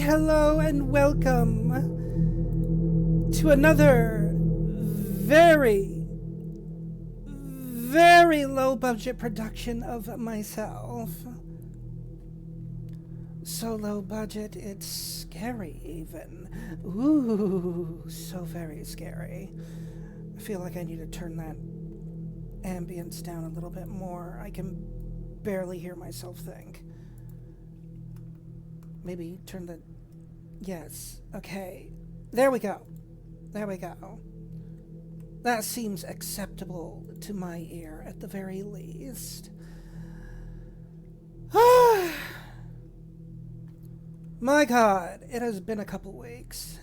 hello, and welcome to another very, very low budget production of myself. So low budget, it's scary even. Ooh, so very scary. I feel like I need to turn that ambience down a little bit more. I can barely hear myself think. Maybe turn the... Yes. Okay. There we go. There we go. That seems acceptable to my ear at the very least. My God, it has been a couple weeks.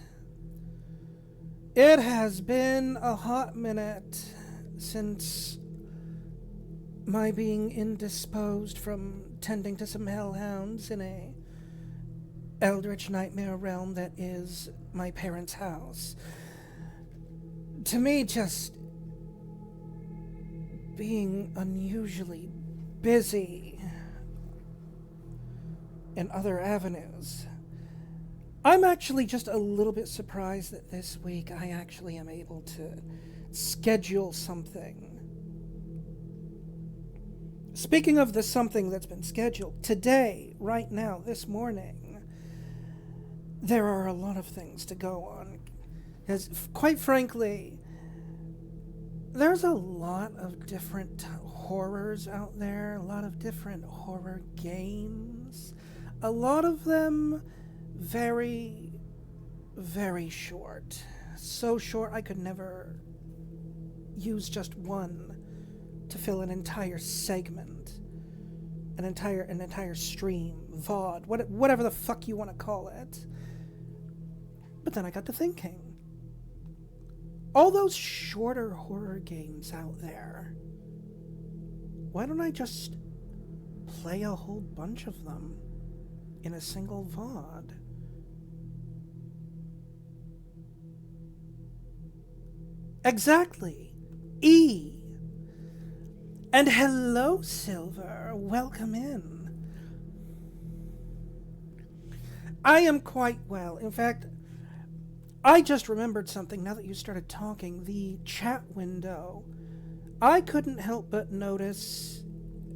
It has been a hot minute since my being indisposed from tending to some hellhounds in a eldritch nightmare realm that is my parents' house. To me, just being unusually busy in other avenues. I'm actually just a little bit surprised that this week I actually am able to schedule something. Speaking of the something that's been scheduled, today, right now, this morning, there are a lot of things to go on. Because, quite frankly, there's a lot of different horrors out there, a lot of different horror games. A lot of them very, very short. So short I could never use just one to fill an entire segment, an entire stream, VOD, whatever the fuck you want to call it. But then I got to thinking, all those shorter horror games out there, why don't I just play a whole bunch of them in a single VOD? Exactly. And hello, Silver. Welcome in. I am quite well. In fact, I just remembered something now that you started talking. The chat window. I couldn't help but notice,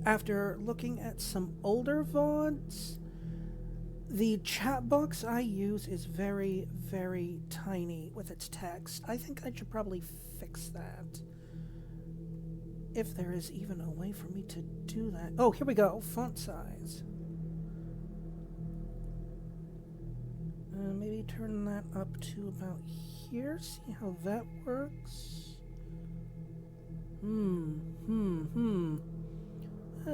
after looking at some older VODs, the chat box I use is very, very tiny with its text. I think I should probably fix that. If there is even a way for me to do that. Oh, here we go. Font size. Maybe turn that up to about here. See how that works.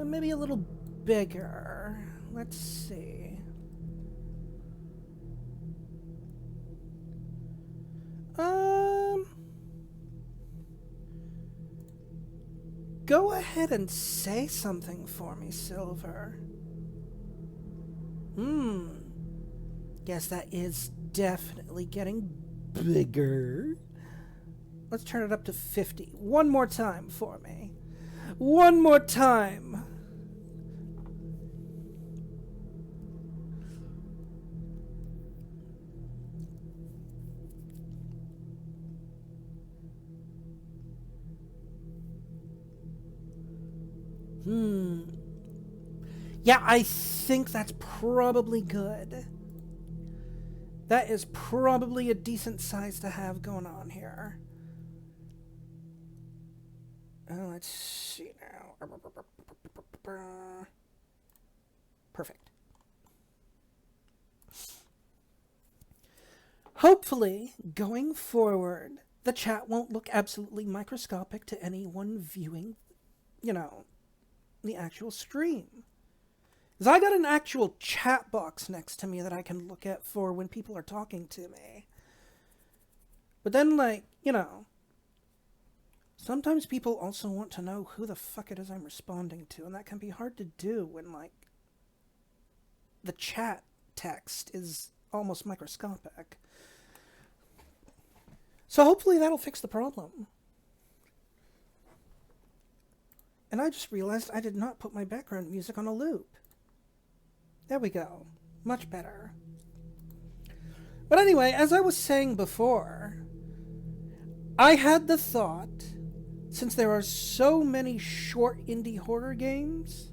Maybe a little bigger. Let's see. Go ahead and say something for me, Silver. Guess that is definitely getting bigger. Let's turn it up to 50. One more time for me. One more time. Yeah, I think that's probably good. That is probably a decent size to have going on here. Let's see now. Perfect. Hopefully, going forward, the chat won't look absolutely microscopic to anyone viewing, the actual stream. Because I got an actual chat box next to me that I can look at for when people are talking to me. But then, sometimes people also want to know who the fuck it is I'm responding to, and that can be hard to do when, the chat text is almost microscopic. So hopefully that'll fix the problem. And I just realized I did not put my background music on a loop. There we go. Much better. But anyway, as I was saying before, I had the thought, since there are so many short indie horror games.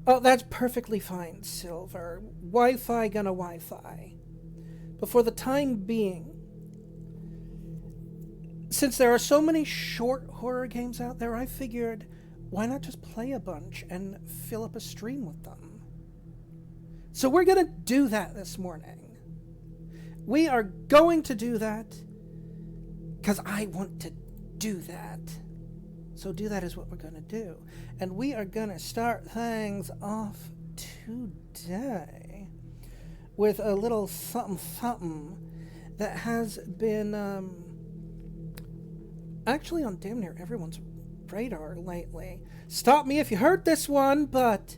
Oh, that's perfectly fine, Silver. Wi-Fi gonna Wi-Fi. But for the time being, since there are so many short horror games out there, I figured, why not just play a bunch and fill up a stream with them? So we're gonna do that this morning. We are going to do that because I want to do that. So do that is what we're going to do. And we are going to start things off today with a little something that has been actually on damn near everyone's radar lately. Stop me if you heard this one, but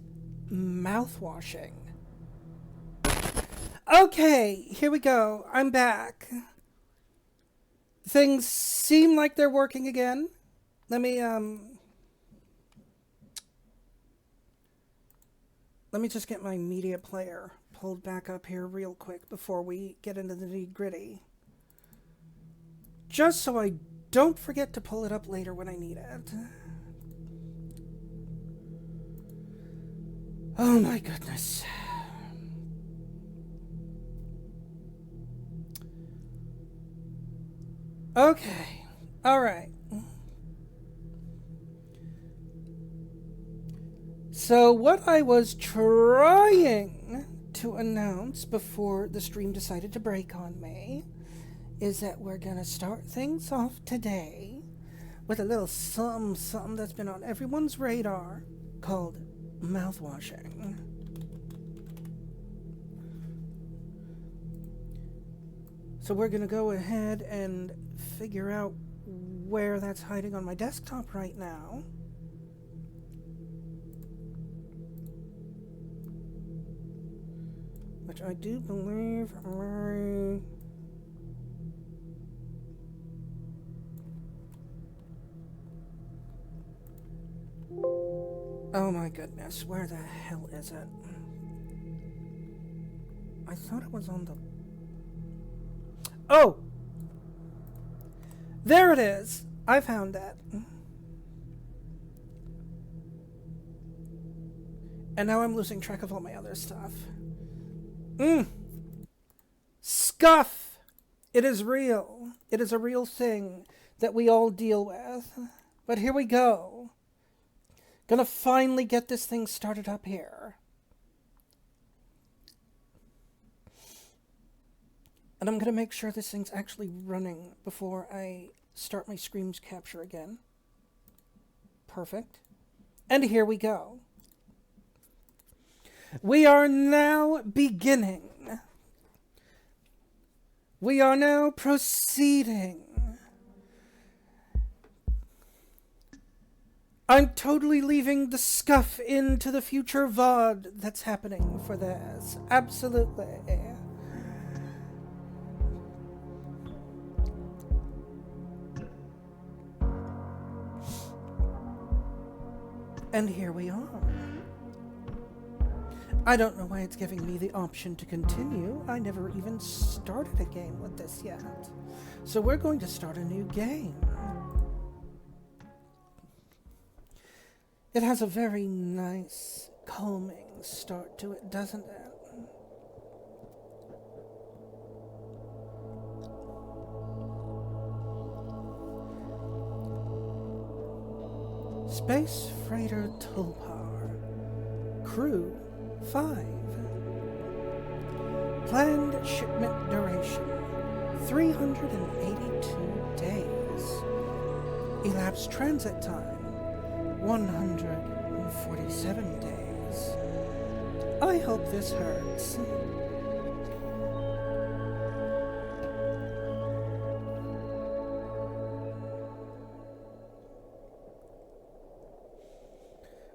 mouthwashing. Okay, here we go. I'm back. Things seem like they're working again. Let me just get my media player pulled back up here real quick before we get into the nitty-gritty. Just so I don't forget to pull it up later when I need it. Oh my goodness. Okay. All right. So what I was trying to announce before the stream decided to break on me is that we're going to start things off today with a little something that's been on everyone's radar called mouthwashing. So we're going to go ahead and figure out where that's hiding on my desktop right now. Which I do believe my... Oh my goodness, where the hell is it? I thought it was on the... Oh! There it is! I found that. And now I'm losing track of all my other stuff. Scuff! It is real. It is a real thing that we all deal with. But here we go. Gonna finally get this thing started up here. And I'm gonna make sure this thing's actually running before I start my screen capture again. Perfect. And here we go. We are now beginning. We are now proceeding. I'm totally leaving the scuff into the future VOD that's happening for this. Absolutely. And here we are. I don't know why it's giving me the option to continue. I never even started a game with this yet. So we're going to start a new game. It has a very nice, calming start to it, doesn't it? Space Freighter Tulpar. Crew 5. Planned shipment duration 382 days. Elapsed transit time 147 days. I hope this hurts.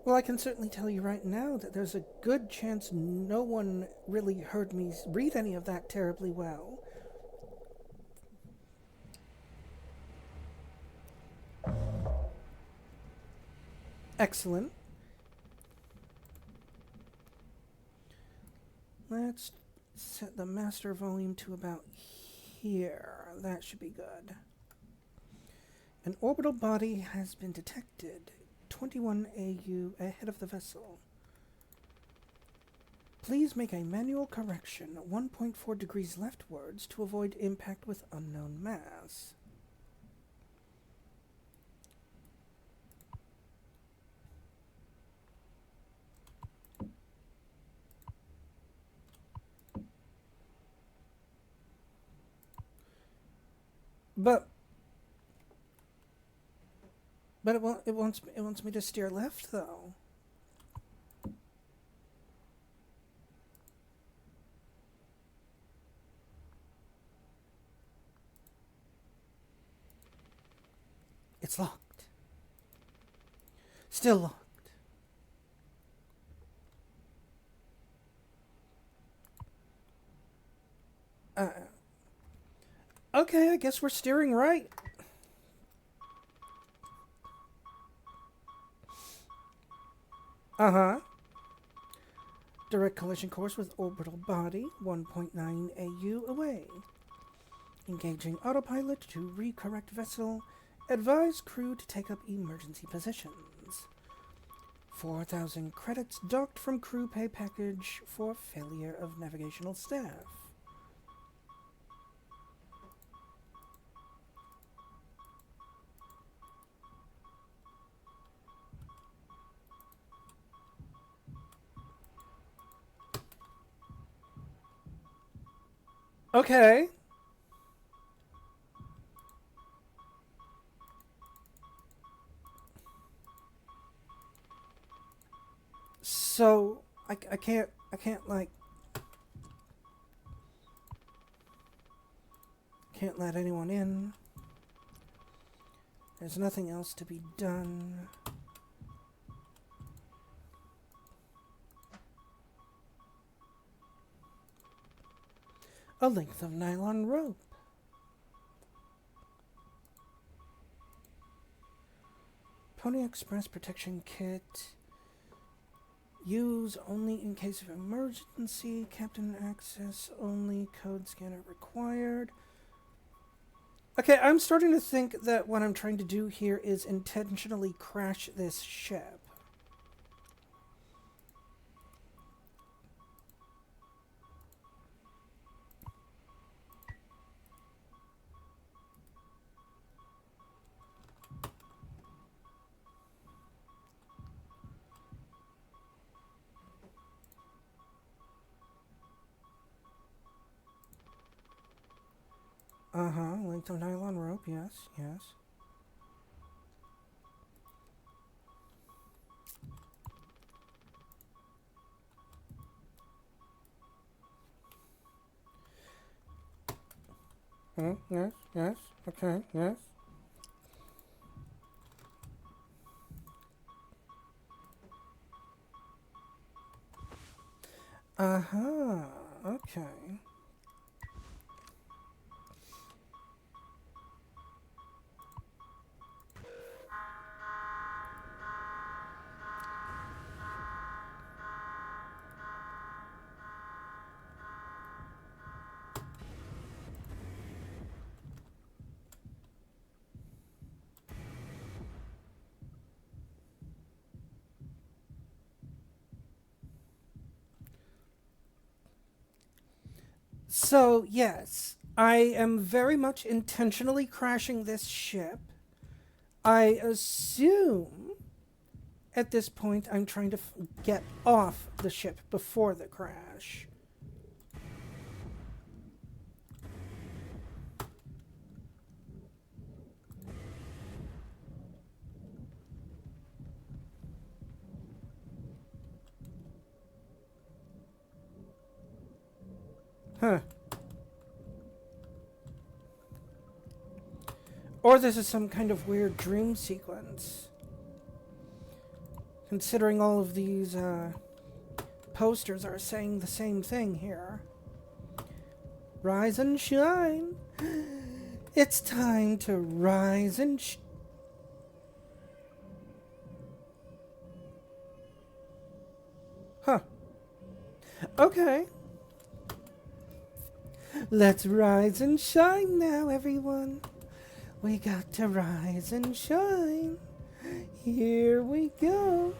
Well, I can certainly tell you right now that there's a good chance no one really heard me read any of that terribly well. Excellent. Let's set the master volume to about here. That should be good. An orbital body has been detected. 21 AU ahead of the vessel. Please make a manual correction 1.4 degrees leftwards to avoid impact with unknown mass. But it wants me to steer left though. It's locked. Still locked. Okay, I guess we're steering right. Uh-huh. Direct collision course with orbital body, 1.9 AU away. Engaging autopilot to recorrect vessel. Advise crew to take up emergency positions. 4,000 credits docked from crew pay package for failure of navigational staff. Okay. So I can't like can't let anyone in. There's nothing else to be done. A length of nylon rope. Pony Express protection kit. Use only in case of emergency. Captain access only. Code scanner required. Okay, I'm starting to think that what I'm trying to do here is intentionally crash this ship. Uh-huh, length of nylon rope, yes, yes. Yes, yes, okay, yes. Uh-huh, okay. So, yes, I am very much intentionally crashing this ship. I assume at this point I'm trying to get off the ship before the crash. Huh. Or this is some kind of weird dream sequence. Considering all of these posters are saying the same thing here. Rise and shine. It's time to rise and shine. Huh. Okay. Let's rise and shine now, everyone. We got to rise and shine. Here we go.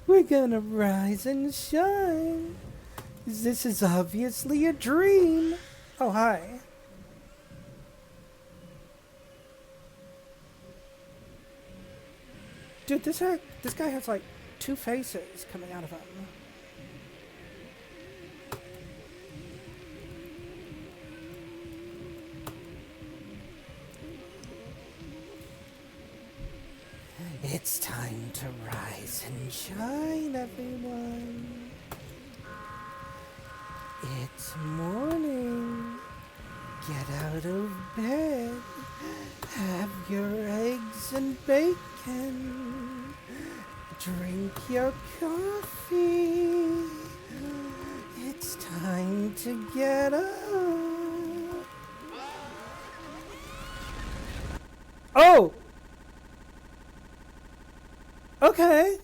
We're gonna rise and shine. This is obviously a dream. Oh, hi. Dude, this guy has like two faces coming out of him. It's time to rise and shine, everyone. It's morning. Get out of bed. Have your eggs and bacon. Drink your coffee. It's time to get up. Oh! Okay.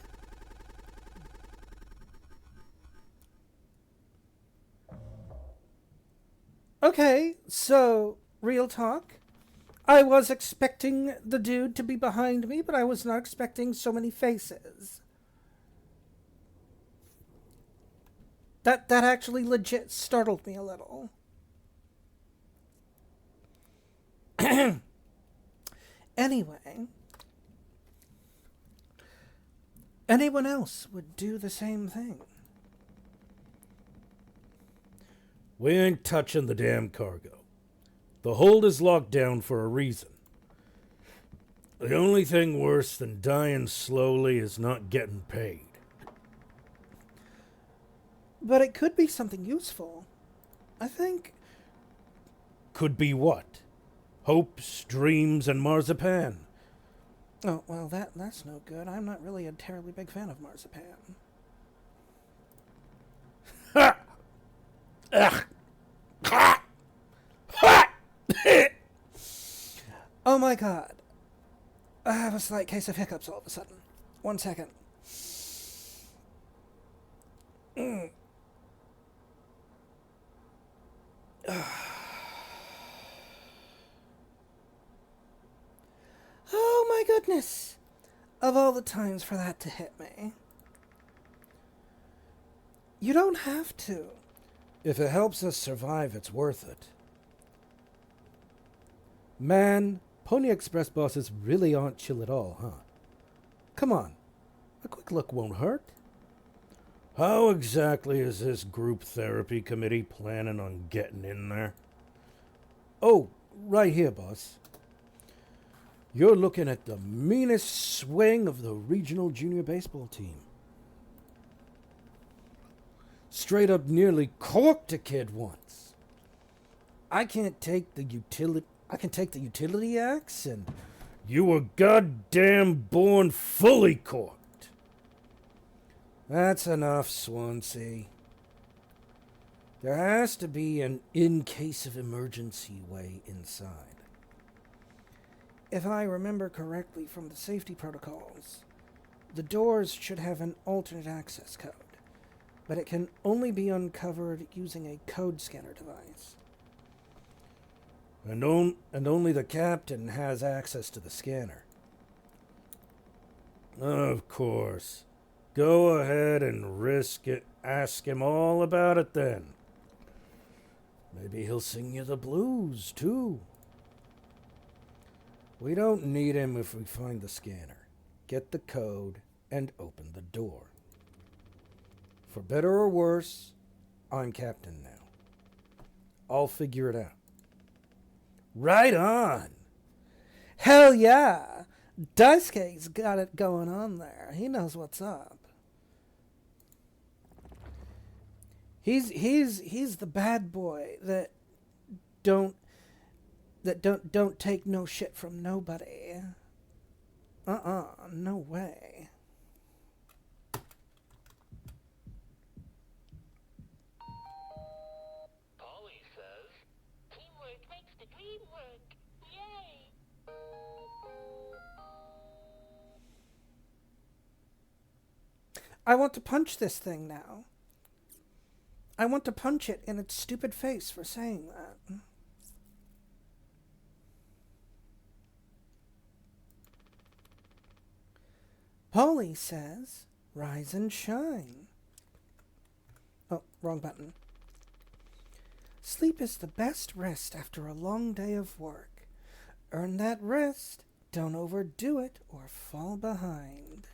Okay, so, real talk. I was expecting the dude to be behind me, but I was not expecting so many faces. That actually legit startled me a little. Anyway, anyone else would do the same thing. We ain't touching the damn cargo. The hold is locked down for a reason. The only thing worse than dying slowly is not getting paid. But it could be something useful. I think. Could be what? Hopes, dreams, and marzipan. Oh, well, that's no good. I'm not really a terribly big fan of marzipan. Ha! Ugh! Ha! Ha! Oh my god. I have a slight case of hiccups all of a sudden. 1 second. Oh my goodness. Of all the times for that to hit me. You don't have to. If it helps us survive, it's worth it. Man, Pony Express bosses really aren't chill at all, huh? Come on, a quick look won't hurt. How exactly is this group therapy committee planning on getting in there? Oh, right here, boss. You're looking at the meanest swing of the regional junior baseball team. Straight up nearly corked a kid once. I can take the utility axe, and you were goddamn born fully corked. That's enough, Swansea. There has to be an in case of emergency way inside. If I remember correctly from the safety protocols, the doors should have an alternate access code, but it can only be uncovered using a code scanner device. And only the captain has access to the scanner. Of course. Go ahead and risk it. Ask him all about it then. Maybe he'll sing you the blues, too. We don't need him if we find the scanner, get the code, and open the door. For better or worse, I'm captain now. I'll figure it out. Right on! Hell yeah! Daisuke's got it going on there. He knows what's up. He's the bad boy that don't take no shit from nobody. No way. Polly says, teamwork makes the dream work. Yay! I want to punch this thing now. I want to punch it in its stupid face for saying that. Polly says, rise and shine. Oh, wrong button. Sleep is the best rest after a long day of work. Earn that rest, don't overdo it or fall behind.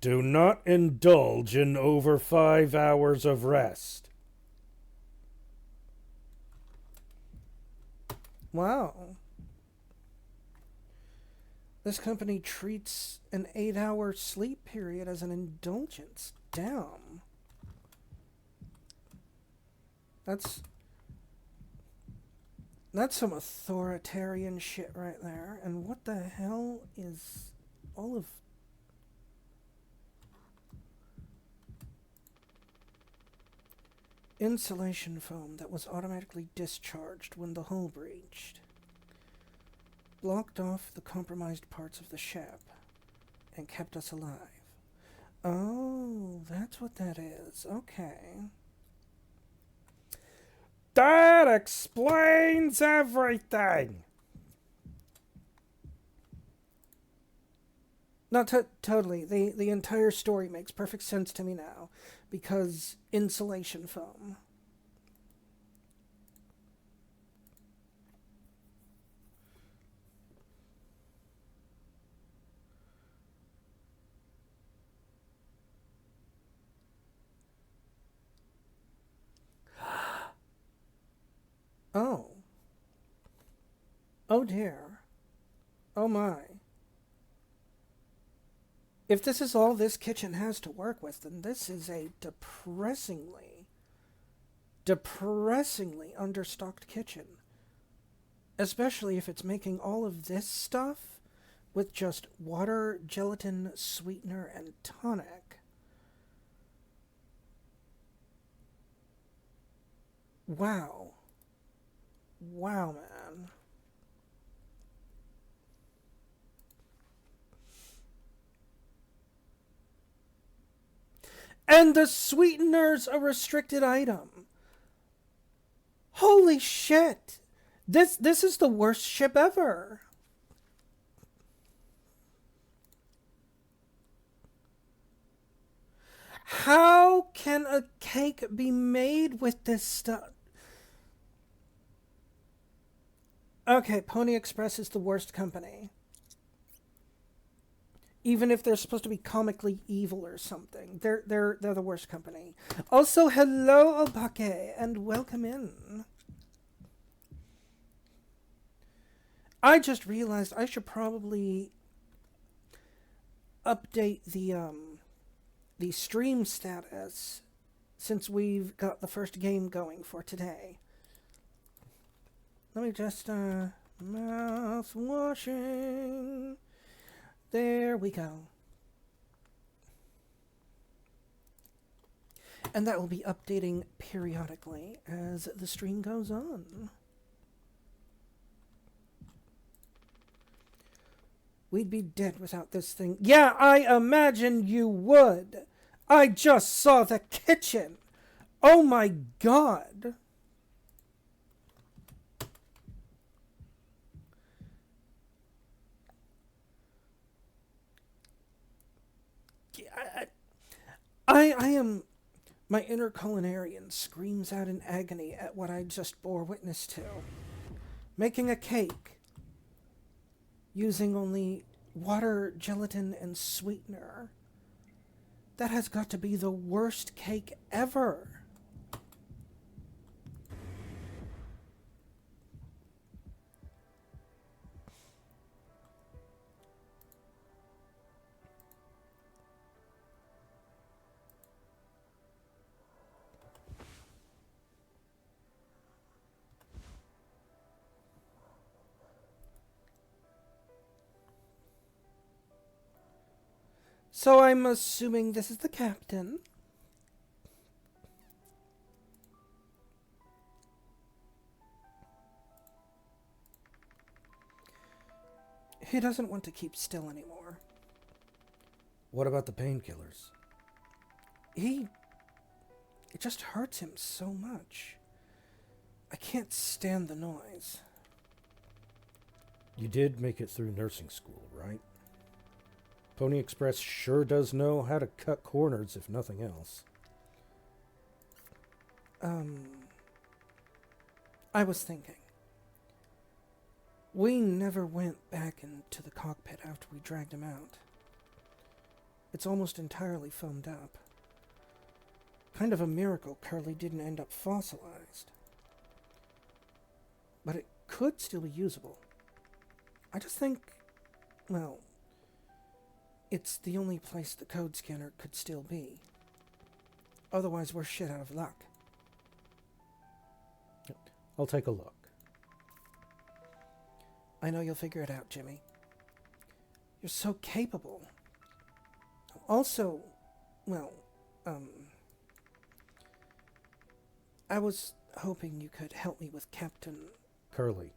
Do not indulge in over 5 hours of rest. Wow. This company treats an 8-hour sleep period as an indulgence. Damn. That's some authoritarian shit right there. And what the hell is all of... Insulation foam that was automatically discharged when the hull breached. Blocked off the compromised parts of the ship and kept us alive. Oh, that's what that is. Okay. That explains everything. Not totally. The entire story makes perfect sense to me now because insulation foam. Oh. Oh dear. Oh my. If this is all this kitchen has to work with, then this is a depressingly understocked kitchen. Especially if it's making all of this stuff with just water, gelatin, sweetener, and tonic. Wow. Wow, man. And the sweetener's a restricted item. Holy shit. This is the worst ship ever. How can a cake be made with this stuff? Okay, Pony Express is the worst company. Even if they're supposed to be comically evil or something, they're the worst company. Also, hello Obake and welcome in. I just realized I should probably update the stream status since we've got the first game going for today. Let me just mouthwashing. There we go. And that will be updating periodically as the stream goes on. We'd be dead without this thing. Yeah, I imagine you would. I just saw the kitchen. Oh my god. I am... My inner culinarian screams out in agony at what I just bore witness to. Making a cake using only water, gelatin, and sweetener. That has got to be the worst cake ever. So I'm assuming this is the captain. He doesn't want to keep still anymore. What about the painkillers? He It just hurts him so much. I can't stand the noise. You did make it through nursing school, right? Pony Express sure does know how to cut corners, if nothing else. I was thinking. We never went back into the cockpit after we dragged him out. It's almost entirely foamed up. Kind of a miracle Curly didn't end up fossilized. But it could still be usable. I just think, well, it's the only place the code scanner could still be. Otherwise, we're shit out of luck. I'll take a look. I know you'll figure it out, Jimmy. You're so capable. Also, well, I was hoping you could help me with Captain... Curly.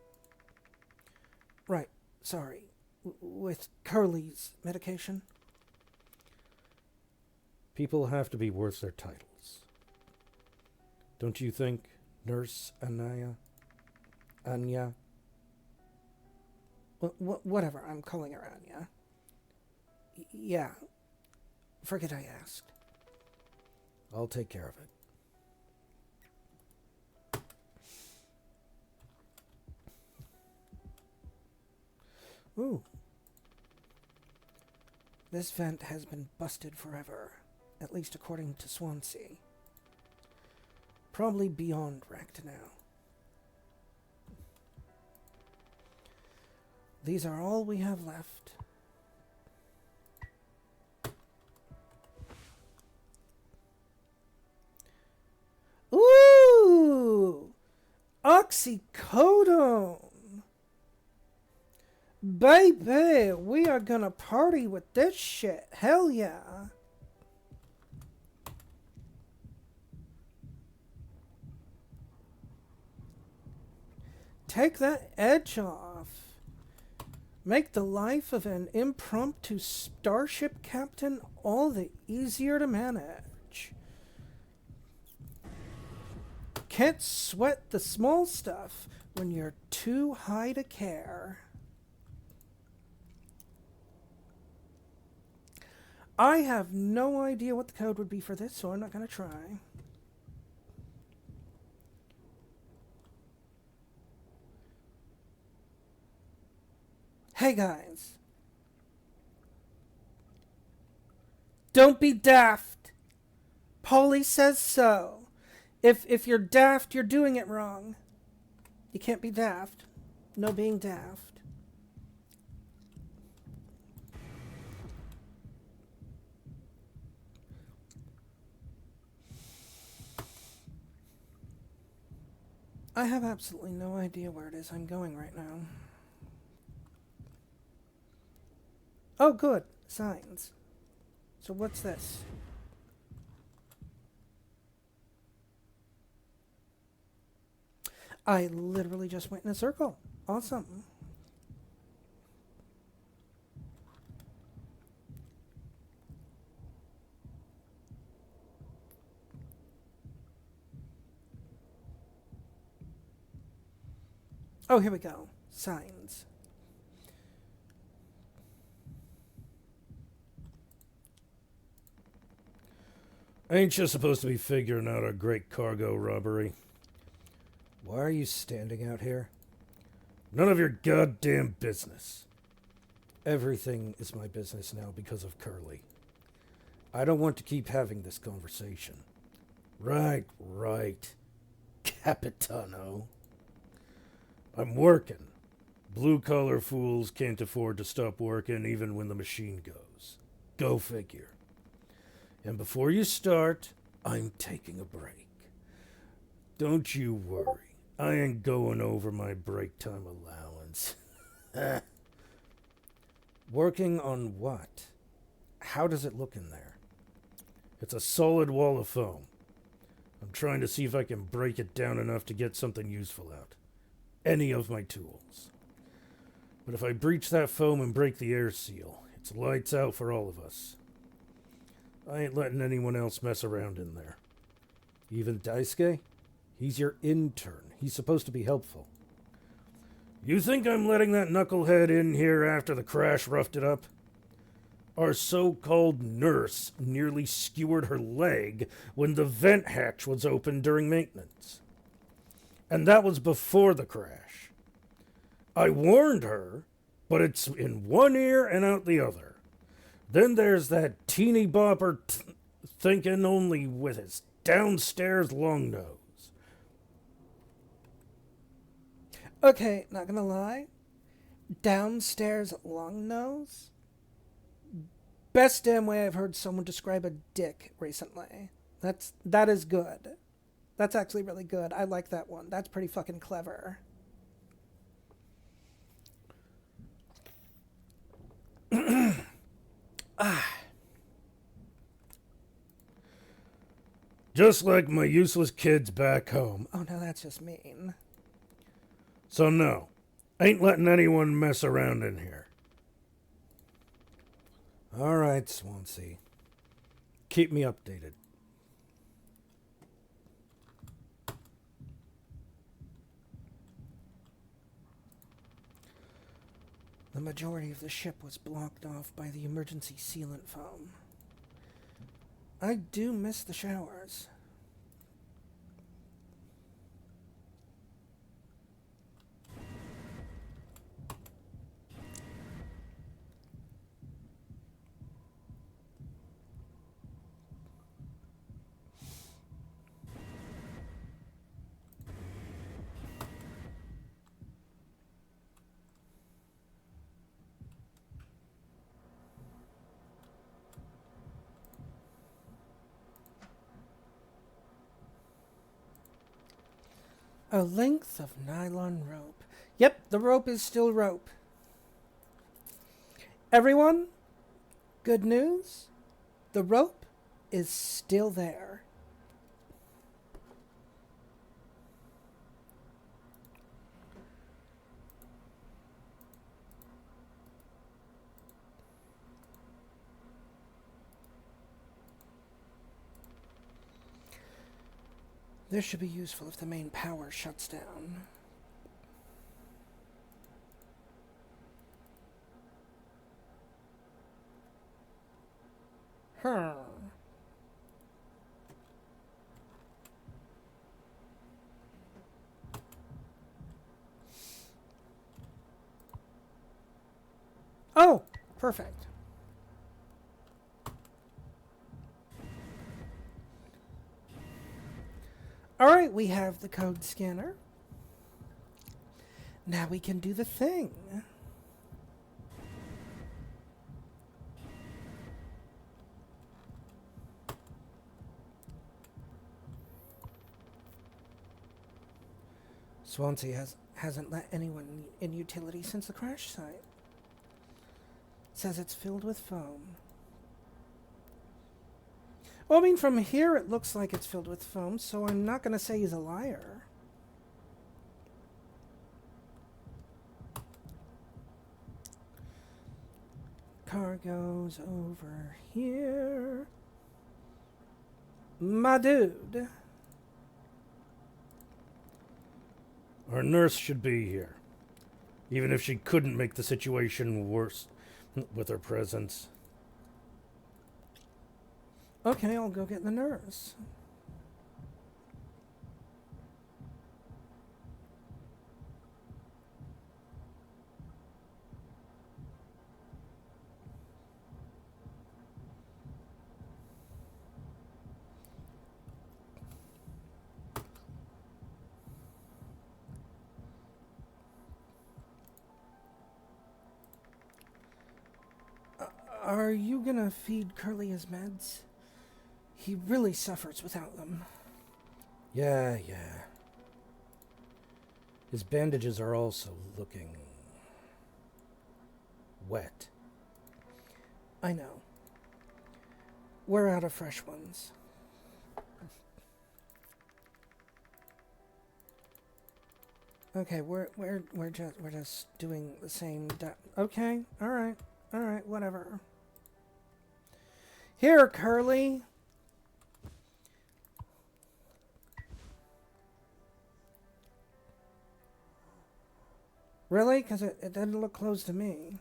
Right, sorry. With Curly's medication? People have to be worth their titles. Don't you think, Nurse Anya? Whatever, I'm calling her Anya. Yeah. Forget I asked. I'll take care of it. Ooh. This vent has been busted forever, at least according to Swansea. Probably beyond wrecked now. These are all we have left. Ooh! Oxycodone! Baby, we are gonna party with this shit. Hell yeah. Take that edge off. Make the life of an impromptu starship captain all the easier to manage. Can't sweat the small stuff when you're too high to care. I have no idea what the code would be for this, so I'm not going to try. Hey guys. Don't be daft. Polly says so. If you're daft, you're doing it wrong. You can't be daft. No being daft. I have absolutely no idea where it is I'm going right now. Oh, good. Signs. So what's this? I literally just went in a circle. Awesome. Oh, here we go. Signs. Ain't you supposed to be figuring out a great cargo robbery? Why are you standing out here? None of your goddamn business. Everything is my business now because of Curly. I don't want to keep having this conversation. Right. Capitano. I'm working. Blue-collar fools can't afford to stop working even when the machine goes. Go figure. And before you start, I'm taking a break. Don't you worry. I ain't going over my break time allowance. Working on what? How does it look in there? It's a solid wall of foam. I'm trying to see if I can break it down enough to get something useful out. Any of my tools. But if I breach that foam and break the air seal, it's lights out for all of us. I ain't letting anyone else mess around in there. Even Daisuke? He's your intern. He's supposed to be helpful. You think I'm letting that knucklehead in here after the crash roughed it up? Our so-called nurse nearly skewered her leg when the vent hatch was open during maintenance. And that was before the crash. I warned her, but it's in one ear and out the other. Then there's that teeny bopper thinking only with his downstairs long nose. Okay, not gonna lie. Downstairs long nose? Best damn way I've heard someone describe a dick recently. That is good. That's actually really good. I like that one. That's pretty fucking clever. Just like my useless kids back home. Oh no, that's just mean. So no, ain't letting anyone mess around in here. All right, Swansea. Keep me updated. The majority of the ship was blocked off by the emergency sealant foam. I do miss the showers. A length of nylon rope. Yep, the rope is still rope. Everyone, good news. The rope is still there. This should be useful if the main power shuts down. Oh, perfect. All right, we have the code scanner. Now we can do the thing. Swansea hasn't let anyone in utility since the crash site. Says it's filled with foam. Well, I mean, from here it looks like it's filled with foam, so I'm not going to say he's a liar. Cargo's over here. My dude. Our nurse should be here. Even if she couldn't make the situation worse with her presence. Okay, I'll go get the nurse. Are you gonna feed Curly his meds? He really suffers without them. Yeah. His bandages are also looking wet. I know. We're out of fresh ones. Okay, we're just doing the same. Okay, all right, whatever. Here, Curly. Really? Because it didn't look closed to me.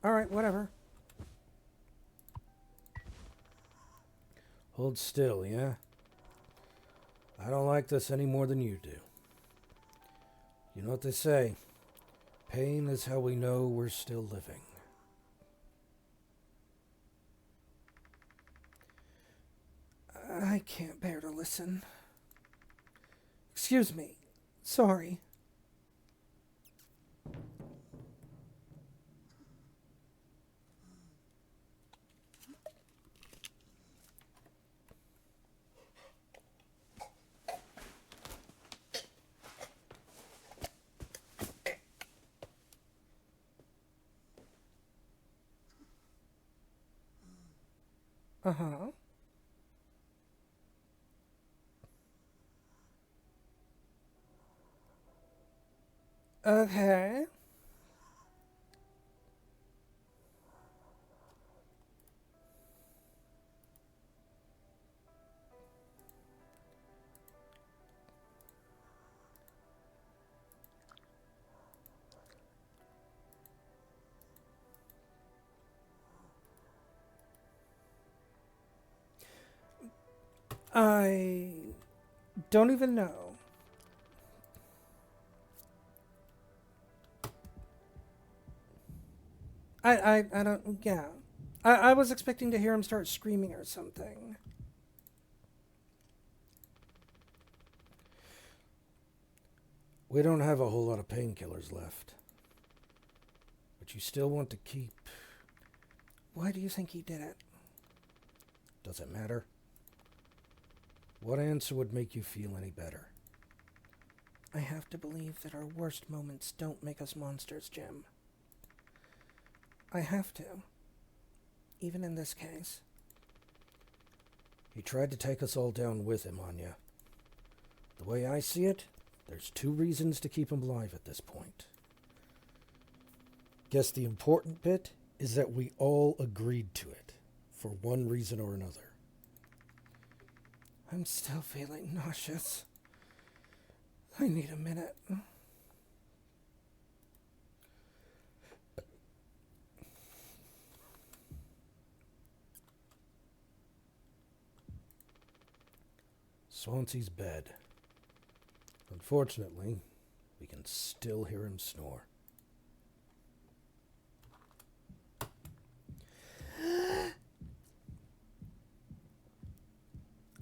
Alright, whatever. Hold still, yeah? I don't like this any more than you do. You know what they say? Pain is how we know we're still living. I can't bear to listen. Excuse me. Sorry. Uh-huh. Okay. I don't even know. I don't, yeah. I was expecting to hear him start screaming or something. We don't have a whole lot of painkillers left. But you still want to keep... Why do you think he did it? Does it matter? What answer would make you feel any better? I have to believe that our worst moments don't make us monsters, Jim. I have to. Even in this case. He tried to take us all down with him, Anya. The way I see it, there's 2 reasons to keep him alive at this point. Guess the important bit is that we all agreed to it, for one reason or another. I'm still feeling nauseous. I need a minute. Swansea's bed. Unfortunately, we can still hear him snore.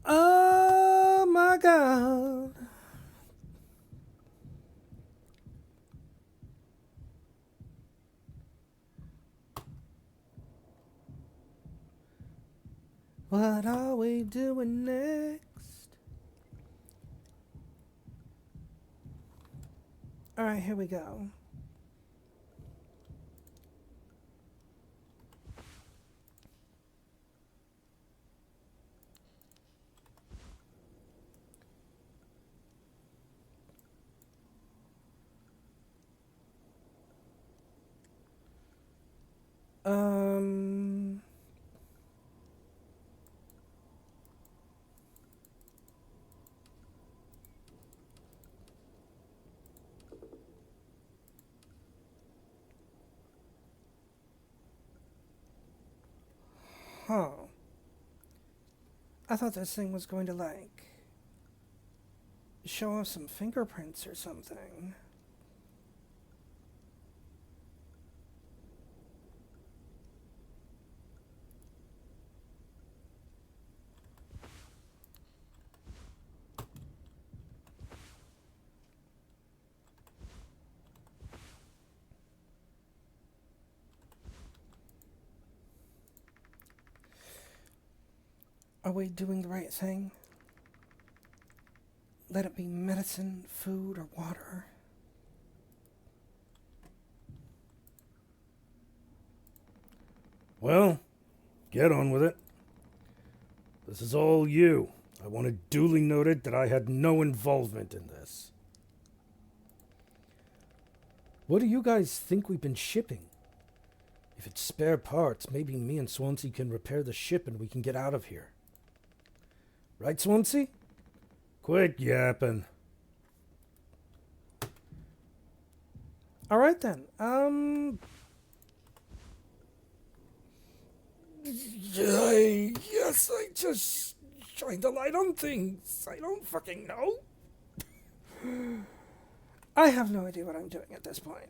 Oh my God. What are we doing next? Alright, here we go. Um... Huh. I thought this thing was going to, like, show us some fingerprints or something. Are we doing the right thing? Let it be medicine, food, or water. Well, get on with it. This is all you. I want it duly noted that I had no involvement in this. What do you guys think we've been shipping? If it's spare parts, maybe me and Swansea can repair the ship and we can get out of here. Right, Swansea? Quit yapping. All right then. Yes, I just shine the light on things. I don't fucking know. I have no idea what I'm doing at this point.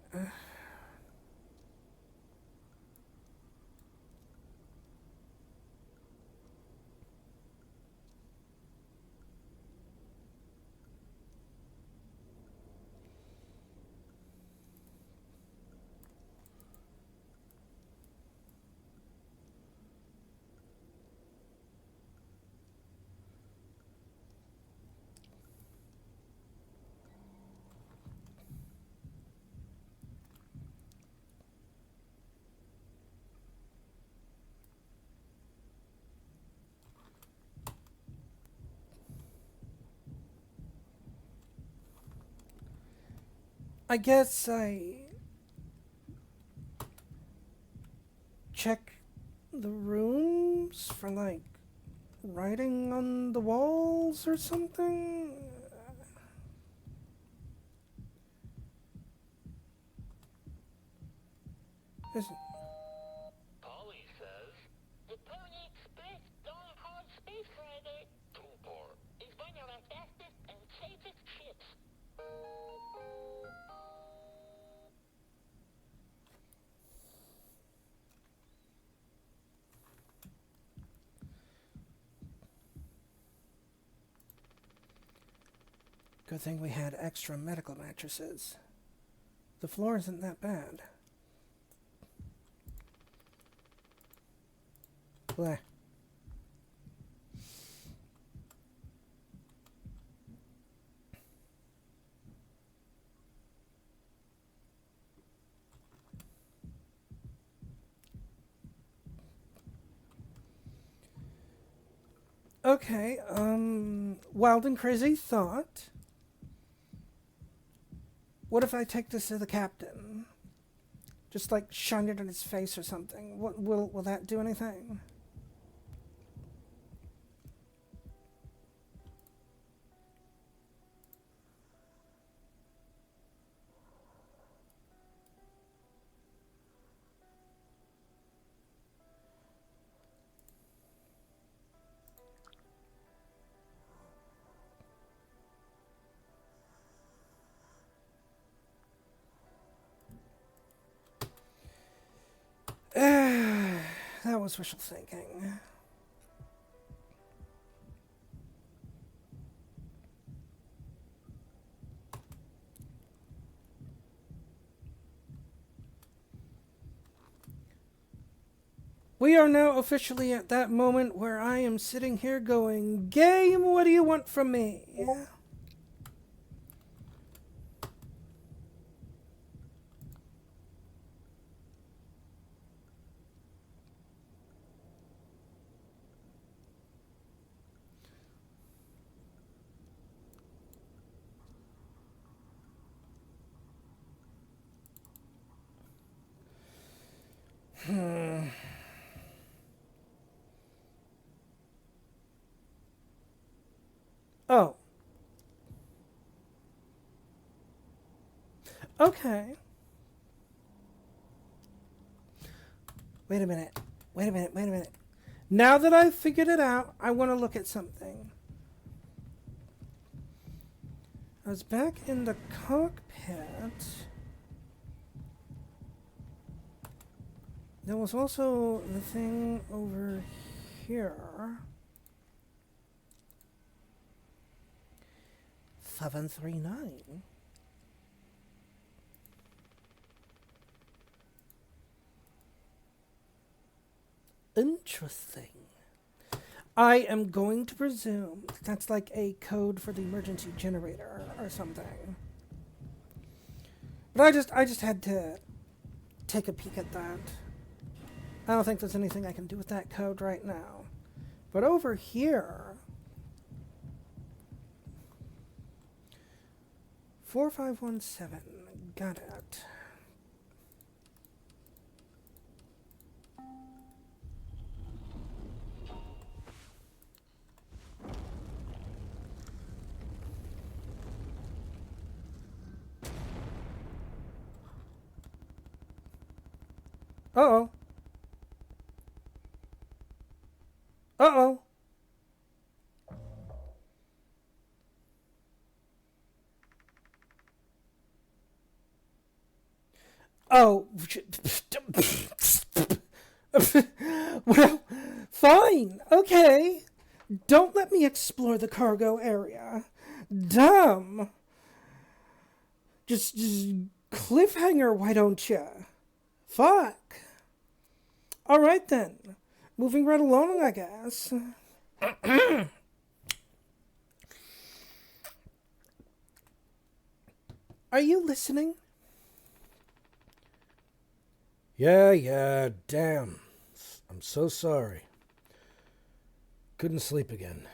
I guess I check the rooms for like writing on the walls or something. Is, Polly says, the Pony Express Dark Hard Space Rider 2-bar is one of our fastest and safest ships. good thing we had extra medical mattresses. The floor isn't that bad. Bleh. Okay, wild and crazy thought. What if I take this to the captain? Just like shine it in his face or something. What will that do anything? That was wishful thinking. We are now officially at that moment where I am sitting here going, game, what do you want from me? Oh. Okay. Wait a minute. Wait a minute. Wait a minute. Now that I've figured it out, I want to look at something. I was back in the cockpit. There was also the thing over here. 739. Interesting. I am going to presume that's like a code for the emergency generator or something. But I just had to take a peek at that. I don't think there's anything I can do with that code right now. But over here, 4517, got it. Uh-oh. Uh-oh. Oh, well, fine, okay. Don't let me explore the cargo area. Dumb. Just cliffhanger, why don't ya? Fuck. All right then. Moving right along, I guess. Are you listening? Yeah, damn. I'm so sorry. Couldn't sleep again.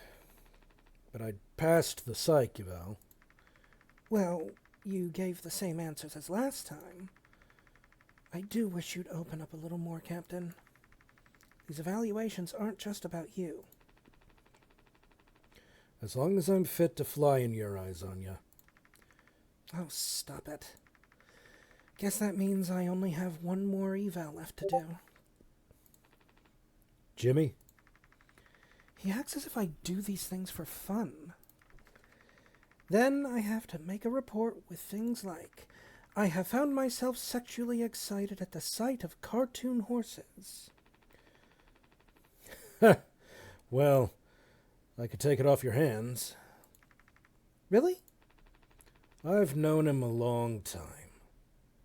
But I passed the psych eval. Well, you gave the same answers as last time. I do wish you'd open up a little more, Captain. These evaluations aren't just about you. As long as I'm fit to fly in your eyes, Anya. Oh, stop it. Guess that means I only have one more eval left to do. Jimmy? He acts as if I do these things for fun. Then I have to make a report with things like, I have found myself sexually excited at the sight of cartoon horses. Well, I could take it off your hands. Really? I've known him a long time.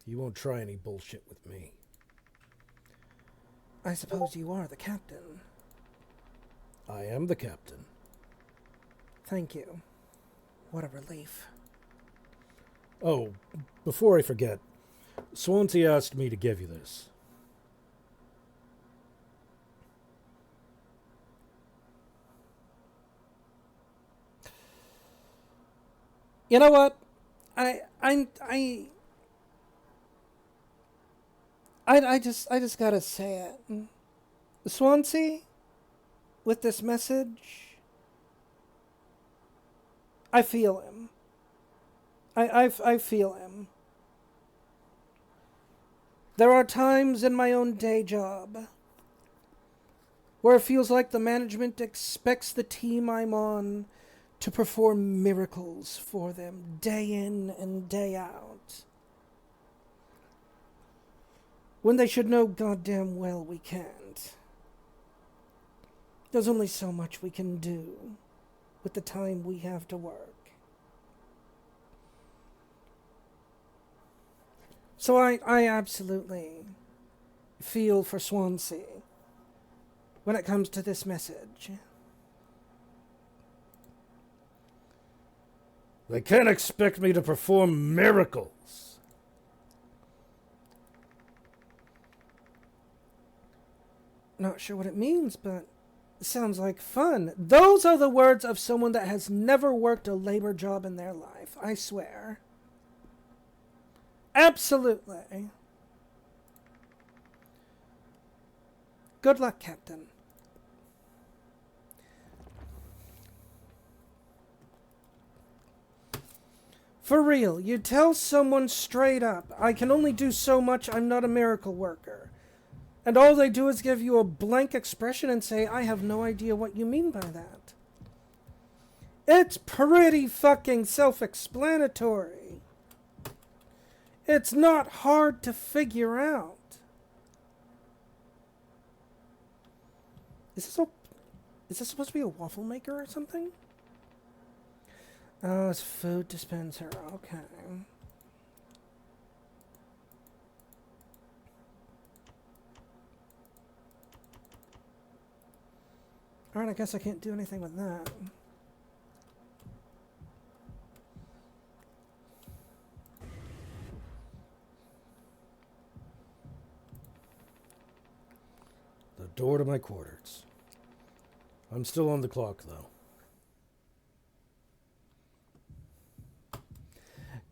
He won't try any bullshit with me. I suppose you are the captain. I am the captain. Thank you. What a relief. Oh, before I forget, Swansea asked me to give you this. You know what? I just gotta say it. Swansea, with this message, I feel him. I feel him. There are times in my own day job where it feels like the management expects the team I'm on to perform miracles for them day in and day out, when they should know goddamn well we can't. There's only so much we can do with the time we have to work. So I absolutely feel for Swansea when it comes to this message. They can't expect me to perform miracles. Not sure what it means, but it sounds like fun. Those are the words of someone that has never worked a labor job in their life, I swear. Absolutely. Good luck, Captain. For real, you tell someone straight up, I can only do so much, I'm not a miracle worker. And all they do is give you a blank expression and say, I have no idea what you mean by that. It's pretty fucking self-explanatory. It's not hard to figure out. Is this supposed to be a waffle maker or something? Oh, it's a food dispenser. Okay. Alright, I guess I can't do anything with that. The door to my quarters. I'm still on the clock, though.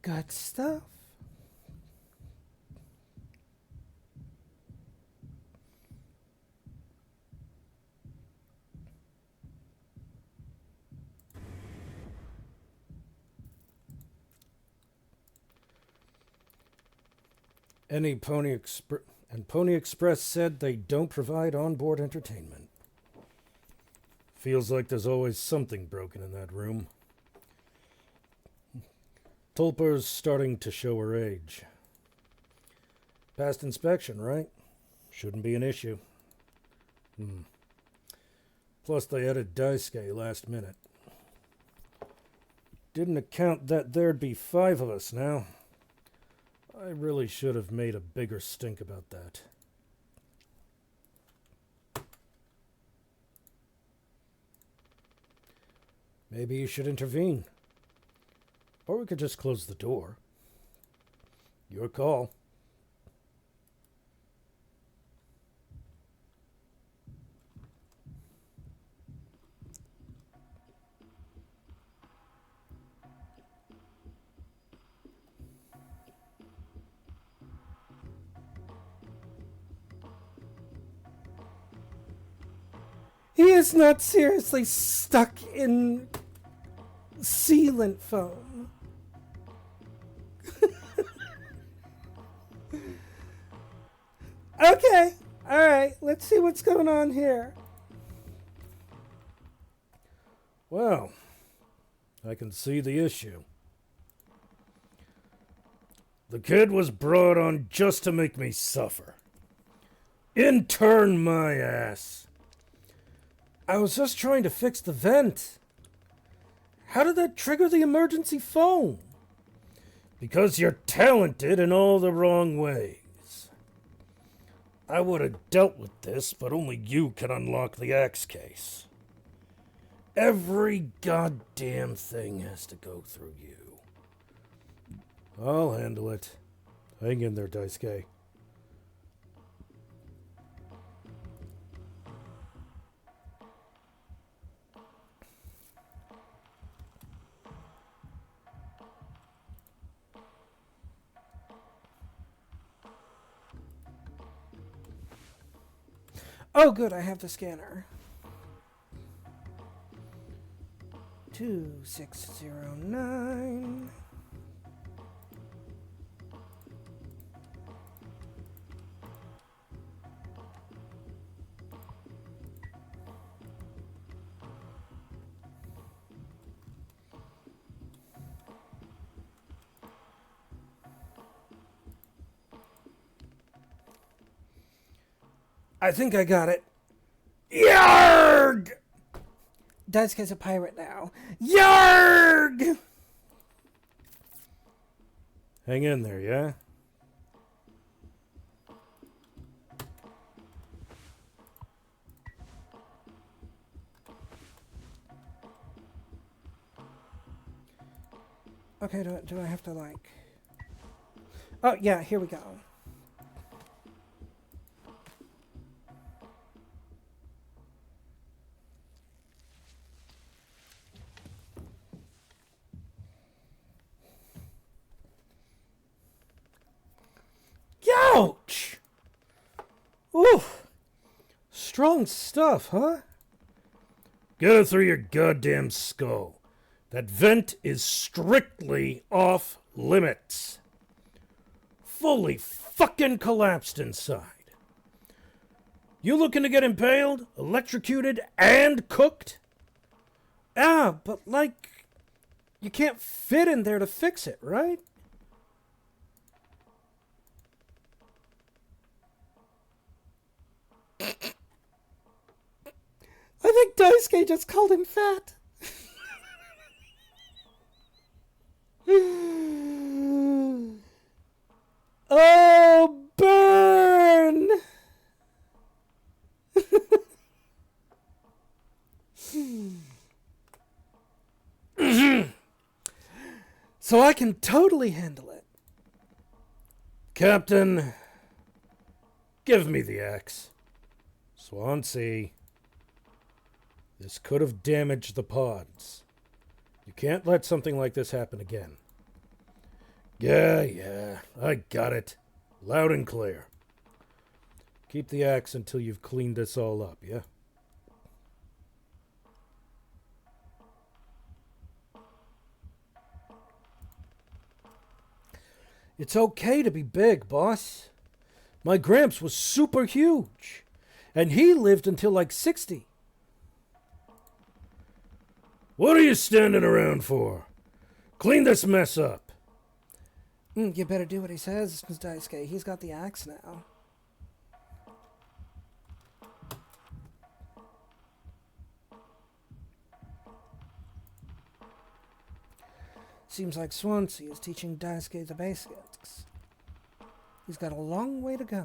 Good stuff. Any Pony Express... And Pony Express said they don't provide onboard entertainment. Feels like there's always something broken in that room. Tulpa's starting to show her age. Past inspection, right? Shouldn't be an issue. Plus, they added Daisuke last minute. Didn't account that there'd be 5 of us now. I really should have made a bigger stink about that. Maybe you should intervene. Or we could just close the door. Your call. He is not seriously stuck in sealant foam. Okay, alright, let's see what's going on here. Well, I can see the issue. The kid was brought on just to make me suffer. Intern my ass. I was just trying to fix the vent. How did that trigger the emergency phone? Because you're talented in all the wrong ways. I would have dealt with this, but only you can unlock the axe case. Every goddamn thing has to go through you. I'll handle it. Hang in there, Daisuke. Oh, good, I have the scanner. 2609. I think I got it. Yarg! Daisuke's a pirate now. Yarg! Hang in there, yeah? Okay, do I have to like... Oh, yeah, here we go. Ouch! Oof! Strong stuff, huh? Get it through your goddamn skull. That vent is strictly off limits. Fully fucking collapsed inside. You looking to get impaled, electrocuted, and cooked? Ah, but like... You can't fit in there to fix it, right? I think Daisuke just called him fat. Oh, burn! So I can totally handle it. Captain, give me the axe. Swansea. This could have damaged the pods. You can't let something like this happen again. Yeah, I got it. Loud and clear. Keep the axe until you've cleaned this all up, yeah? It's okay to be big, boss. My Gramps was super huge, and he lived until like 60. What are you standing around for? Clean this mess up. You better do what he says, Daisuke. He's got the axe now. Seems like Swansea is teaching Daisuke the basics. He's got a long way to go.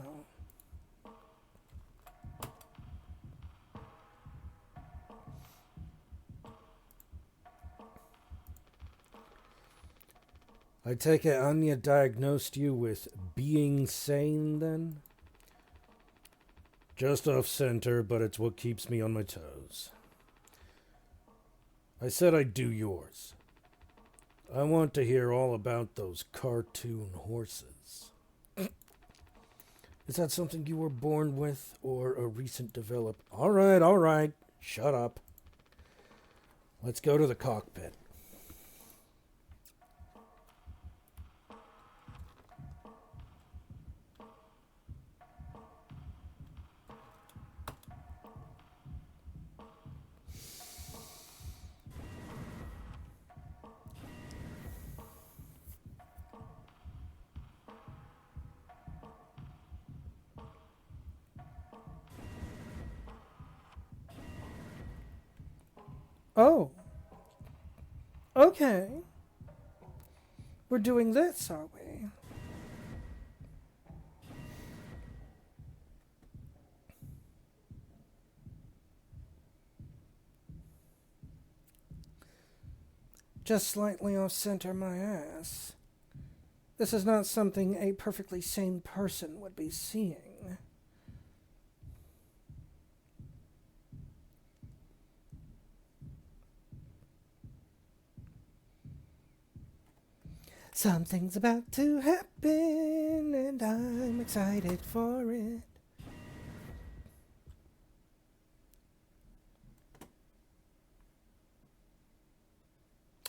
I take it Anya diagnosed you with being sane then? Just off center, but it's what keeps me on my toes. I said I'd do yours. I want to hear all about those cartoon horses. Is that something you were born with or a recent develop? All right. Shut up. Let's go to the cockpit. Oh. Okay. We're doing this, are we? Just slightly off center my ass. This is not something a perfectly sane person would be seeing. Something's about to happen, and I'm excited for it.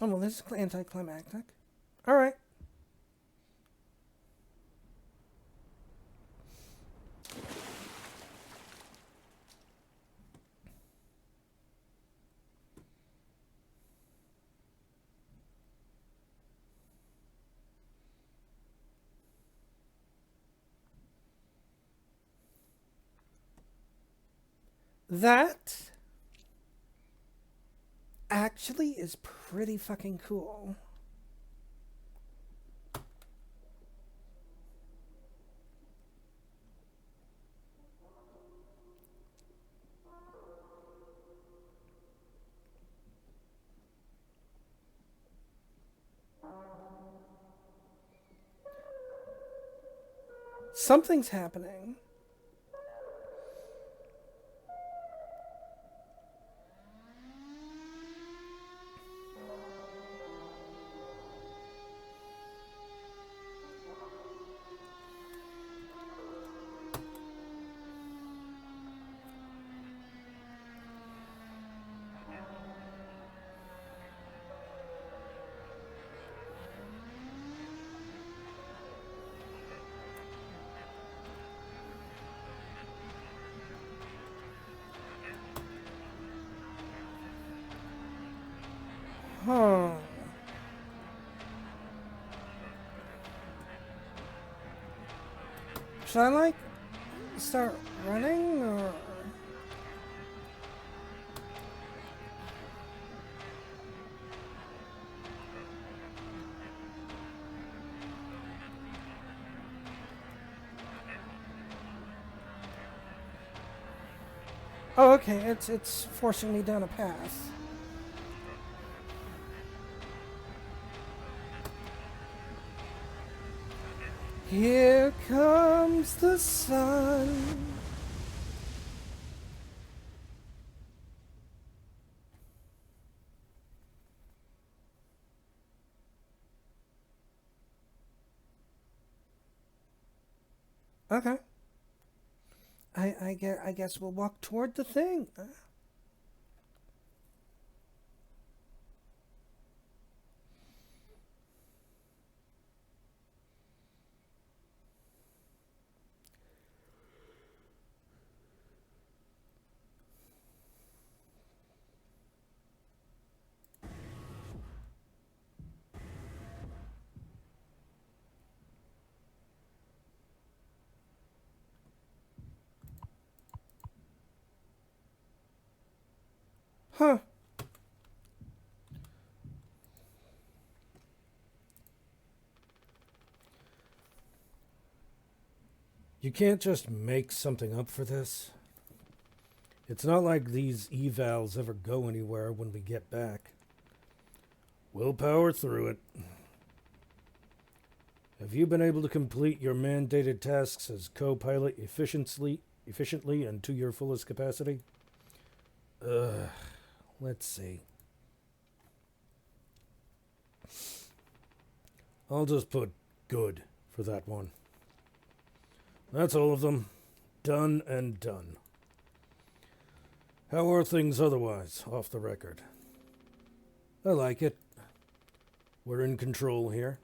Oh, well, this is anticlimactic. All right. That actually is pretty fucking cool. Something's happening. Huh. Should I, like, start running, or... Oh, okay, it's forcing me down a path. Here comes the sun. Okay. I guess we'll walk toward the thing. Huh. You can't just make something up for this. It's not like these evals ever go anywhere when we get back. We'll power through it. Have you been able to complete your mandated tasks as co-pilot efficiently and to your fullest capacity? Let's see. I'll just put good for that one. That's all of them. Done and done. How are things otherwise, off the record? I like it. We're in control here.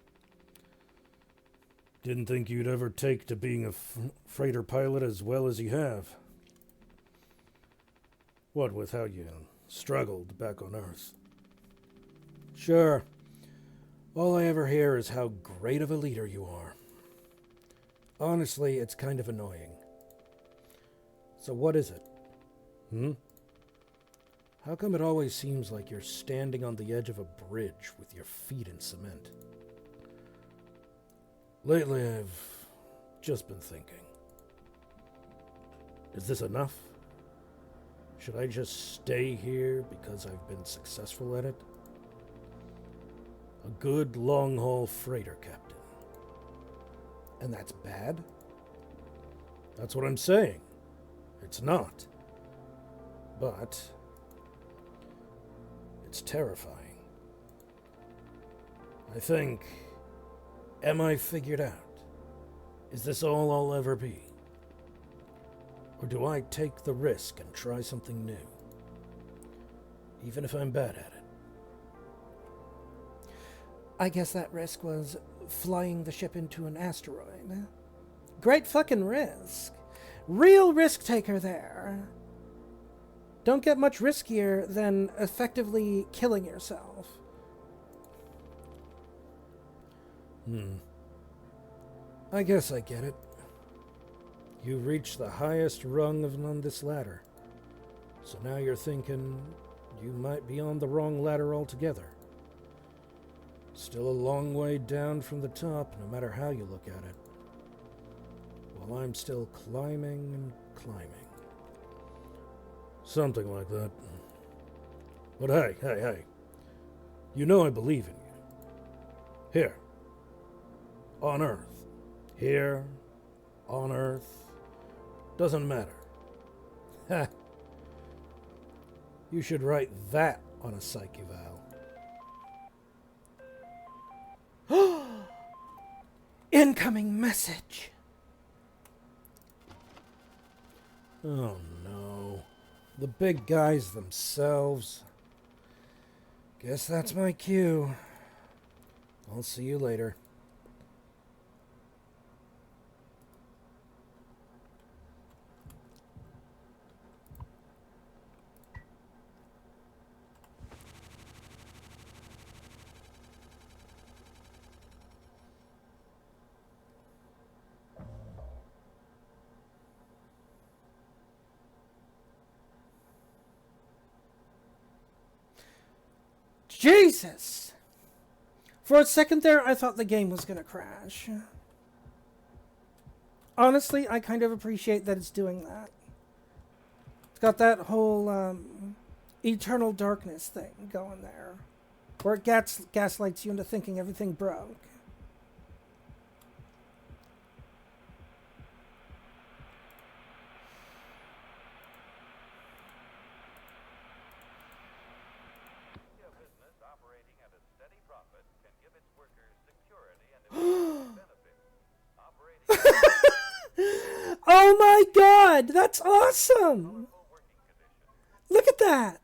Didn't think you'd ever take to being a freighter pilot as well as you have. What with how you struggled back on Earth. Sure. All I ever hear is how great of a leader you are. Honestly, it's kind of annoying. So what is it? How come it always seems like you're standing on the edge of a bridge with your feet in cement? Lately, I've just been thinking. Is this enough? Should I just stay here because I've been successful at it? A good long-haul freighter captain. And that's bad? That's what I'm saying. It's not. But it's terrifying. I think, am I figured out? Is this all I'll ever be? Or do I take the risk and try something new? Even if I'm bad at it. I guess that risk was flying the ship into an asteroid. Great fucking risk. Real risk taker there. Don't get much riskier than effectively killing yourself. I guess I get it. You reached the highest rung on this ladder. So now you're thinking you might be on the wrong ladder altogether. Still a long way down from the top, no matter how you look at it. While I'm still climbing and climbing. Something like that. But hey. You know I believe in you. Here. On Earth. Here. On Earth. Doesn't matter. Ha! You should write that on a psych eval. Incoming message. Oh no. The big guys themselves. Guess that's my cue. I'll see you later. Jesus! For a second there, I thought the game was going to crash. Honestly, I kind of appreciate that it's doing that. It's got that whole eternal darkness thing going there. Where it gaslights you into thinking everything broke. Oh my god, that's awesome! Look at that!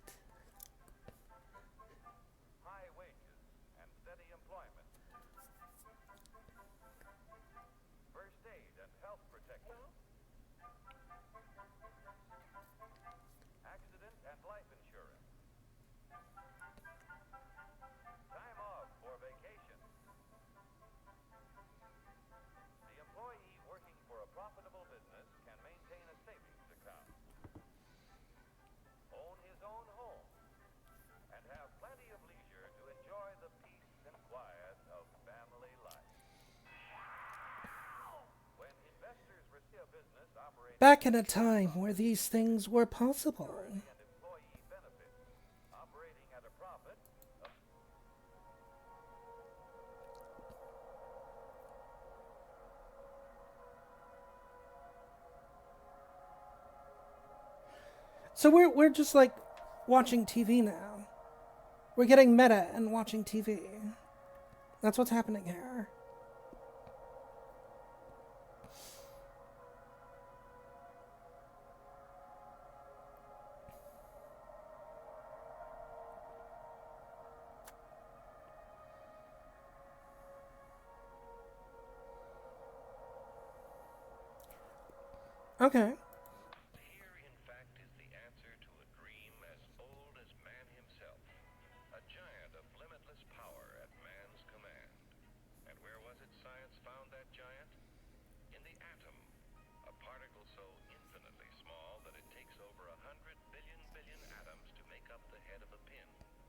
High wages and steady employment. First aid and health protection. Accident and life insurance. Time off for vacation. The employee working for a profitable business can maintain a savings account. Own his own home. Back in a time where these things were possible. and employee benefits, operating at a profit of So we're just like watching TV now. We're getting meta and watching TV. That's what's happening here. Okay. Here, in fact, is the answer to a dream as old as man himself. A giant of limitless power at man's command. And where was it science found that giant? In the atom. A particle so infinitely small that it takes over 100 billion atoms to make up the head of a pin.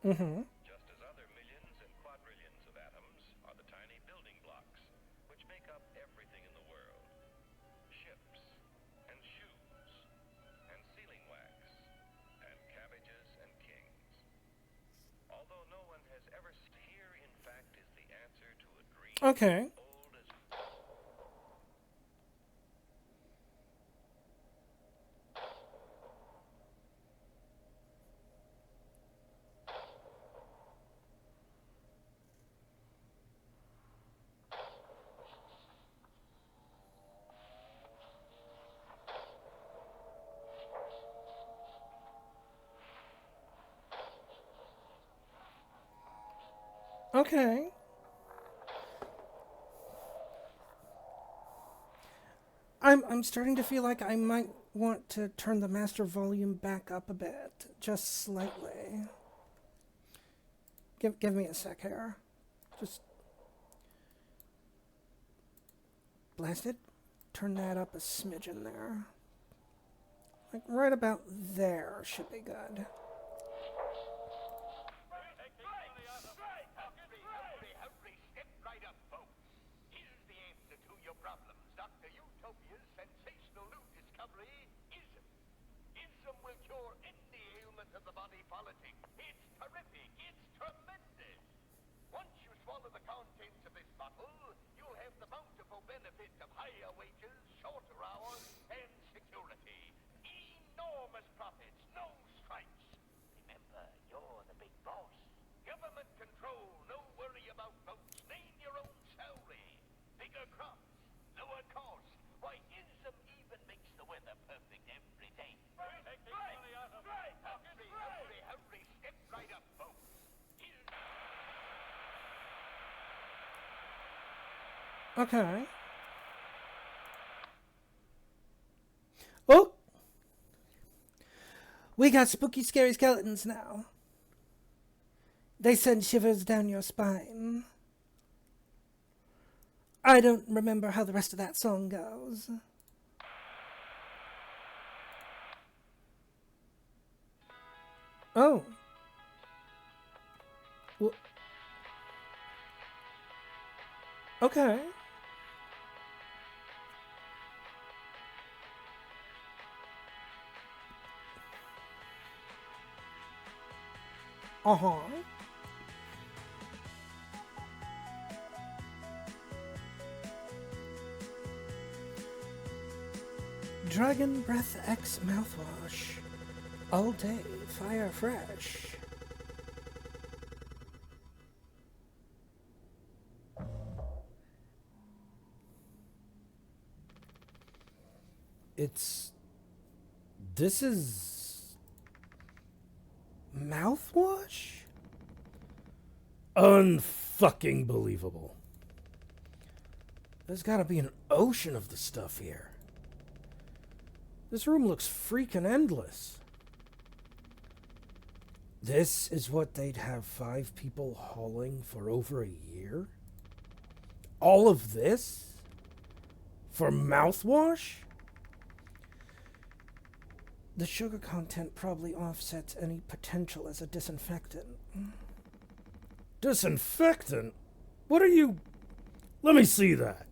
Mm-hmm. Just as other millions and quadrillions of atoms are the tiny building blocks, which make up everything in the world. Ships, and shoes, and sealing wax, and cabbages and kings. Although no one has ever here, in fact, is the answer to a dream Okay. old as Okay. I'm starting to feel like I might want to turn the master volume back up a bit, just slightly. Give me a sec here. Just blast it. Turn that up a smidgen there. Like right about there should be good. Hurry, step right up, folks. Here's the answer to your problems. Dr. Utopia's sensational new discovery, ism. Ism will cure any ailment of the body politic. It's terrific. It's tremendous. Once you swallow the contents of this bottle, you'll have the bountiful benefits of higher wages, shorter hours, and security. Enormous profits, no strikes. Remember, you're the big boss. Government control, no worry about votes. Name your own salary. Bigger crops, lower costs. Why, ISM even makes the weather perfect every day. Hurry, step right up, folks. Okay. Oh! We got spooky, scary skeletons now. They send shivers down your spine. I don't remember how the rest of that song goes. Oh. Well, okay. Uh-huh. Dragon Breath X mouthwash. All day, fire fresh. This is mouthwash? Unfucking believable. There's gotta be an ocean of the stuff here. This room looks freaking endless. This is what they'd have 5 people hauling for over a year? All of this? For mouthwash? The sugar content probably offsets any potential as a disinfectant. Disinfectant? What are you... Let me see that.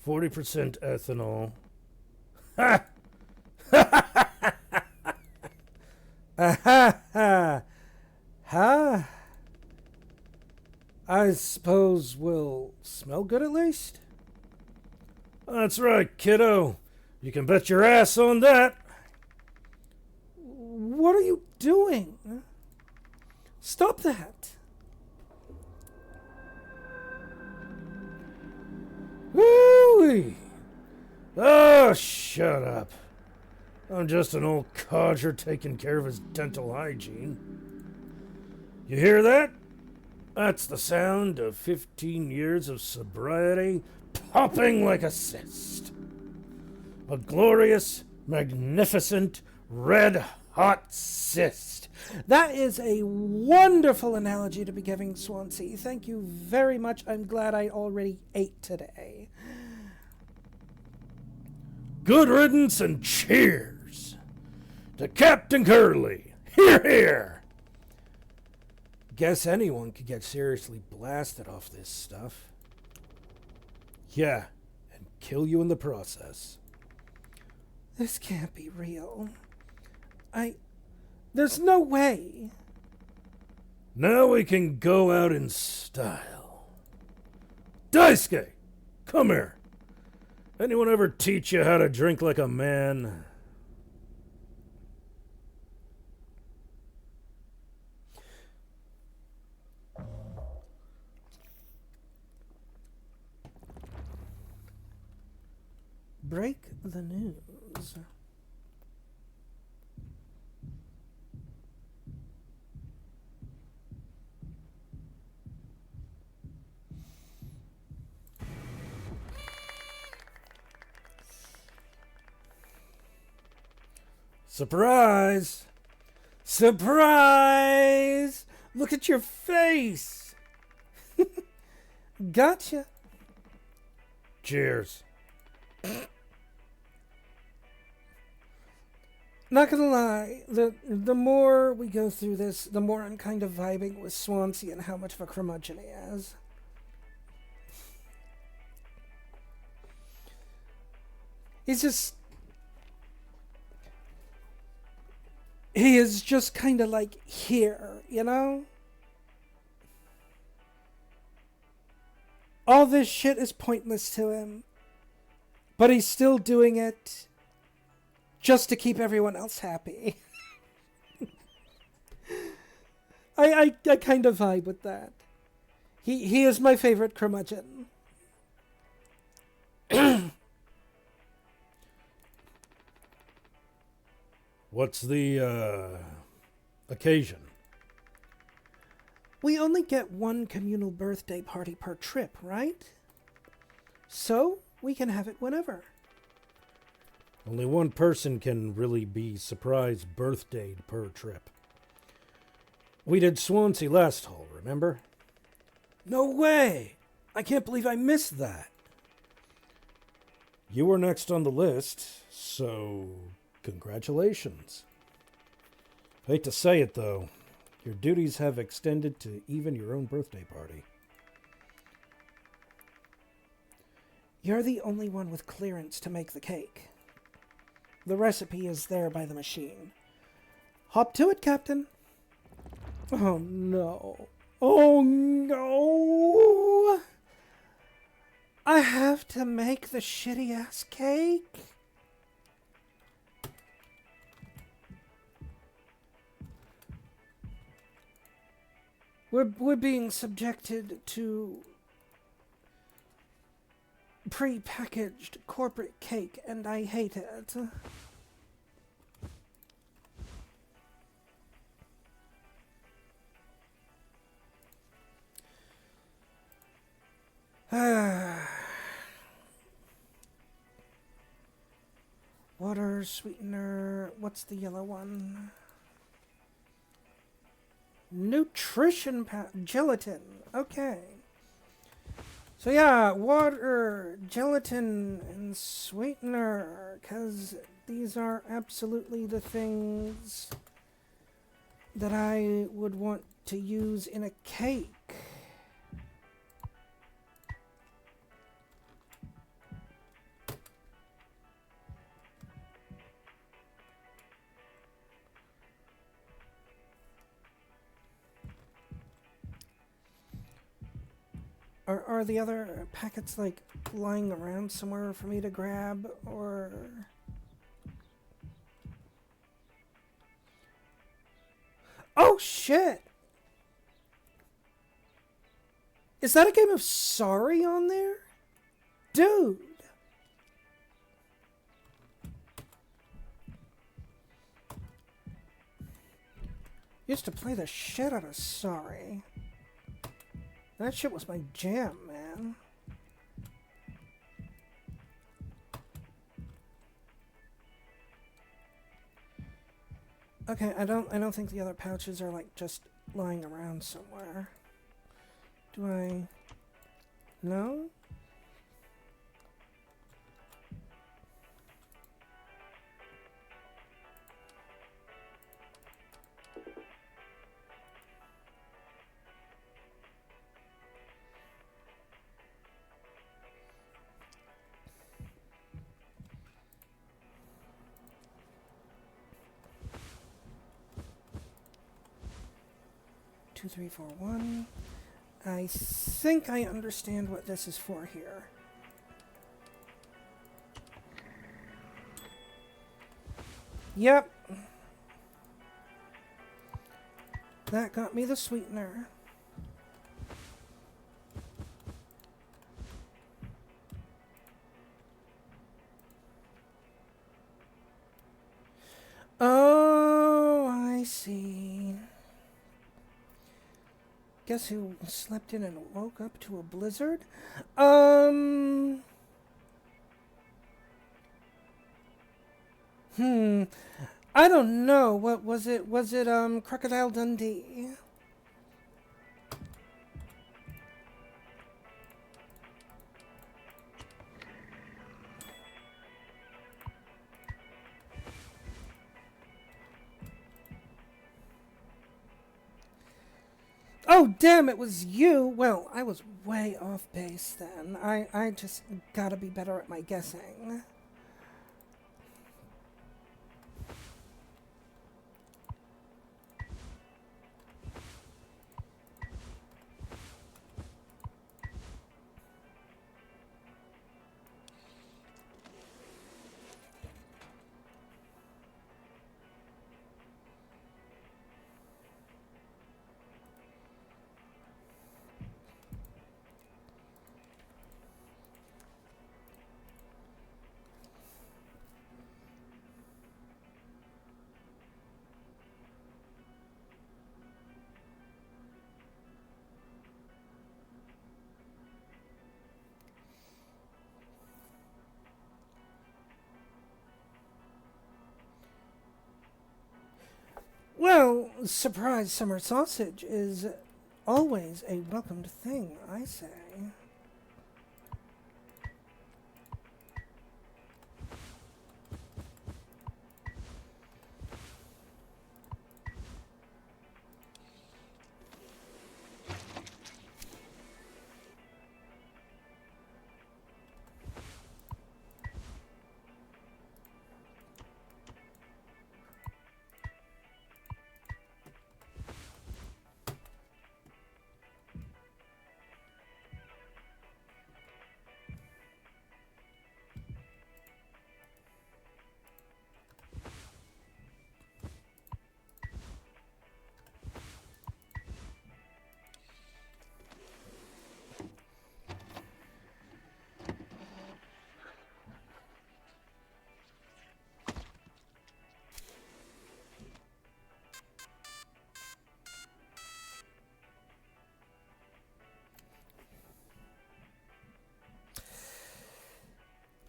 40% ethanol. Ha! Ha! I suppose we'll smell good at least? That's right, kiddo. You can bet your ass on that. What are you doing? Stop that. Woo-wee. Oh, shut up. I'm just an old codger taking care of his dental hygiene. You hear that? That's the sound of 15 years of sobriety popping like a cyst. A glorious, magnificent, red-hot cyst. That is a wonderful analogy to be giving, Swansea. Thank you very much. I'm glad I already ate today. Good riddance and cheers to Captain Curly. Hear, hear. Guess anyone could get seriously blasted off this stuff. Yeah, and kill you in the process. This can't be real. There's no way. Now we can go out in style. Daisuke, come here. Anyone ever teach you how to drink like a man? Break the news. Surprise! Surprise! Look at your face! Gotcha. Cheers. Not gonna lie, the more we go through this, the more I'm kind of vibing with Swansea and how much of a curmudgeon he is. He's just... He is just kind of like here, you know? All this shit is pointless to him, but he's still doing it just to keep everyone else happy. I kind of vibe with that. He is my favorite curmudgeon. What's the occasion? We only get one communal birthday party per trip, right? So, we can have it whenever. Only one person can really be surprise birthdayed per trip. We did Swansea last haul, remember? No way! I can't believe I missed that. You were next on the list, so congratulations. Hate to say it, though. Your duties have extended to even your own birthday party. You're the only one with clearance to make the cake. The recipe is there by the machine. Hop to it, Captain. Oh, no. Oh, no. I have to make the shitty-ass cake? We're being subjected to pre-packaged corporate cake, and I hate it. Water, sweetener, what's the yellow one? Nutrition gelatin. Okay. So yeah, water, gelatin, and sweetener, because these are absolutely the things that I would want to use in a cake. Are the other packets, like, lying around somewhere for me to grab, or... Oh, shit! Is that a game of Sorry on there? Dude! Used to play the shit out of Sorry. That shit was my jam, man. Okay, I don't think the other pouches are, like, just lying around somewhere. Do I... No? Two, three, four, one. I think I understand what this is for here. Yep. That got me the sweetener. Oh, I see. Guess who slept in and woke up to a blizzard? I don't know. What was it? Was it, Crocodile Dundee? Oh, damn, it was you! Well, I was way off base then. I just gotta be better at my guessing. Well, surprise summer sausage is always a welcomed thing, I say.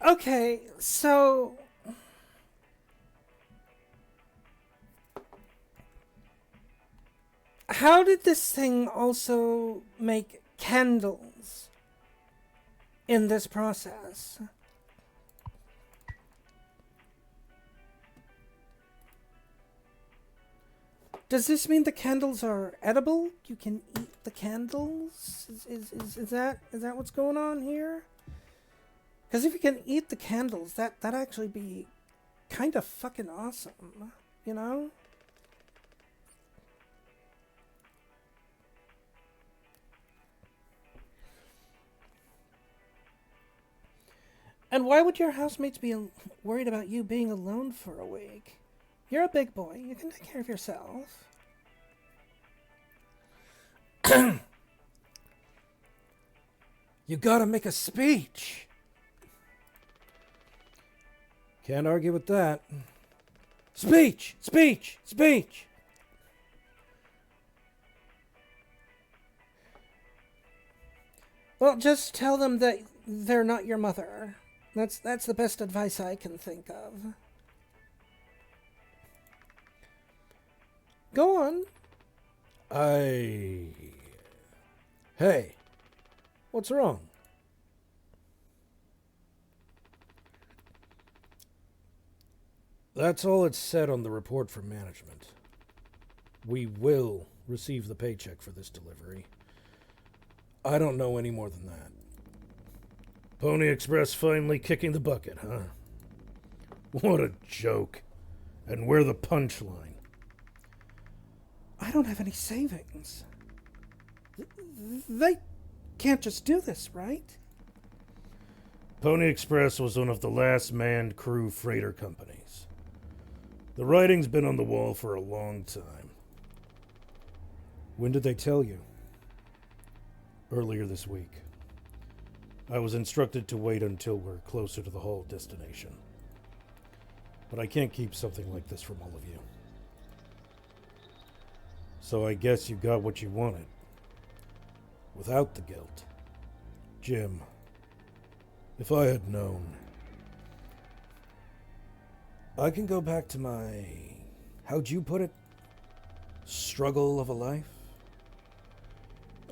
Okay, so... How did this thing also make candles in this process? Does this mean the candles are edible? You can eat the candles? Is that what's going on here? Because if you can eat the candles, that'd actually be kind of fucking awesome, you know? And why would your housemates be worried about you being alone for a week? You're a big boy. You can take care of yourself. You gotta make a speech. Can't argue with that. Speech! Speech! Speech! Well, just tell them that they're not your mother. That's the best advice I can think of. Go on. Hey, what's wrong? That's all it said on the report from management. We will receive the paycheck for this delivery. I don't know any more than that. Pony Express finally kicking the bucket, huh? What a joke. And we're the punchline. I don't have any savings. They can't just do this, right? Pony Express was one of the last manned crew freighter companies. The writing's been on the wall for a long time. When did they tell you? Earlier this week. I was instructed to wait until we're closer to the haul destination. But I can't keep something like this from all of you. So I guess you got what you wanted. Without the guilt. Jim, if I had known... I can go back to my... how'd you put it? Struggle of a life?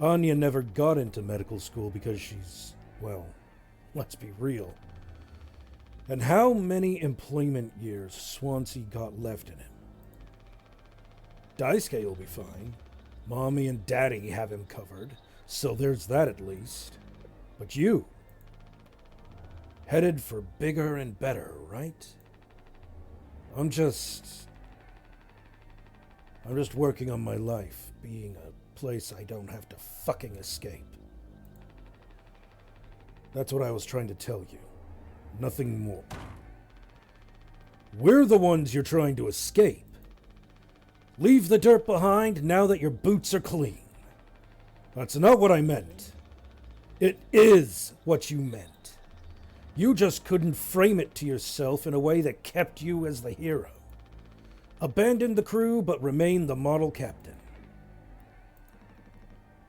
Anya never got into medical school because she's, well, let's be real. And how many employment years Swansea got left in him? Daisuke will be fine. Mommy and Daddy have him covered, so there's that at least. But you? Headed for bigger and better, right? I'm just working on my life, being a place I don't have to fucking escape. That's what I was trying to tell you. Nothing more. We're the ones you're trying to escape. Leave the dirt behind now that your boots are clean. That's not what I meant. It is what you meant. You just couldn't frame it to yourself in a way that kept you as the hero. Abandon the crew, but remain the model captain.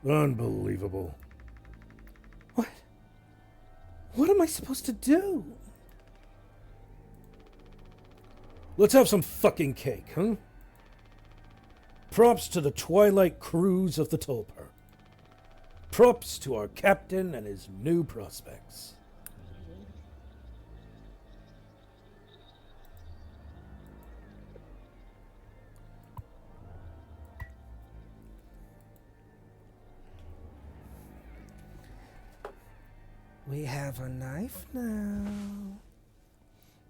Unbelievable. What? What am I supposed to do? Let's have some fucking cake, huh? Props to the twilight cruise of the Tulper. Props to our captain and his new prospects. We have a knife now.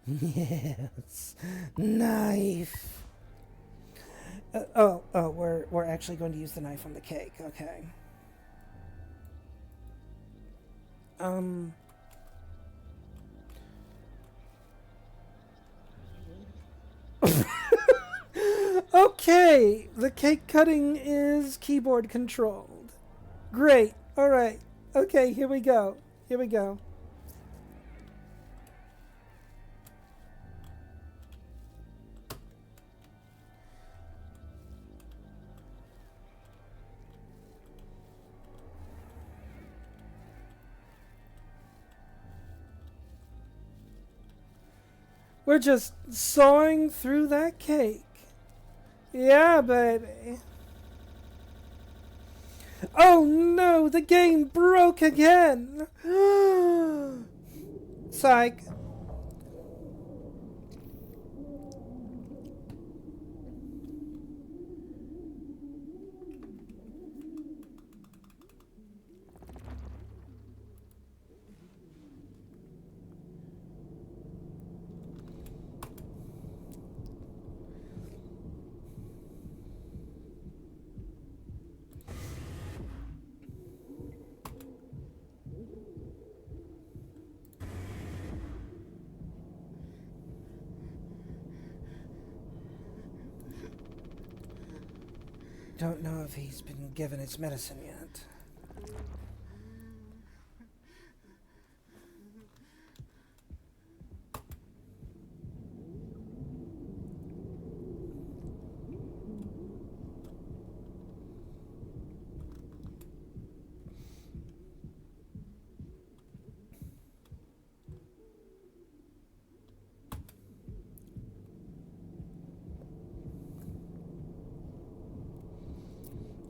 Yes, knife. We're actually going to use the knife on the cake. Okay. Okay, the cake cutting is keyboard controlled. Great. All right. Okay, here we go. Here we go. We're just sawing through that cake. Yeah, baby. Oh no, the game broke again. Psych. Don't know if he's been given his medicine yet.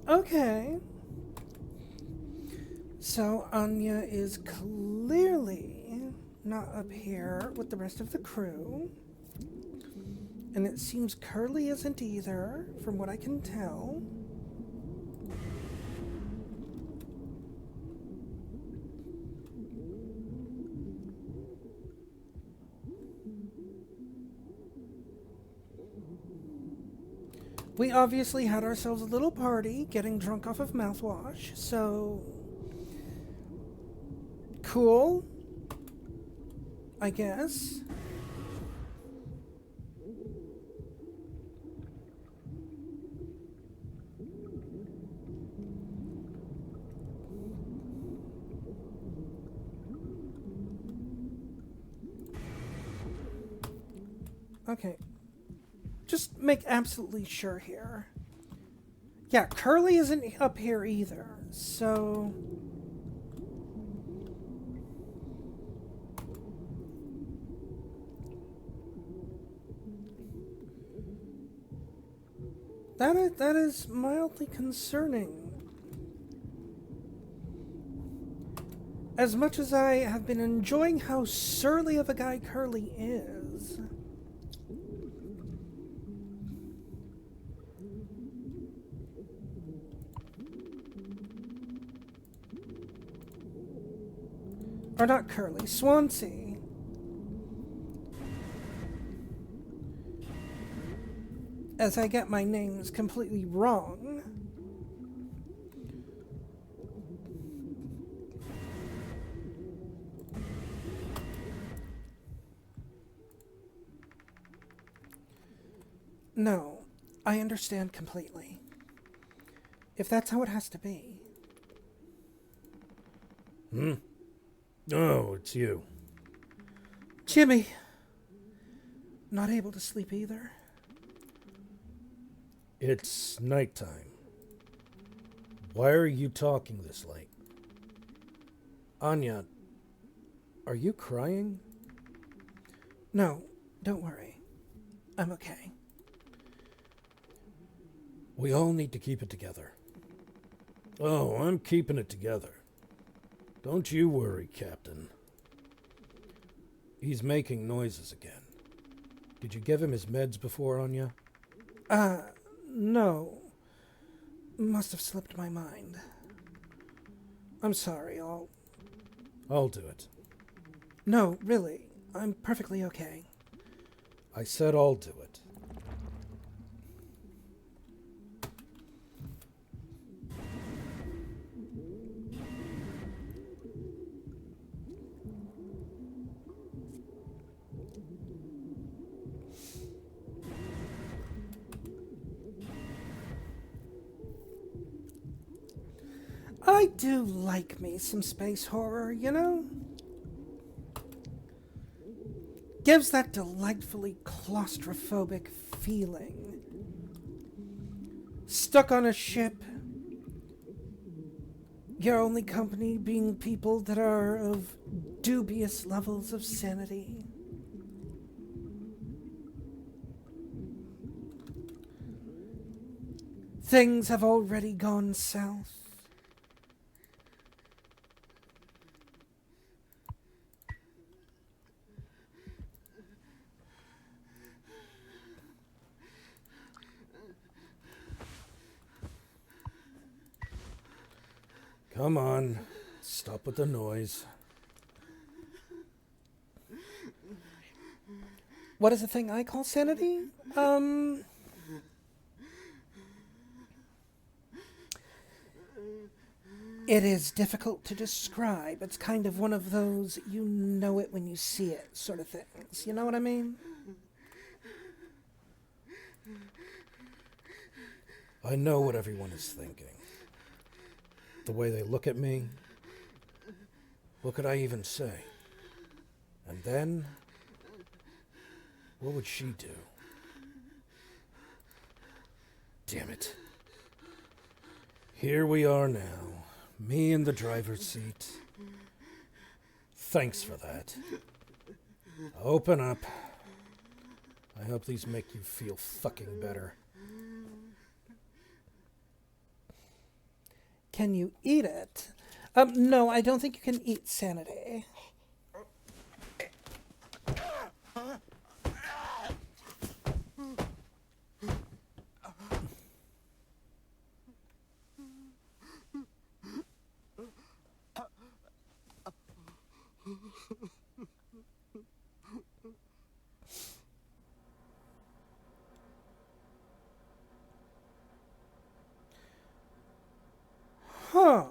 Okay. So Anya is clearly not up here with the rest of the crew. And it seems Curly isn't either, from what I can tell. We obviously had ourselves a little party, getting drunk off of mouthwash, so cool, I guess. Okay. Just make absolutely sure here. Yeah, Curly isn't up here either, so... That is mildly concerning. As much as I have been enjoying how surly of a guy Curly is... Or not Curly, Swansea. As I get my names completely wrong. No, I understand completely. If that's how it has to be. Oh, it's you. Jimmy. Not able to sleep either. It's nighttime. Why are you talking this late? Anya, are you crying? No, don't worry. I'm okay. We all need to keep it together. Oh, I'm keeping it together. Don't you worry, Captain. He's making noises again. Did you give him his meds before, Anya? No. Must have slipped my mind. I'm sorry, I'll do it. No, really. I'm perfectly okay. I said I'll do it. I do like me some space horror, you know? Gives that delightfully claustrophobic feeling. Stuck on a ship, your only company being people that are of dubious levels of sanity. Things have already gone south. Come on, stop with the noise. What is the thing I call sanity? It is difficult to describe. It's kind of one of those you know it when you see it sort of things. You know what I mean? I know what everyone is thinking. The way they look at me. What could I even say? And then, what would she do? Damn it. Here we are now, me in the driver's seat. Thanks for that. Open up. I hope these make you feel fucking better. Can you eat it? No, I don't think you can eat sanity. Huh.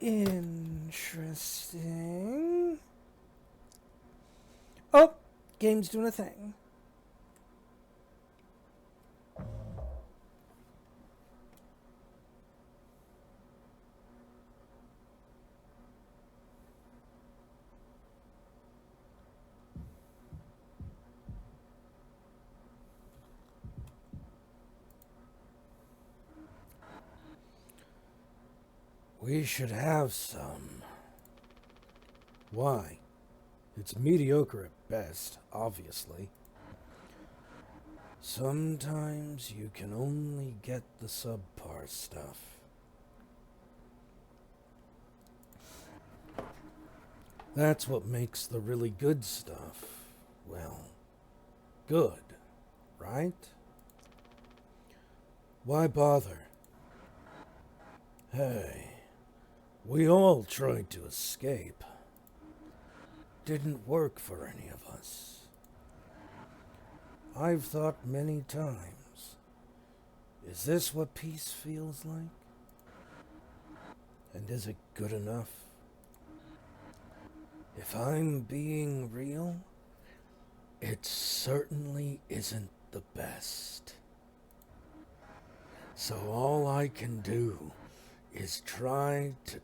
Interesting. Oh, game's doing a thing. We should have some. Why? It's mediocre at best, obviously. Sometimes you can only get the subpar stuff. That's what makes the really good stuff, well, good, right? Why bother? Hey, we all tried to escape. Didn't work for any of us. I've thought many times, is this what peace feels like? And is it good enough? If I'm being real, it certainly isn't the best. So all I can do is try to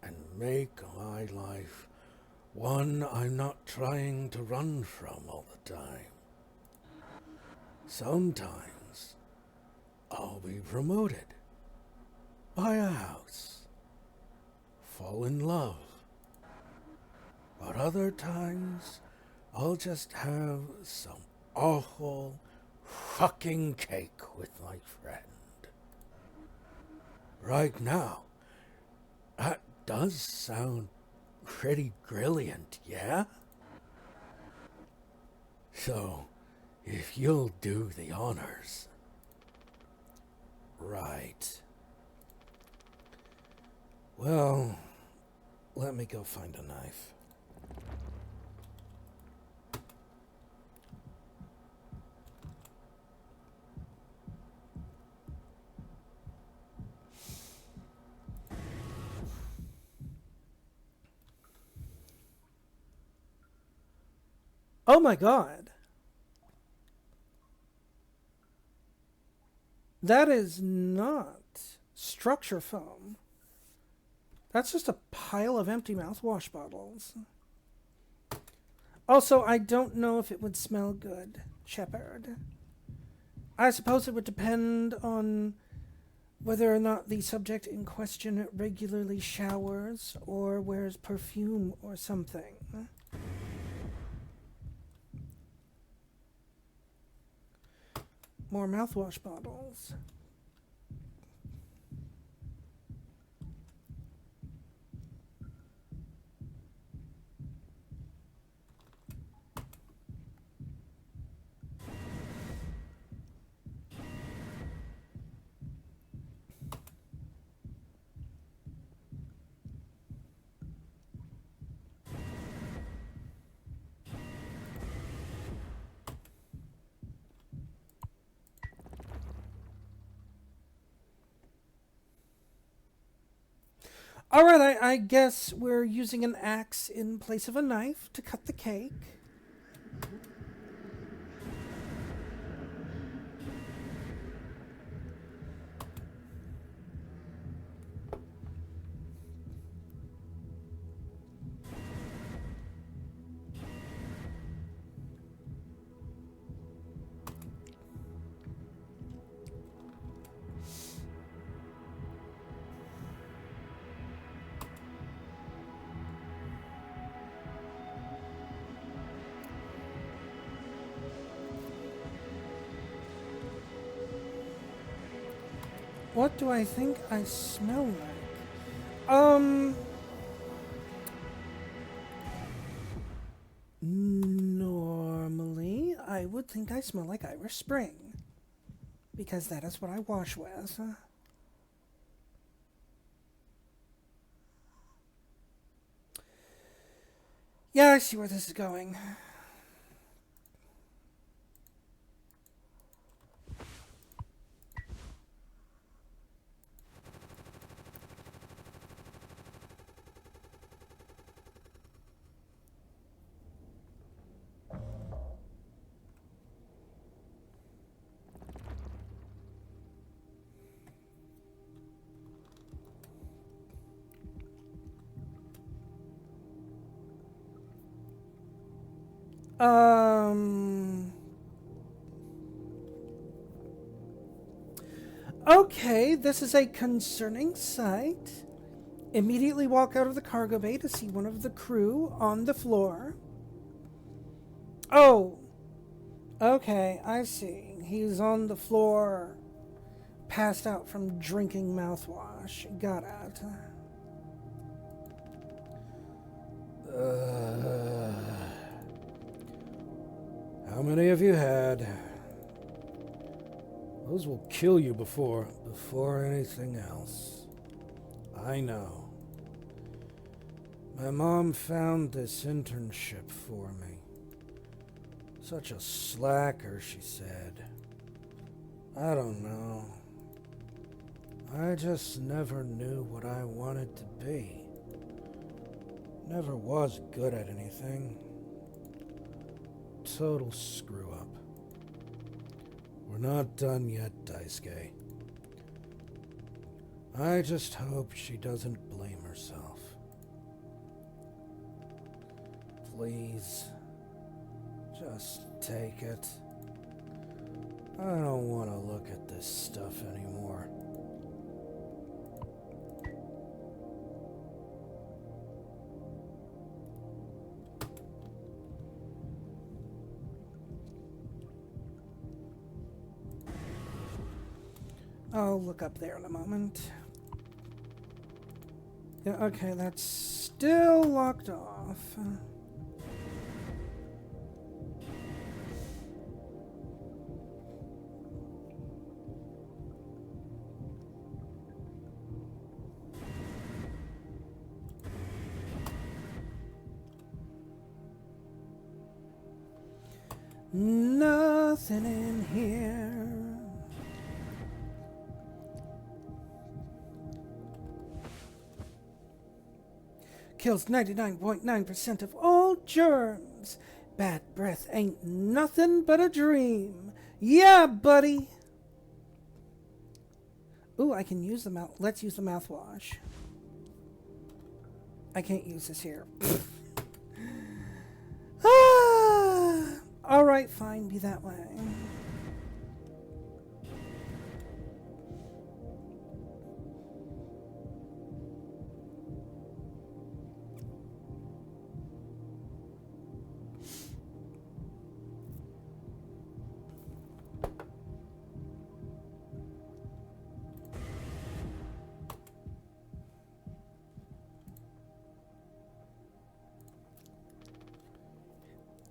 and make my life one I'm not trying to run from all the time. Sometimes I'll be promoted, buy a house, fall in love. But other times I'll just have some awful fucking cake with my friend. Right now, that does sound pretty brilliant, yeah? So, if you'll do the honors. Right. Well, let me go find a knife. Oh my god. That is not structure foam. That's just a pile of empty mouthwash bottles. Also, I don't know if it would smell good, Shepard. I suppose it would depend on whether or not the subject in question regularly showers or wears perfume or something. More mouthwash bottles. Alright, I guess we're using an axe in place of a knife to cut the cake. What do I think I smell like? Normally, I would think I smell like Irish Spring. Because that is what I wash with. Yeah, I see where this is going. Okay, this is a concerning sight. Immediately walk out of the cargo bay to see one of the crew on the floor. Oh, okay, I see. He's on the floor, passed out from drinking mouthwash. Got it. How many have you had? Those will kill you before anything else. I know. My mom found this internship for me. Such a slacker, she said. I don't know. I just never knew what I wanted to be. Never was good at anything. Total screw up. We're not done yet, Daisuke. I just hope she doesn't blame herself. Please, just take it. I don't want to look at this stuff anymore. I'll look up there in a moment. Yeah, okay, that's still locked off. Nothing in here. Kills 99.9% of all germs. Bad breath ain't nothing but a dream. Yeah, buddy. Ooh, I can use the mouth. Let's use the mouthwash. I can't use this here. All right, fine. Be that way.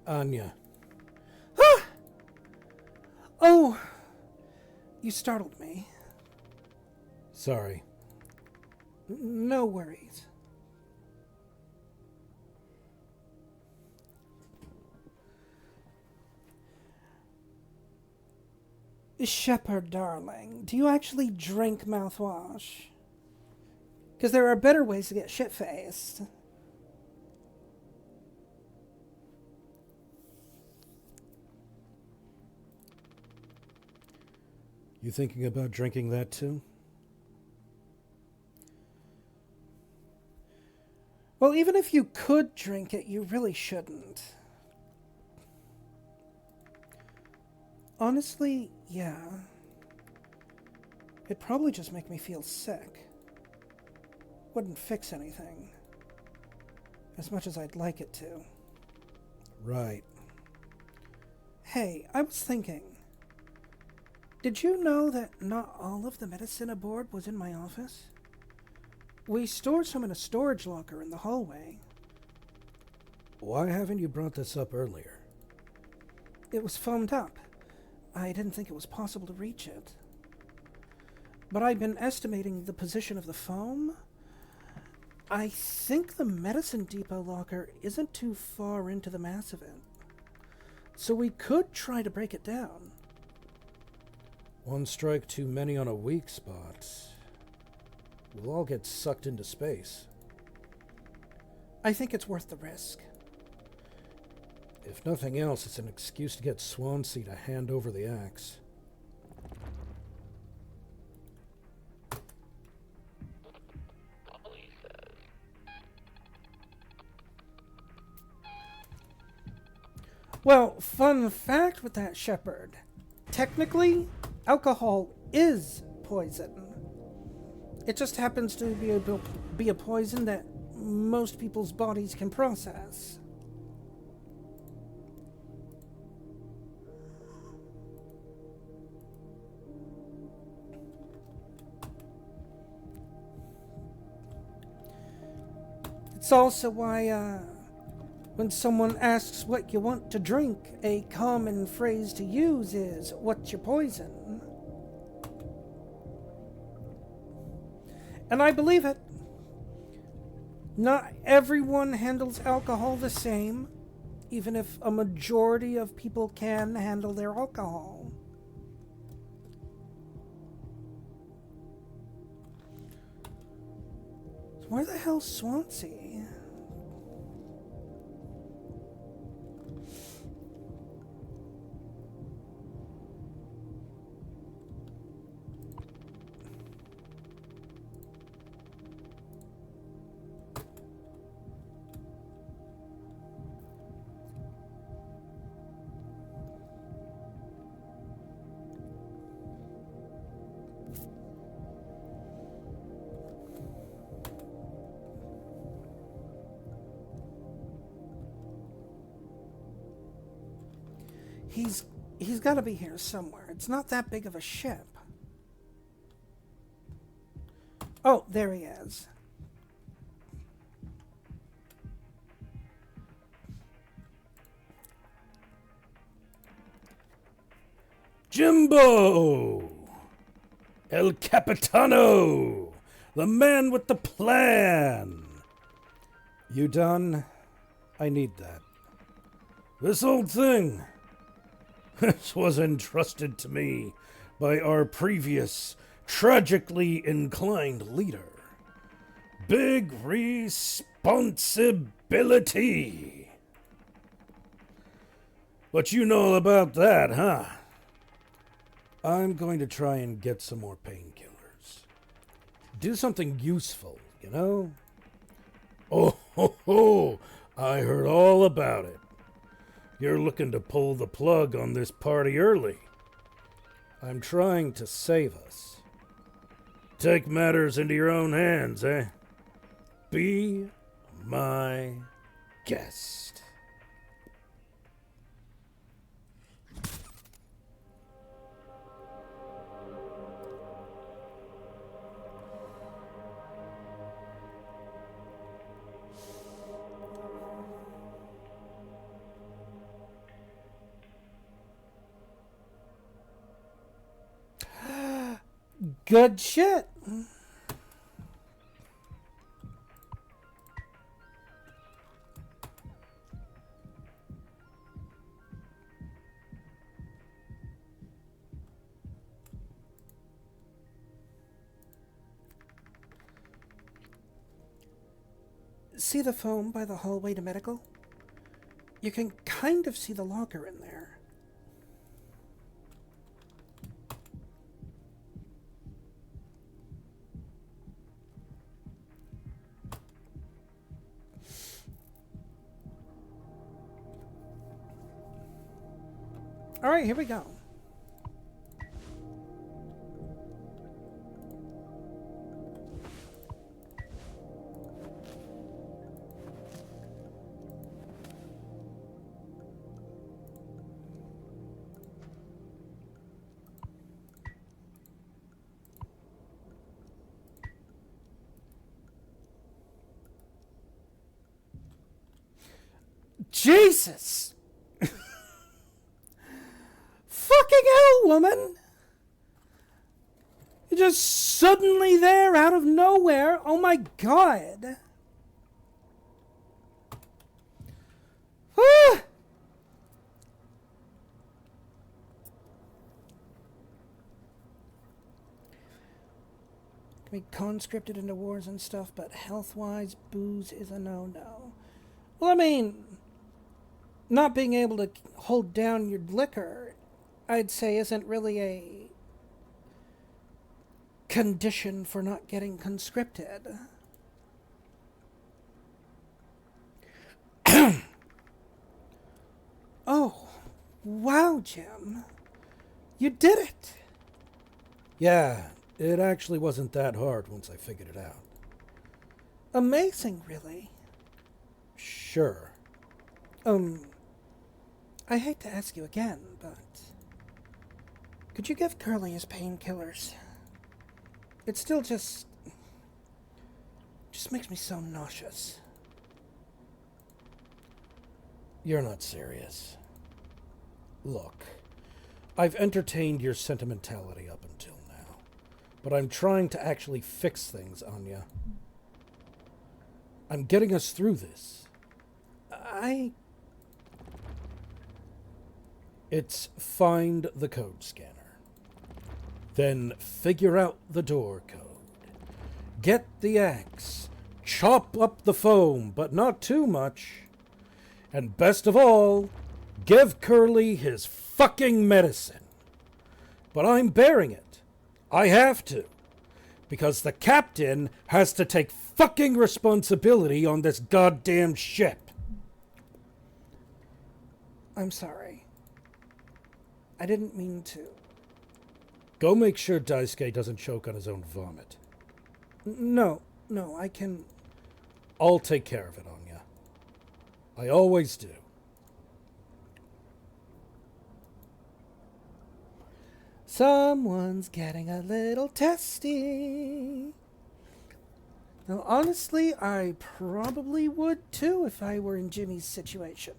Anya. Oh, you startled me. Sorry. No worries. Shepherd, darling, do you actually drink mouthwash? Because there are better ways to get shit-faced. You thinking about drinking that too? Well, even if you could drink it, you really shouldn't. Honestly, yeah. It'd probably just make me feel sick. Wouldn't fix anything. As much as I'd like it to. Right. Hey, I was thinking. Did you know that not all of the medicine aboard was in my office? We stored some in a storage locker in the hallway. Why haven't you brought this up earlier? It was foamed up. I didn't think it was possible to reach it. But I've been estimating the position of the foam. I think the medicine depot locker isn't too far into the mass of it. So we could try to break it down. One strike too many on a weak spot. We'll all get sucked into space. I think it's worth the risk. If nothing else, it's an excuse to get Swansea to hand over the axe. Polly says, Well, fun fact with that shepherd. Technically, alcohol is poison. It just happens to be a poison that most people's bodies can process. It's also why, when someone asks what you want to drink, a common phrase to use is, "What's your poison?" And I believe it. Not everyone handles alcohol the same, even if a majority of people can handle their alcohol. Where the hell's Swansea? He's got to be here somewhere. It's not that big of a ship. Oh, there he is. Jimbo! El Capitano! The man with the plan! You done? I need that. This old thing. This was entrusted to me by our previous, tragically inclined leader. Big responsibility. What you know about that, huh? I'm going to try and get some more painkillers. Do something useful, you know? Oh, ho, ho! I heard all about it. You're looking to pull the plug on this party early. I'm trying to save us. Take matters into your own hands, eh? Be my guest. Good shit. See the foam by the hallway to medical? You can kind of see the locker in there. All right, here we go. Jesus! Fucking hell, woman! You're just suddenly there out of nowhere. Oh my god. Ah! Can be conscripted into wars and stuff, but health-wise, booze is a no-no. Well, I mean, not being able to hold down your liquor, I'd say, isn't really a condition for not getting conscripted. Oh, wow, Jim. You did it. Yeah, it actually wasn't that hard once I figured it out. Amazing, really. Sure. I hate to ask you again, but could you give Curly his painkillers? It still just makes me so nauseous. You're not serious. Look, I've entertained your sentimentality up until now, but I'm trying to actually fix things, Anya. I'm getting us through this. It's find the code scanner. Then figure out the door code. Get the axe. Chop up the foam, but not too much. And best of all, give Curly his fucking medicine. But I'm bearing it. I have to. Because the captain has to take fucking responsibility on this goddamn ship. I'm sorry. I didn't mean to. Go make sure Daisuke doesn't choke on his own vomit. No, I can... I'll take care of it, Anya. I always do. Someone's getting a little testy. Now, honestly, I probably would too if I were in Jimmy's situation.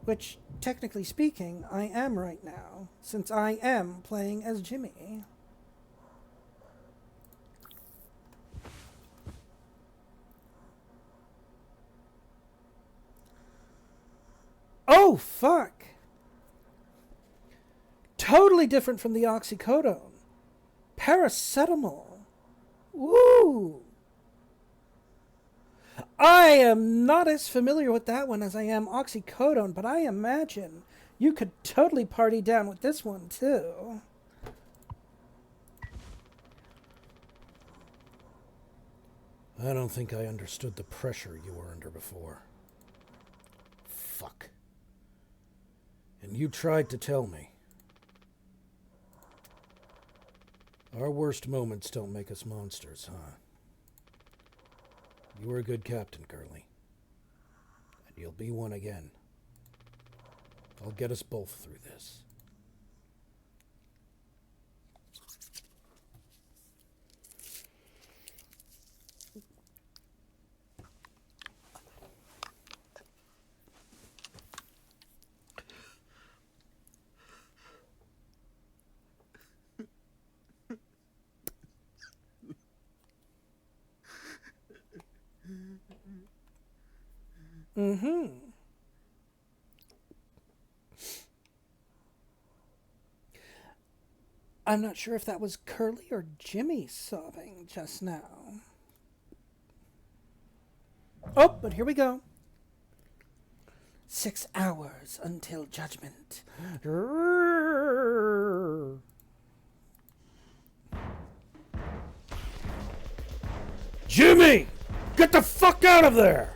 Which, technically speaking, I am right now, since I am playing as Jimmy. Oh, fuck! Totally different from the oxycodone. Paracetamol. Woo! I am not as familiar with that one as I am oxycodone, but I imagine you could totally party down with this one, too. I don't think I understood the pressure you were under before. Fuck. And you tried to tell me. Our worst moments don't make us monsters, huh? You were a good captain, Curly. And you'll be one again. I'll get us both through this. Mm-hmm. I'm not sure if that was Curly or Jimmy sobbing just now. Oh, but here we go. 6 hours until judgment. Jimmy! Get the fuck out of there!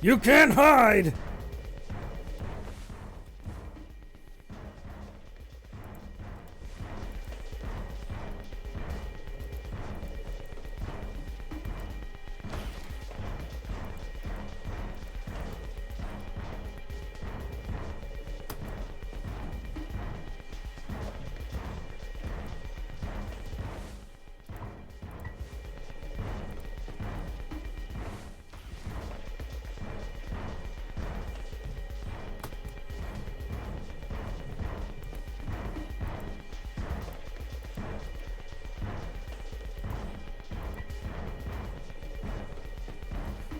You can't hide!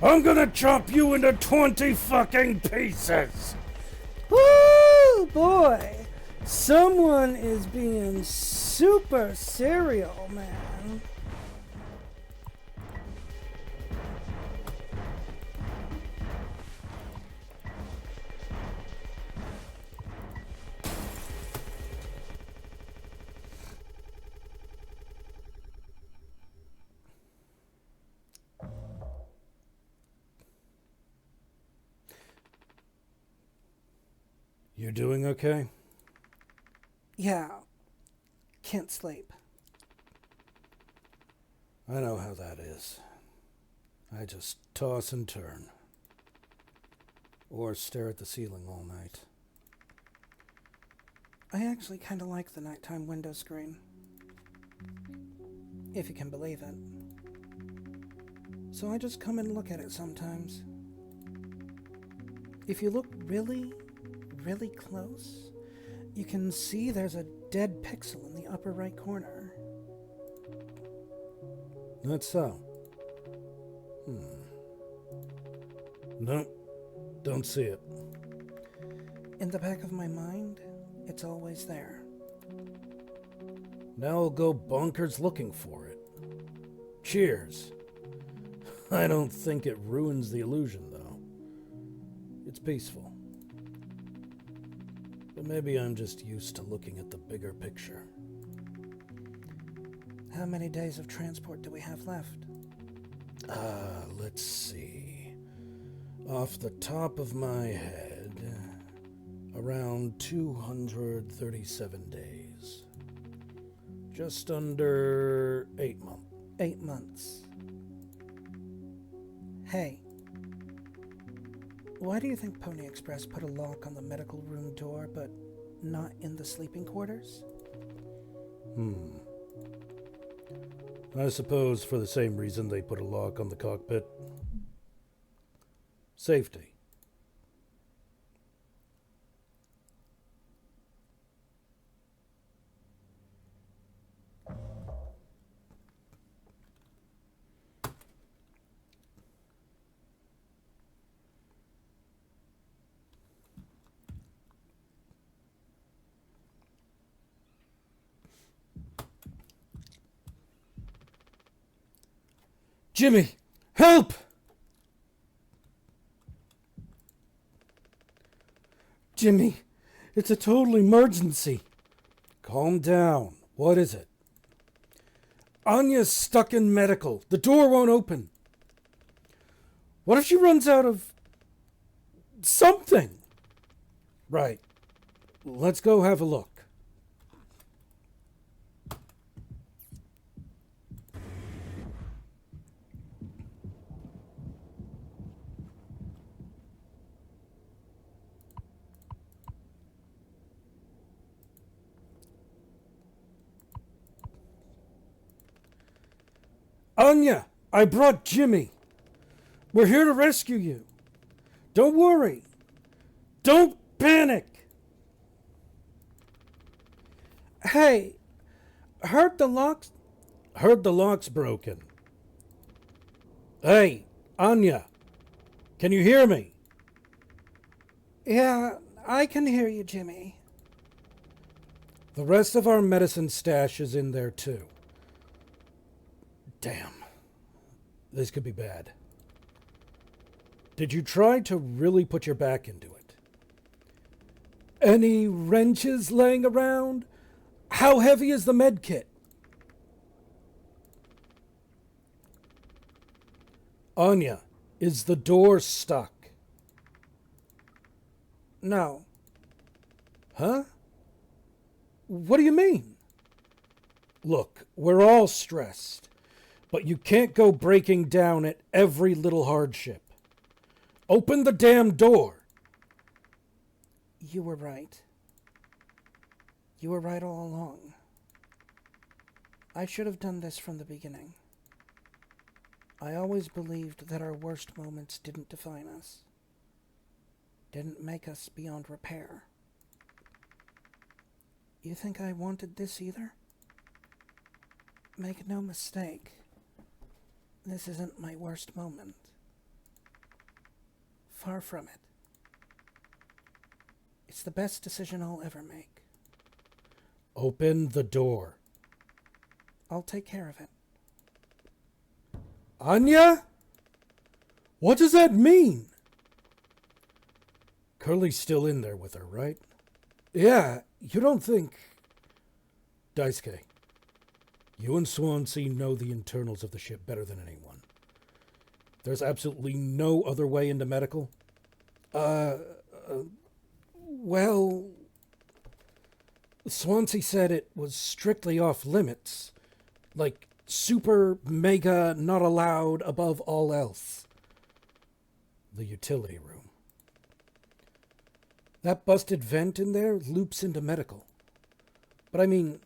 I'm gonna chop you into 20 fucking pieces! Woo, boy! Someone is being super serial, man. You doing okay? Yeah. Can't sleep. I know how that is. I just toss and turn. Or stare at the ceiling all night. I actually kind of like the nighttime window screen. If you can believe it. So I just come and look at it sometimes. If you look really close, you can see there's a dead pixel in the upper right corner. That's so. Nope. Don't see it. In the back of my mind, it's always there. Now I'll go bonkers looking for it. Cheers. I don't think it ruins the illusion, though. It's peaceful. But maybe I'm just used to looking at the bigger picture. How many days of transport do we have left? Let's see. Off the top of my head, around 237 days. Just under 8 months. 8 months. Hey. Why do you think Pony Express put a lock on the medical room door, but not in the sleeping quarters? I suppose for the same reason they put a lock on the cockpit. Safety. Jimmy, help! Jimmy, it's a total emergency. Calm down. What is it? Anya's stuck in medical. The door won't open. What if she runs out of something? Right. Let's go have a look. Anya, I brought Jimmy. We're here to rescue you. Don't worry. Don't panic. Hey, heard the lock's broken. Hey, Anya, can you hear me? Yeah, I can hear you, Jimmy. The rest of our medicine stash is in there too. Damn. This could be bad. Did you try to really put your back into it? Any wrenches laying around? How heavy is the med kit? Anya, is the door stuck? No. Huh? What do you mean? Look, we're all stressed, but you can't go breaking down at every little hardship. Open the damn door. You were right. You were right all along. I should have done this from the beginning. I always believed that our worst moments didn't define us, didn't make us beyond repair. You think I wanted this either? Make no mistake, this isn't my worst moment. Far from it. It's the best decision I'll ever make. Open the door. I'll take care of it. Anya? What does that mean? Curly's still in there with her, right? Yeah, you don't think... Daisuke, you and Swansea know the internals of the ship better than anyone. There's absolutely no other way into medical? Well... Swansea said it was strictly off limits. Like, super, mega, not allowed above all else. The utility room. That busted vent in there loops into medical. But I mean,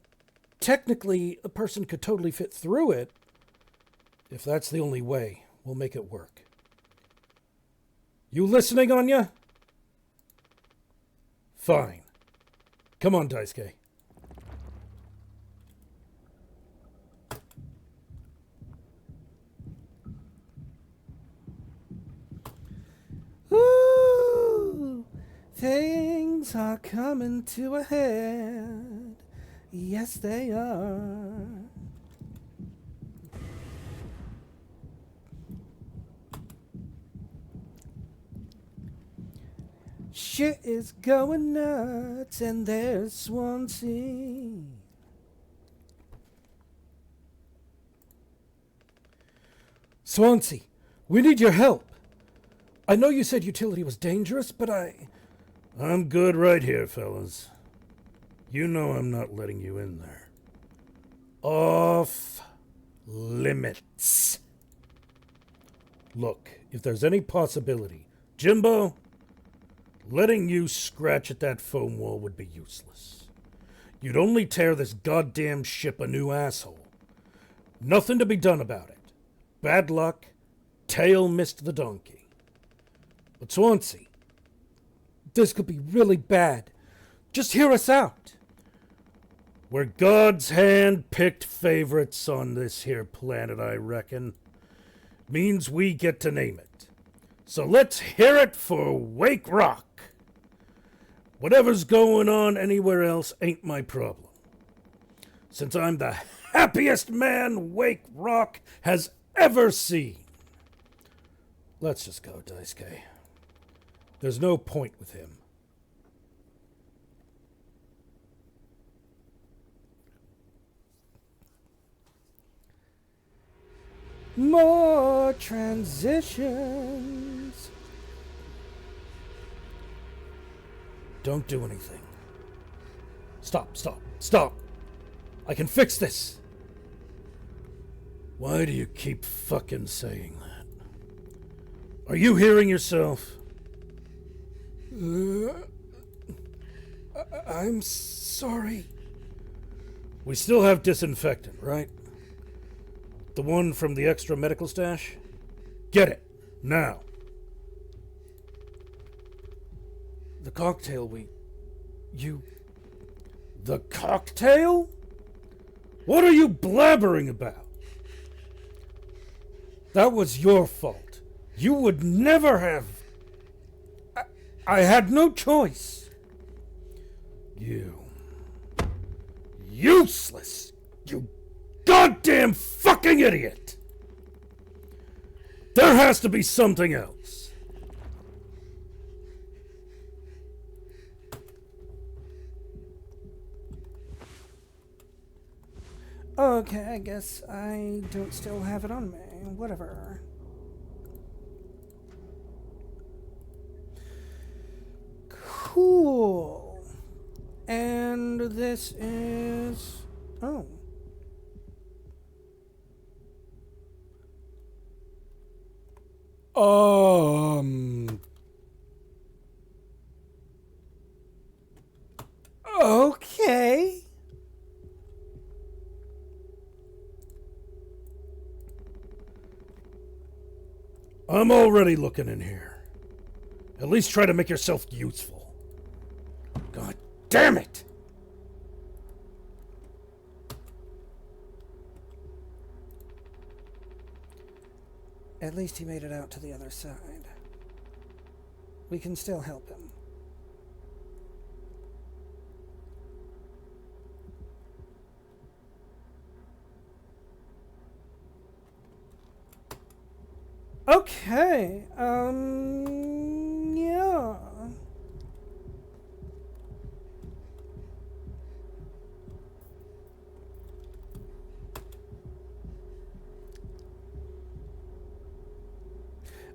technically, a person could totally fit through it. If that's the only way, we'll make it work. You listening, Anya? Fine. Come on, Daisuke. Ooh, things are coming to a head. Yes, they are. Shit is going nuts, and there's Swansea. Swansea, we need your help. I know you said utility was dangerous, but I'm good right here, fellas. You know I'm not letting you in there. Off limits. Look, if there's any possibility, Jimbo, letting you scratch at that foam wall would be useless. You'd only tear this goddamn ship a new asshole. Nothing to be done about it. Bad luck. Tail missed the donkey. But Swansea, this could be really bad. Just hear us out. We're God's hand-picked favorites on this here planet, I reckon. Means we get to name it. So let's hear it for Wake Rock. Whatever's going on anywhere else ain't my problem. Since I'm the happiest man Wake Rock has ever seen. Let's just go, Daisuke. There's no point with him. More transitions. Don't do anything. Stop. I can fix this. Why do you keep fucking saying that? Are you hearing yourself? I'm sorry. We still have disinfectant, right? The one from the extra medical stash? Get it, now. The cocktail The cocktail? What are you blabbering about? That was your fault. You would never have... I had no choice. You... useless! You goddamn fucking idiot! There has to be something else. Okay, I guess I don't still have it on me. Whatever. Cool. And this is... oh. Okay. I'm already looking in here. At least try to make yourself useful. God damn it! At least he made it out to the other side. we can still help him. Okay, yeah.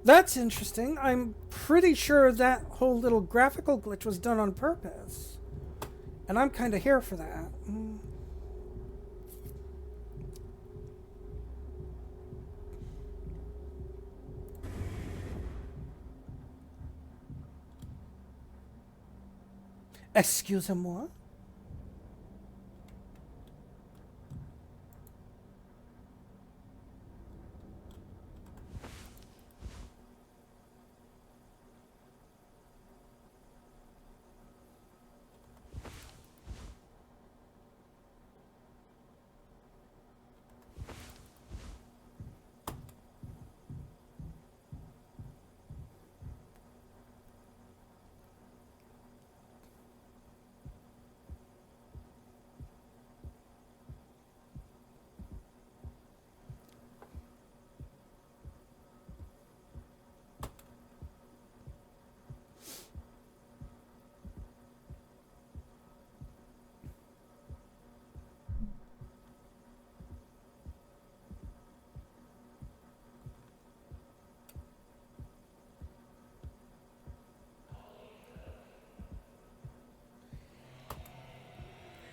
That's interesting. I'm pretty sure that whole little graphical glitch was done on purpose. And I'm kind of here for that. Excusez-moi?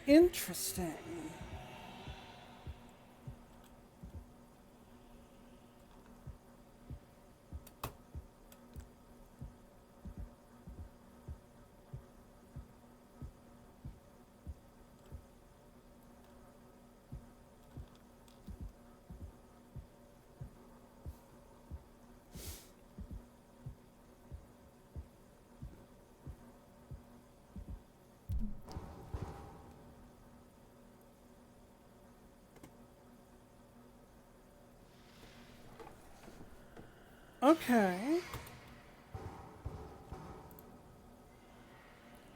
Interesting. Okay.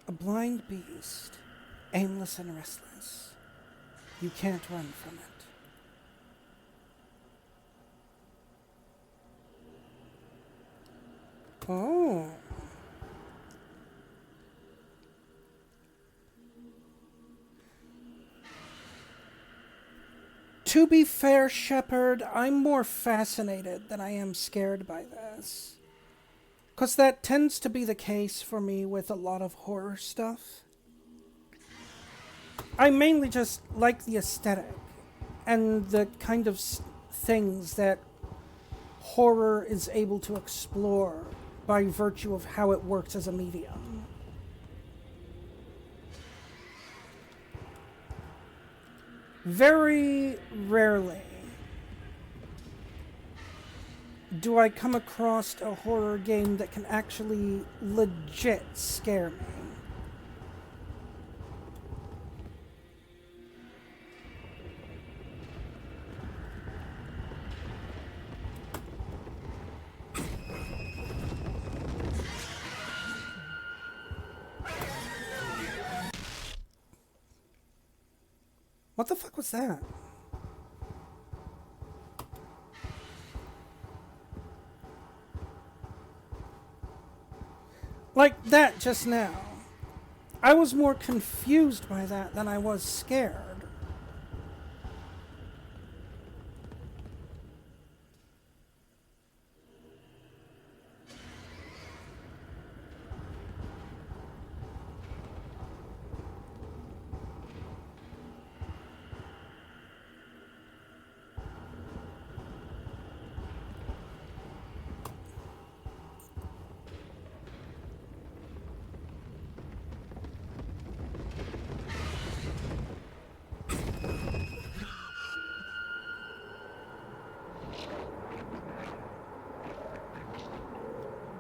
A blind beast, aimless and restless. You can't run from it. Oh. To be fair, Shepard, I'm more fascinated than I am scared by this. 'Cause that tends to be the case for me with a lot of horror stuff. I mainly just like the aesthetic and the kind of things that horror is able to explore by virtue of how it works as a medium. Very rarely do I come across a horror game that can actually legit scare me. What the fuck was that? Like that just now. I was more confused by that than I was scared.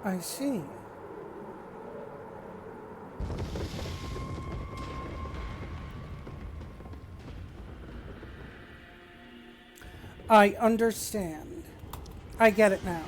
I see. I understand. I get it now.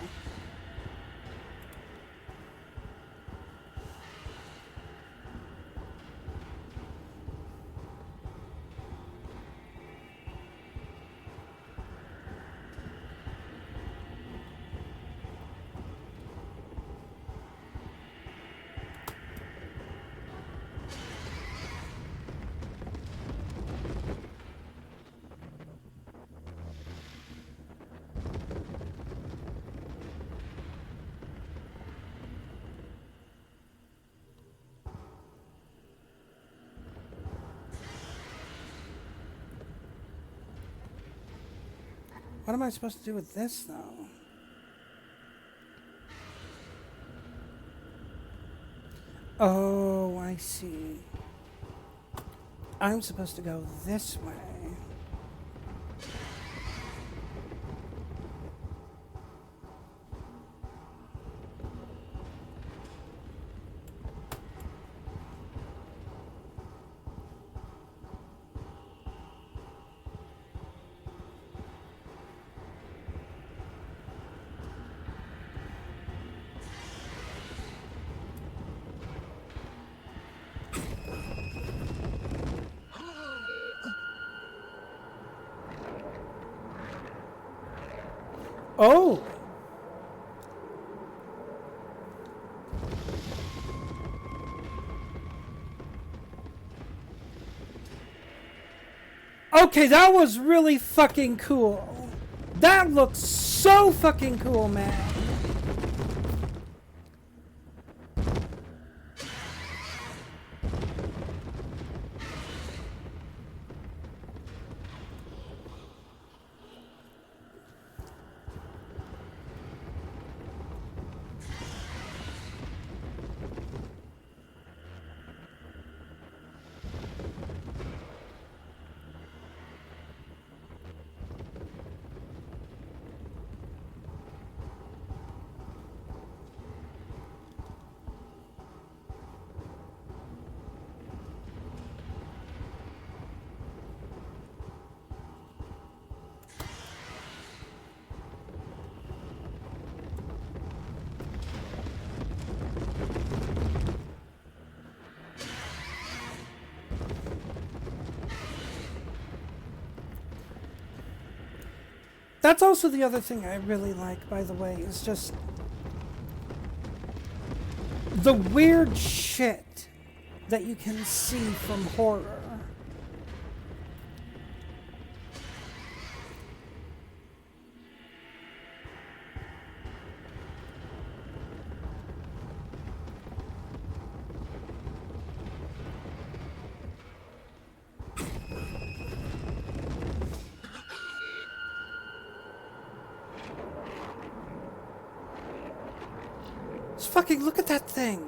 What am I supposed to do with this, though? Oh, I see. I'm supposed to go this way. Oh! Okay, that was really fucking cool. That looks so fucking cool, man. That's also the other thing I really like, by the way, is just the weird shit that you can see from horror. Just fucking look at that thing.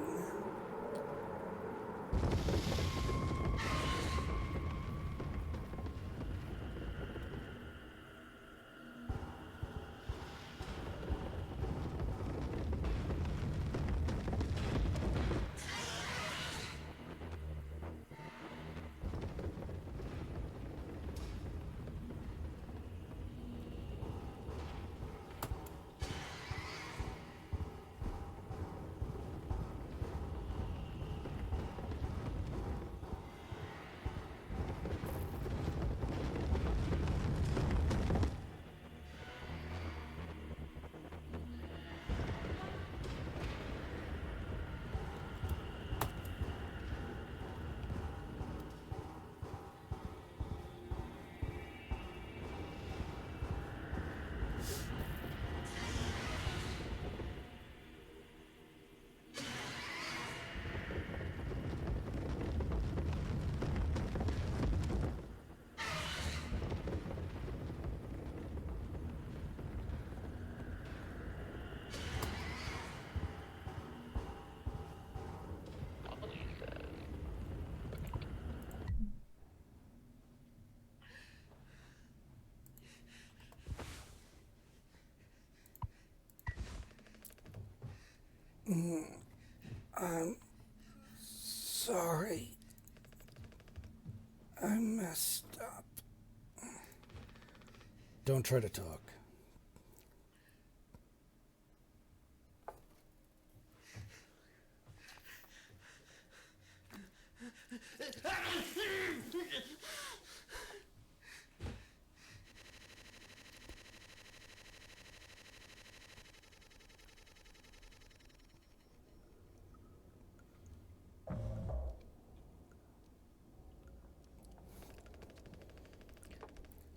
I'm sorry. I messed up. Don't try to talk.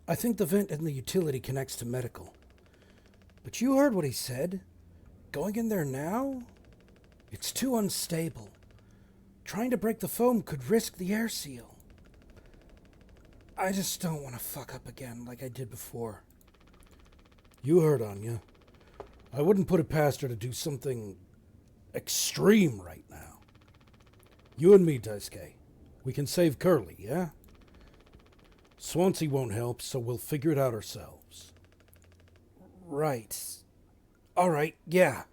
I think the vent in the utility connects to medical. But you heard what he said. Going in there now? It's too unstable. Trying to break the foam could risk the air seal. I just don't want to fuck up again like I did before. You heard Anya. I wouldn't put it past her to do something extreme right now. You and me, Daisuke. We can save Curly, yeah? Swansea won't help, so we'll figure it out ourselves. Right. Alright, yeah.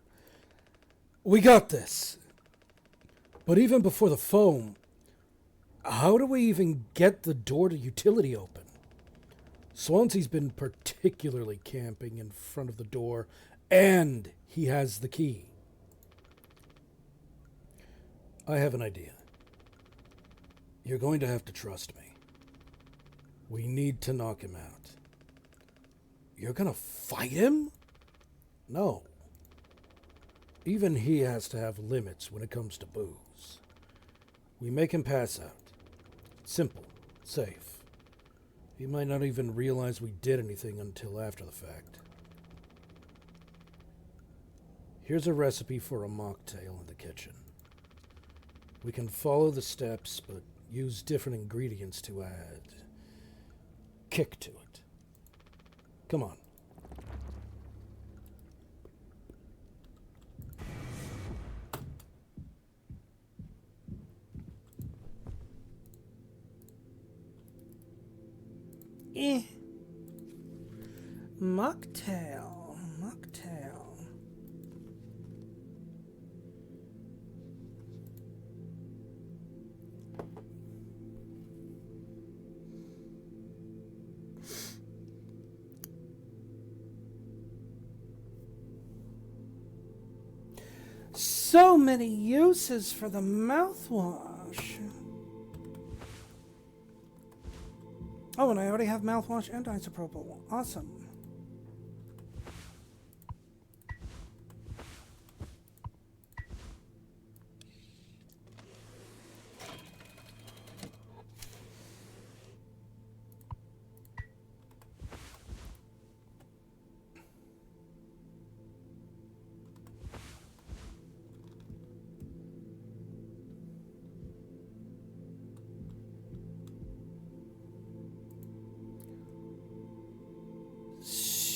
We got this. But even before the foam, how do we even get the door to utility open? Swansea's been particularly camping in front of the door, and he has the key. I have an idea. You're going to have to trust me. We need to knock him out. You're gonna fight him? No. Even he has to have limits when it comes to booze. We make him pass out. Simple. Safe. He might not even realize we did anything until after the fact. Here's a recipe for a mocktail in the kitchen. We can follow the steps, but use different ingredients to add kick to it. Come on. Mocktail. So many uses for the mouthwash. Oh, and I already have mouthwash and isopropyl. Awesome.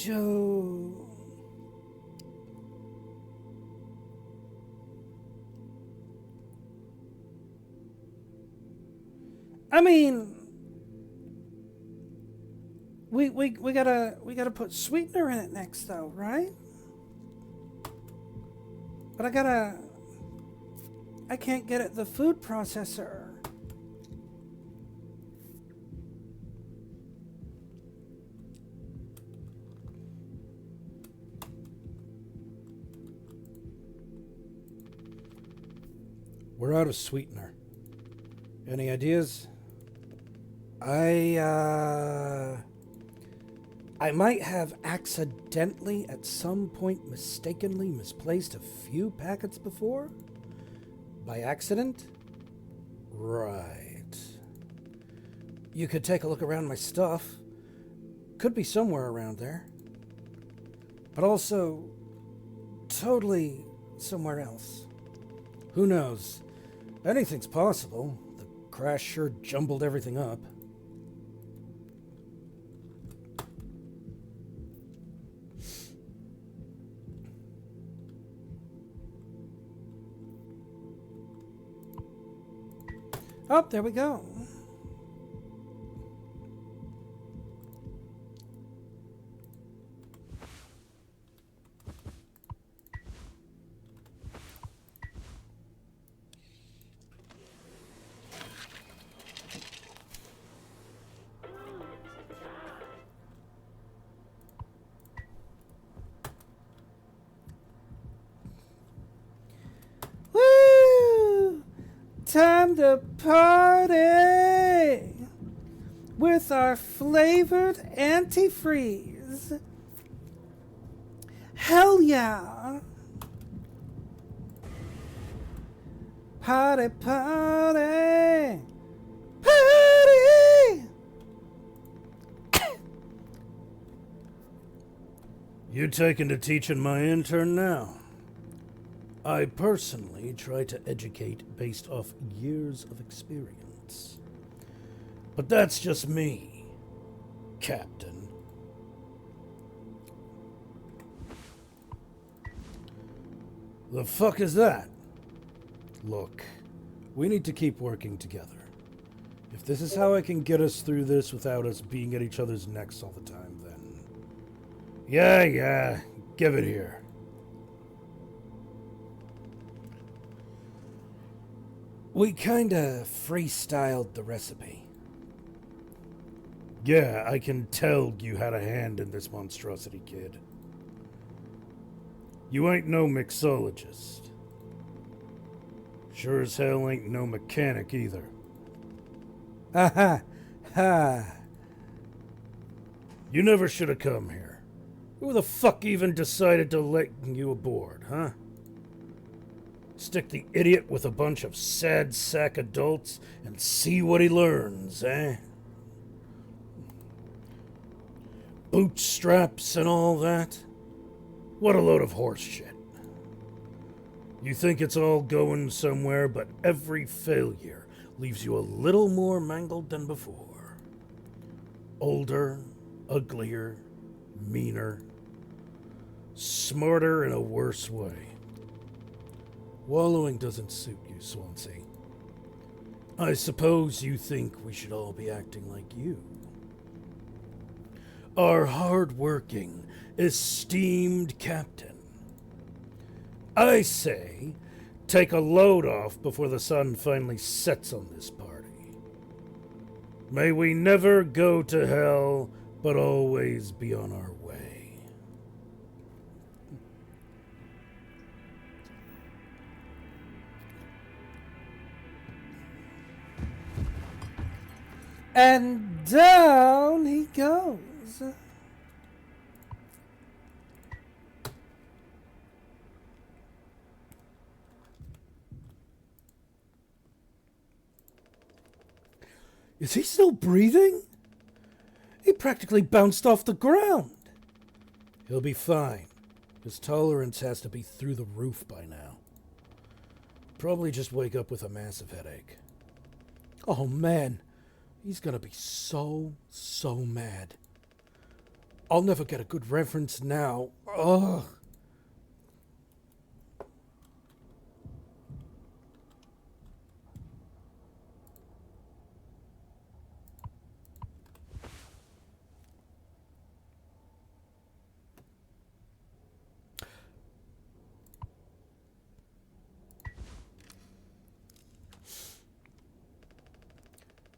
So, I mean, we gotta put sweetener in it next, though, right? But I can't get at the food processor. We're out of sweetener. Any ideas? I might have accidentally at some point mistakenly misplaced a few packets before. By accident? Right. You could take a look around my stuff. Could be somewhere around there. But also, totally somewhere else. Who knows? Anything's possible. The crash sure jumbled everything up. Oh, there we go. Woo! Time to party with our flavored antifreeze. Hell yeah! Party, party, party! You taking to teaching my intern now? I personally try to educate based off years of experience. But that's just me, Captain. The fuck is that? Look, we need to keep working together. If this is how I can get us through this without us being at each other's necks all the time, then... Yeah, give it here. We kinda freestyled the recipe. Yeah, I can tell you had a hand in this monstrosity, kid. You ain't no mixologist. Sure as hell ain't no mechanic either. Ha ha ha. You never should have come here. Who the fuck even decided to let you aboard, huh? Stick the idiot with a bunch of sad sack adults and see what he learns, eh? Bootstraps and all that? What a load of horse shit. You think it's all going somewhere, but every failure leaves you a little more mangled than before. Older, uglier, meaner, smarter in a worse way. Wallowing doesn't suit you, Swansea. I suppose you think we should all be acting like you. Our hard-working, esteemed captain. I say, take a load off before the sun finally sets on this party. May we never go to hell, but always be on our way. And down he goes. Is he still breathing? He practically bounced off the ground. He'll be fine. His tolerance has to be through the roof by now. Probably just wake up with a massive headache. Oh man, he's gonna be so mad. I'll never get a good reference now. Ugh.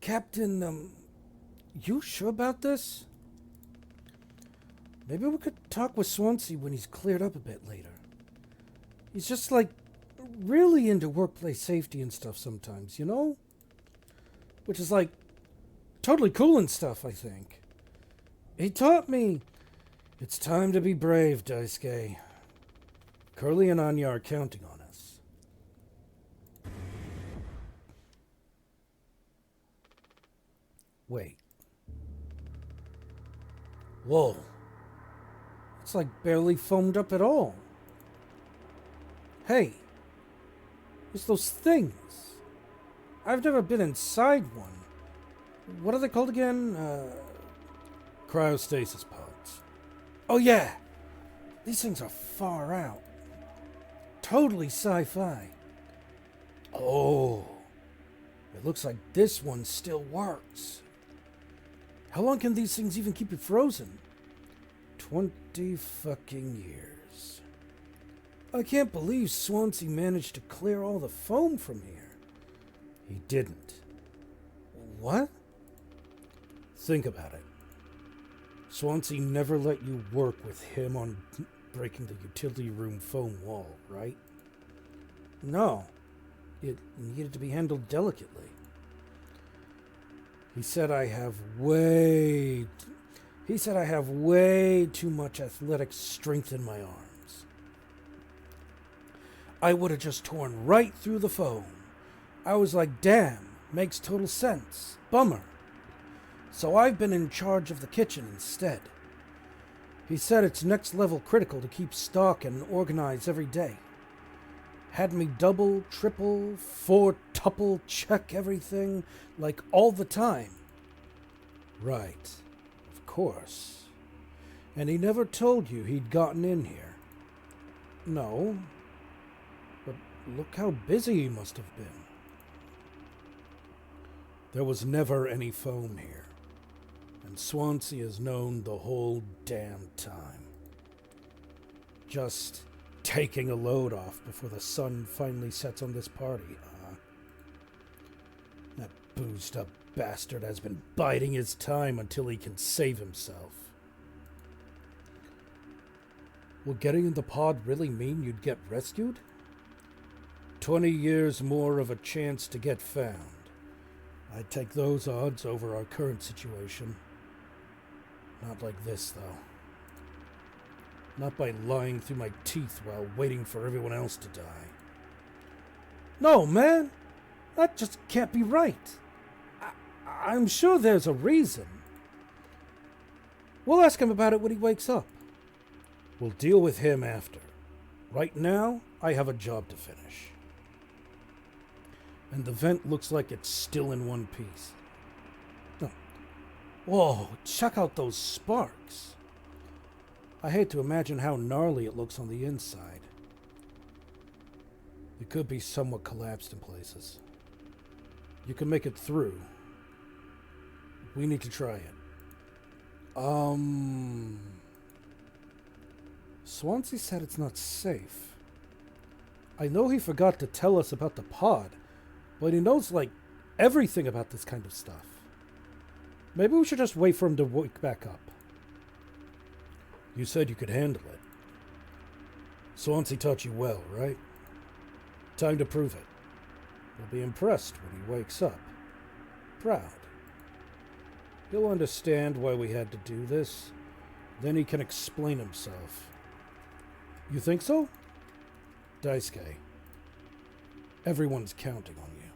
Captain, you sure about this? Maybe we could talk with Swansea when he's cleared up a bit later. He's just, like, really into workplace safety and stuff sometimes, you know? Which is, like, totally cool and stuff, I think. He taught me it's time to be brave, Daisuke. Curly and Anya are counting on us. Wait. Whoa. It's like barely foamed up at all. Hey. It's those things. I've never been inside one. What are they called again? Cryostasis pods. Oh yeah. These things are far out. Totally sci-fi. Oh. It looks like this one still works. How long can these things even keep you frozen? 20 fucking years. I can't believe Swansea managed to clear all the foam from here. He didn't. What? Think about it. Swansea never let you work with him on breaking the utility room foam wall, right? No. It needed to be handled delicately. He said I have way too much athletic strength in my arms. I would have just torn right through the foam. I was like, damn, makes total sense. Bummer. So I've been in charge of the kitchen instead. He said it's next level critical to keep stock and organize every day. Had me double, triple, four-tuple check everything, like all the time. Right, of course. And he never told you he'd gotten in here. No. Look how busy he must have been. There was never any foam here, and Swansea has known the whole damn time. Just taking a load off before the sun finally sets on this party, huh? That boozed up bastard has been biding his time until he can save himself. Will getting in the pod really mean you'd get rescued? 20 years more of a chance to get found. I'd take those odds over our current situation. Not like this, though. Not by lying through my teeth while waiting for everyone else to die. No, man! That just can't be right. I'm sure there's a reason. We'll ask him about it when he wakes up. We'll deal with him after. Right now, I have a job to finish. And the vent looks like it's still in one piece. Oh. Whoa, check out those sparks. I hate to imagine how gnarly it looks on the inside. It could be somewhat collapsed in places. You can make it through. We need to try it. Swansea said it's not safe. I know he forgot to tell us about the pod, but he knows, like, everything about this kind of stuff. Maybe we should just wait for him to wake back up. You said you could handle it. Swansea taught you well, right? Time to prove it. You'll be impressed when he wakes up. Proud. He'll understand why we had to do this. Then he can explain himself. You think so? Daisuke, everyone's counting on you.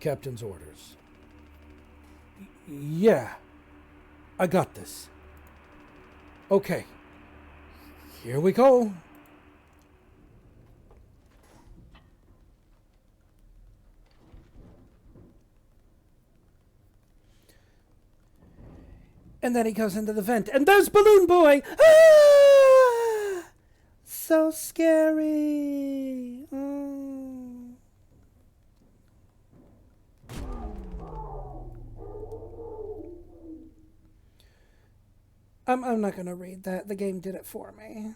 Captain's orders. Yeah, I got this. Okay, here we go. And then he goes into the vent, and there's Balloon Boy! Ah! So scary. Oh. I'm not going to read that. The game did it for me.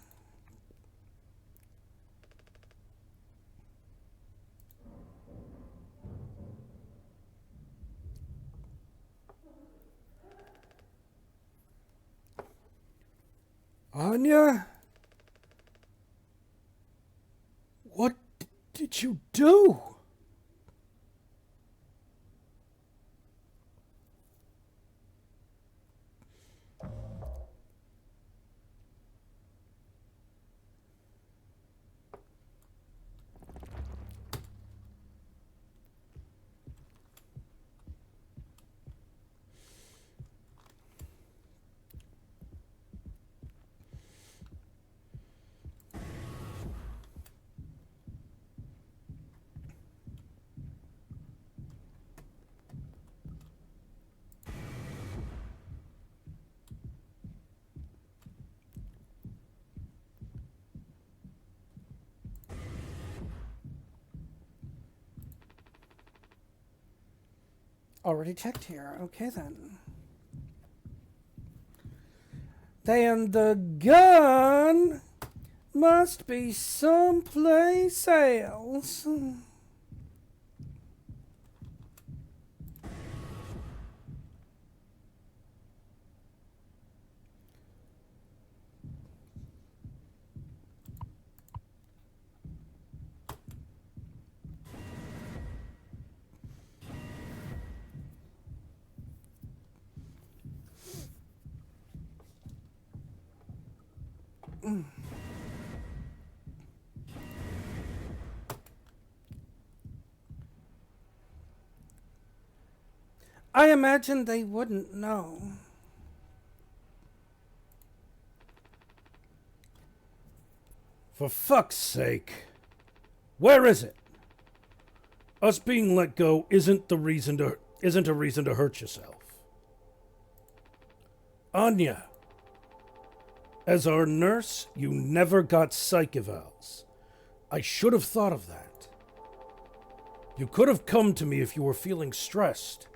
Anya? What did you do? Already checked here. Okay, then. Then the gun must be someplace else. I imagine they wouldn't know. For fuck's sake. Where is it? Us being let go isn't a reason to hurt yourself. Anya. As our nurse, you never got psych evals. I should have thought of that. You could have come to me if you were feeling stressed.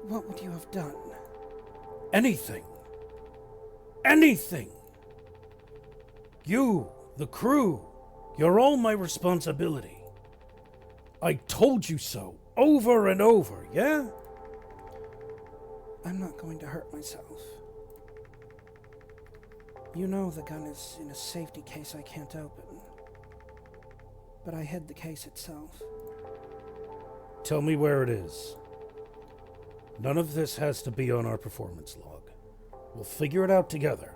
What would you have done? Anything. Anything. You, the crew, you're all my responsibility. I told you so, over and over, yeah? I'm not going to hurt myself. You know the gun is in a safety case I can't open. But I hid the case itself. Tell me where it is. None of this has to be on our performance log. We'll figure it out together.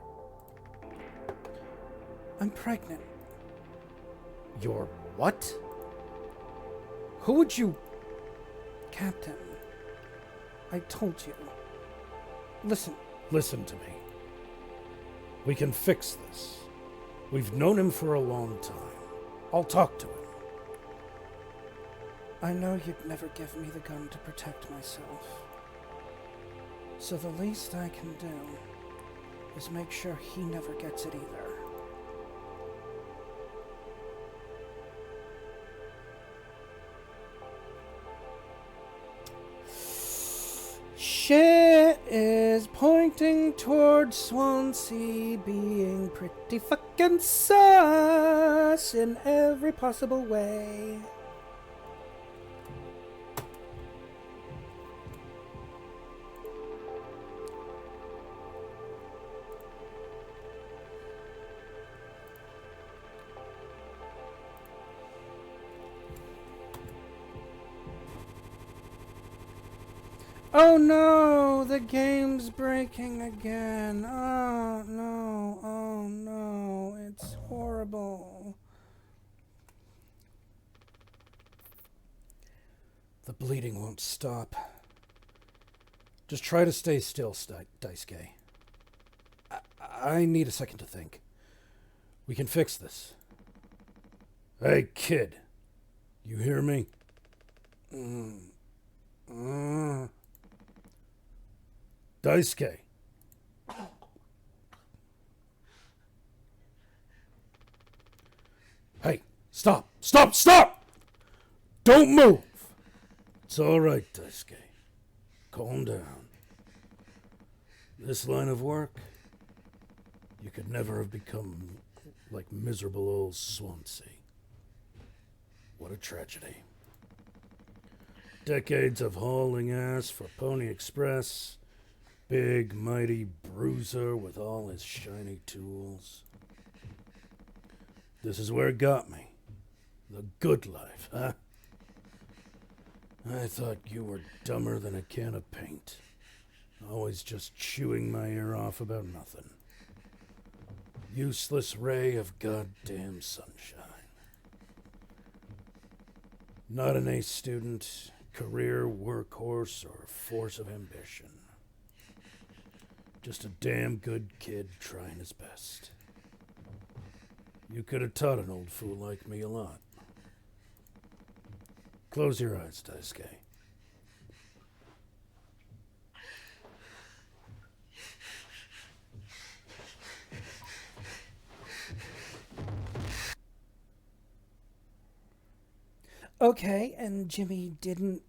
I'm pregnant. You're what? Who would you... Captain, I told you. Listen. Listen to me. We can fix this. We've known him for a long time. I'll talk to him. I know you'd never give me the gun to protect myself. So the least I can do is make sure he never gets it either. Shit is pointing towards Swansea being pretty fucking sus in every possible way. Oh no, the game's breaking again. Oh no, it's horrible. The bleeding won't stop. Just try to stay still, Daisuke. I need a second to think. We can fix this. Hey, kid. You hear me? Daisuke. Hey, stop! Stop! Stop! Don't move! It's all right, Daisuke. Calm down. This line of work, you could never have become like miserable old Swansea. What a tragedy. Decades of hauling ass for Pony Express. Big, mighty bruiser with all his shiny tools. This is where it got me. The good life, huh? I thought you were dumber than a can of paint. Always just chewing my ear off about nothing. Useless ray of goddamn sunshine. Not an A student, career workhorse, or force of ambition. Just a damn good kid trying his best. You could have taught an old fool like me a lot. Close your eyes, Daisuke. Okay, and Jimmy didn't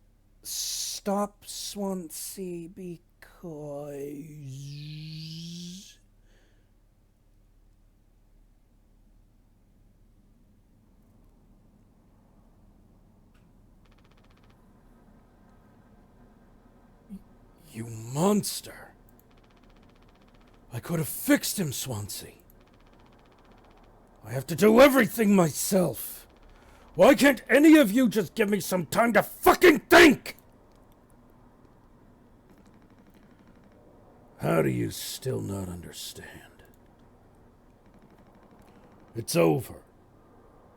stop Swansea because... You monster! I could have fixed him, Swansea. I have to do everything myself. Why can't any of you just give me some time to fucking think? How do you still not understand? It's over.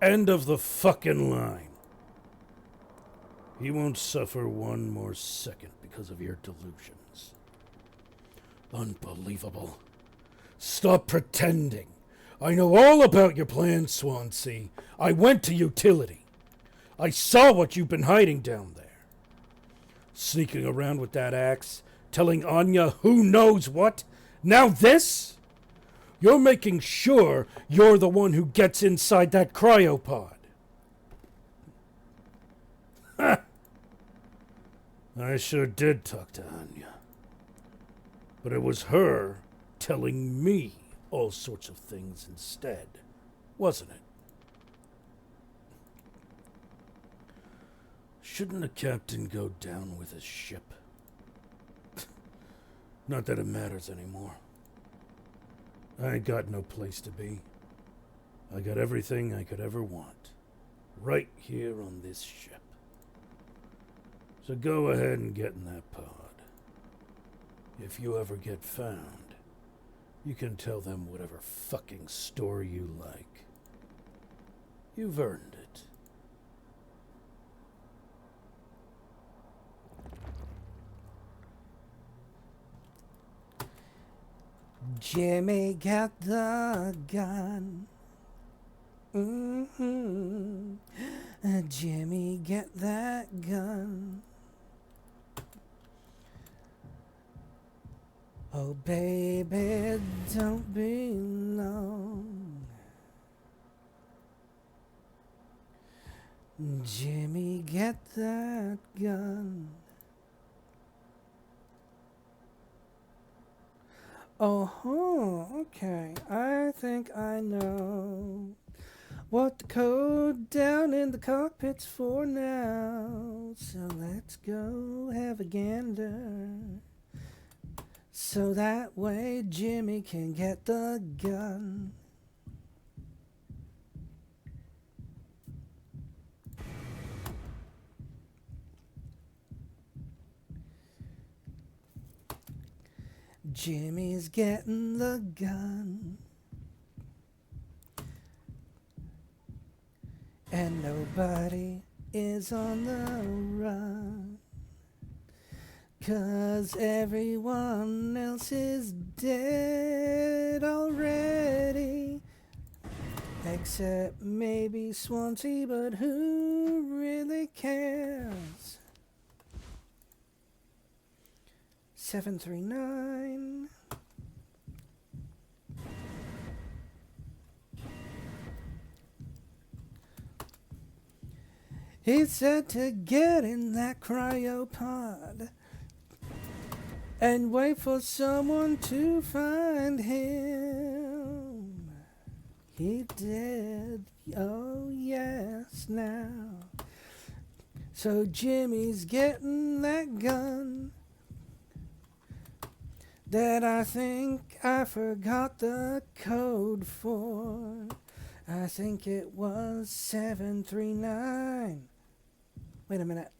End of the fucking line. He won't suffer one more second because of your delusions. Unbelievable. Stop pretending. I know all about your plan, Swansea. I went to utility. I saw what you've been hiding down there. Sneaking around with that axe, telling Anya who knows what. Now this? You're making sure you're the one who gets inside that cryopod. Ha! I sure did talk to Anya. But it was her telling me all sorts of things instead, wasn't it? Shouldn't a captain go down with his ship? Not that it matters anymore. I ain't got no place to be. I got everything I could ever want, right here on this ship. So go ahead and get in that pod. If you ever get found, you can tell them whatever fucking story you like. You've earned it. Jimmy got the gun. Mm-hmm. Jimmy, get that gun. Oh, baby, don't be long. Jimmy, get that gun. Oh, okay. I think I know what the code down in the cockpit's for now. So let's go have a gander. So that way Jimmy can get the gun. Jimmy's getting the gun. And nobody is on the run. 'Cause everyone else is dead already. Except maybe Swansea, but who really cares? 739. He said to get in that cryopod and wait for someone to find him. He did, oh yes, now. So Jimmy's getting that gun that I think I forgot the code for. I think it was 739. Wait a minute.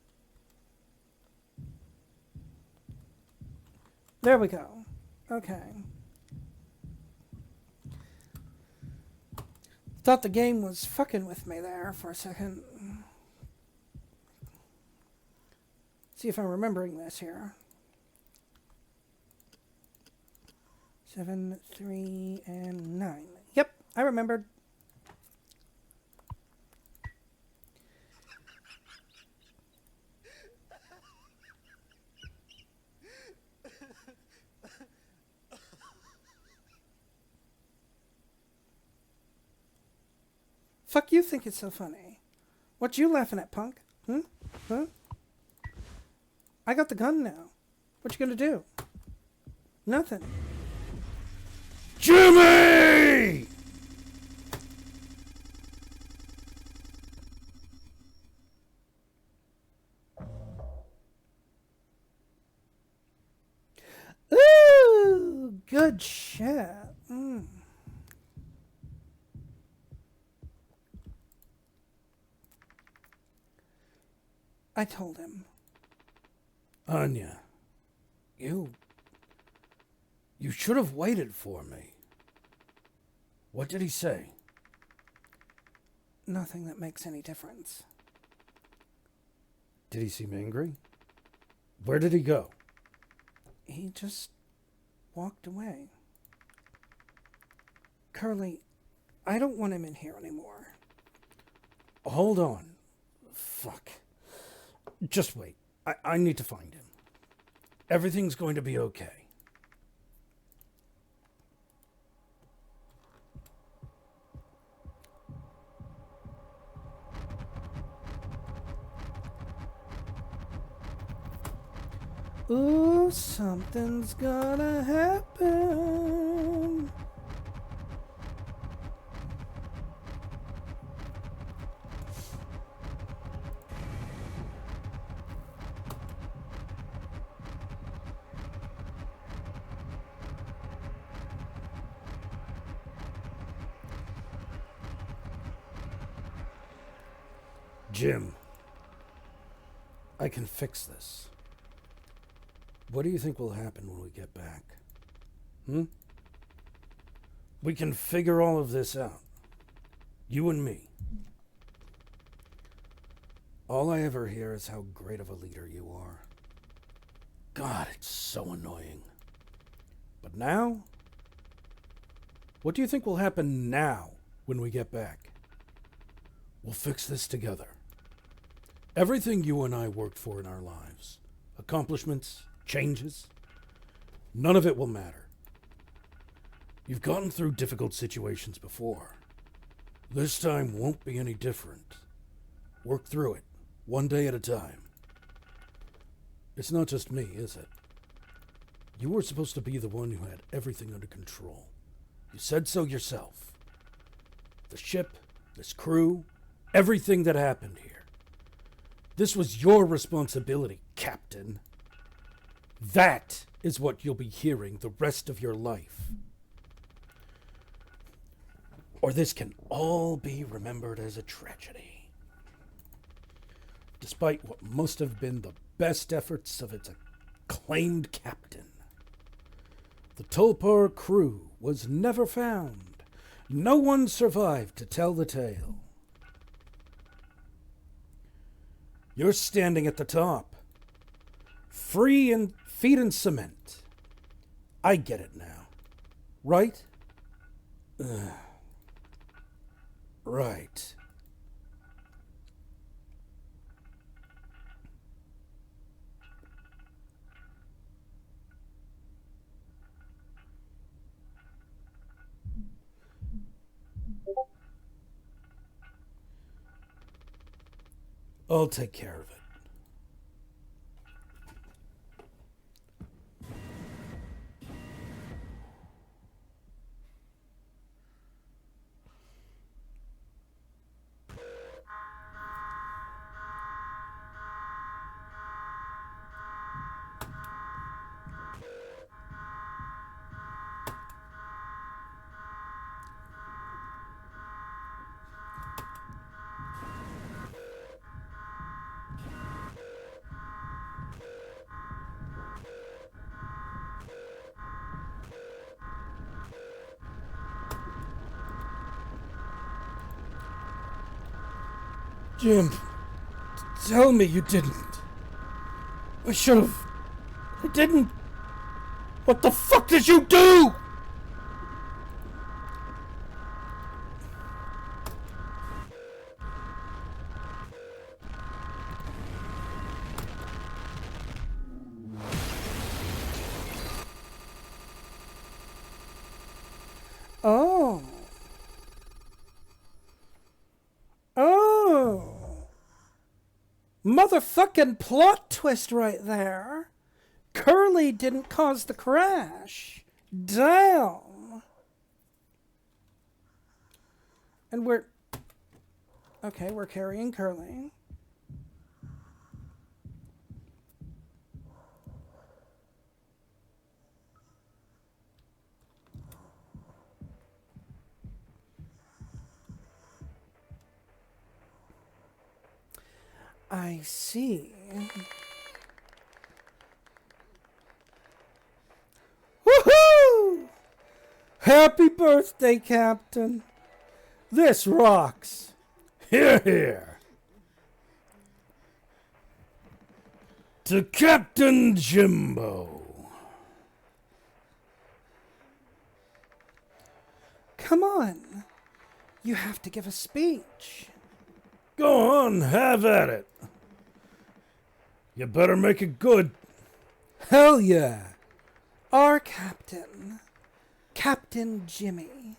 There we go. Okay. Thought the game was fucking with me there for a second. See if I'm remembering this here. 7, 3, and 9. Yep, I remembered. Fuck you think it's so funny? What you laughing at, punk? Huh? I got the gun now. What you gonna do? Nothing. Jimmy! Ooh, good shit. I told him. Anya, you should have waited for me. What did he say? Nothing that makes any difference. Did he seem angry? Where did he go? He just walked away. Curly, I don't want him in here anymore. Hold on. Fuck. Just wait. I need to find him. Everything's going to be okay. Ooh, something's gonna happen. Jim, I can fix this. What do you think will happen when we get back? We can figure all of this out. You and me. All I ever hear is how great of a leader you are. God, it's so annoying. But now? What do you think will happen now when we get back? We'll fix this together. Everything you and I worked for in our lives, accomplishments, changes, none of it will matter. You've gotten through difficult situations before. This time won't be any different. Work through it, one day at a time. It's not just me, is it? You were supposed to be the one who had everything under control. You said so yourself. The ship, this crew, everything that happened here. This was your responsibility, Captain. That is what you'll be hearing the rest of your life. Or this can all be remembered as a tragedy. Despite what must have been the best efforts of its acclaimed captain. The Tulpar crew was never found. No one survived to tell the tale. You're standing at the top, free and feet in cement. I get it now, right? Right. I'll take care of it. Jim, tell me you didn't. I should have. I didn't. What the fuck did you do? Oh. Oh. Motherfucking plot twist right there. Curly didn't cause the crash. Damn. And we're carrying Curly. I see. Woohoo! Happy birthday, Captain. This rocks. Hear, hear. To Captain Jimbo. Come on. You have to give a speech. Go on, have at it. You better make it good. Hell yeah. Our captain. Captain Jimmy.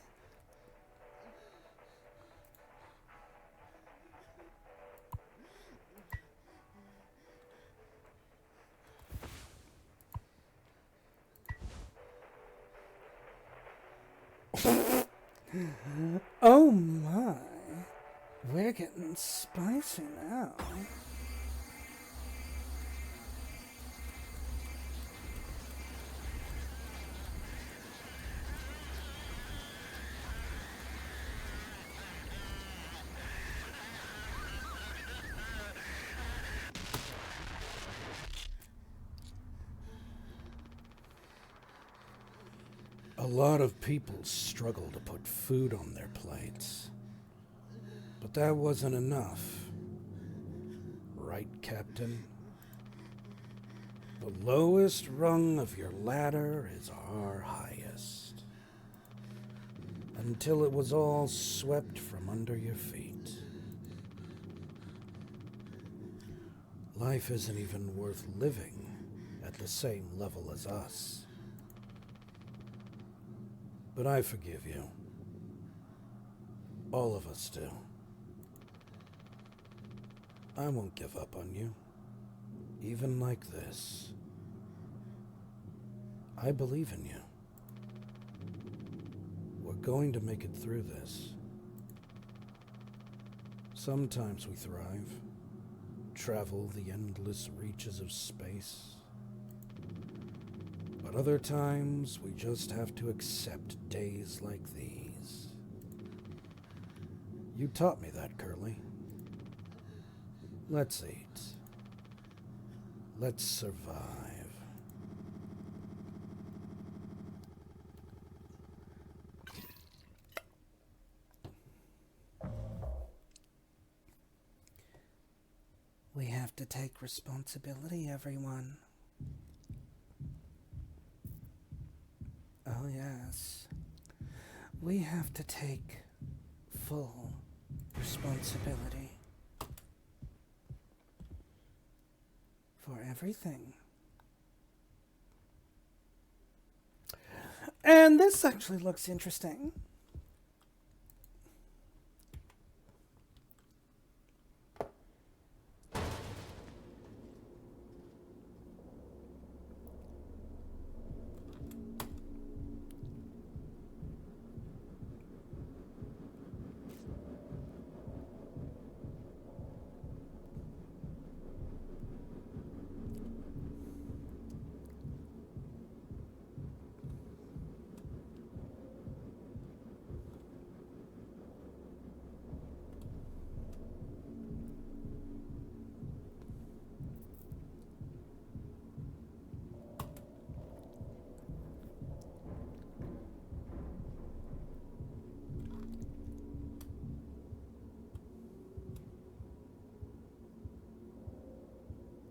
Oh my. We're getting spicy now. A lot of people struggle to put food on their plates. But that wasn't enough. Right, Captain? The lowest rung of your ladder is our highest. Until it was all swept from under your feet. Life isn't even worth living at the same level as us. But I forgive you. All of us do. I won't give up on you, even like this. I believe in you. We're going to make it through this. Sometimes we thrive, travel the endless reaches of space. But other times, we just have to accept days like these. You taught me that, Curly. Let's eat. Let's survive. We have to take responsibility, everyone. Oh, yes. We have to take full responsibility for everything. And this actually looks interesting.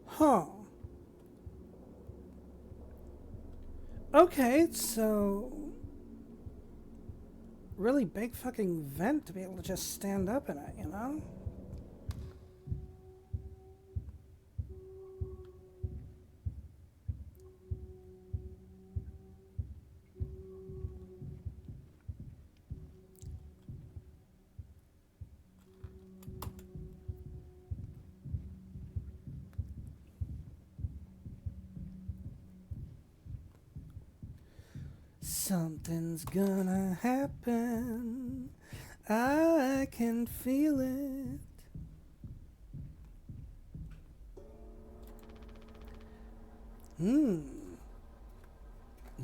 Huh. Okay, so really big fucking vent to be able to just stand up in it, you know? Something's gonna happen. I can feel it.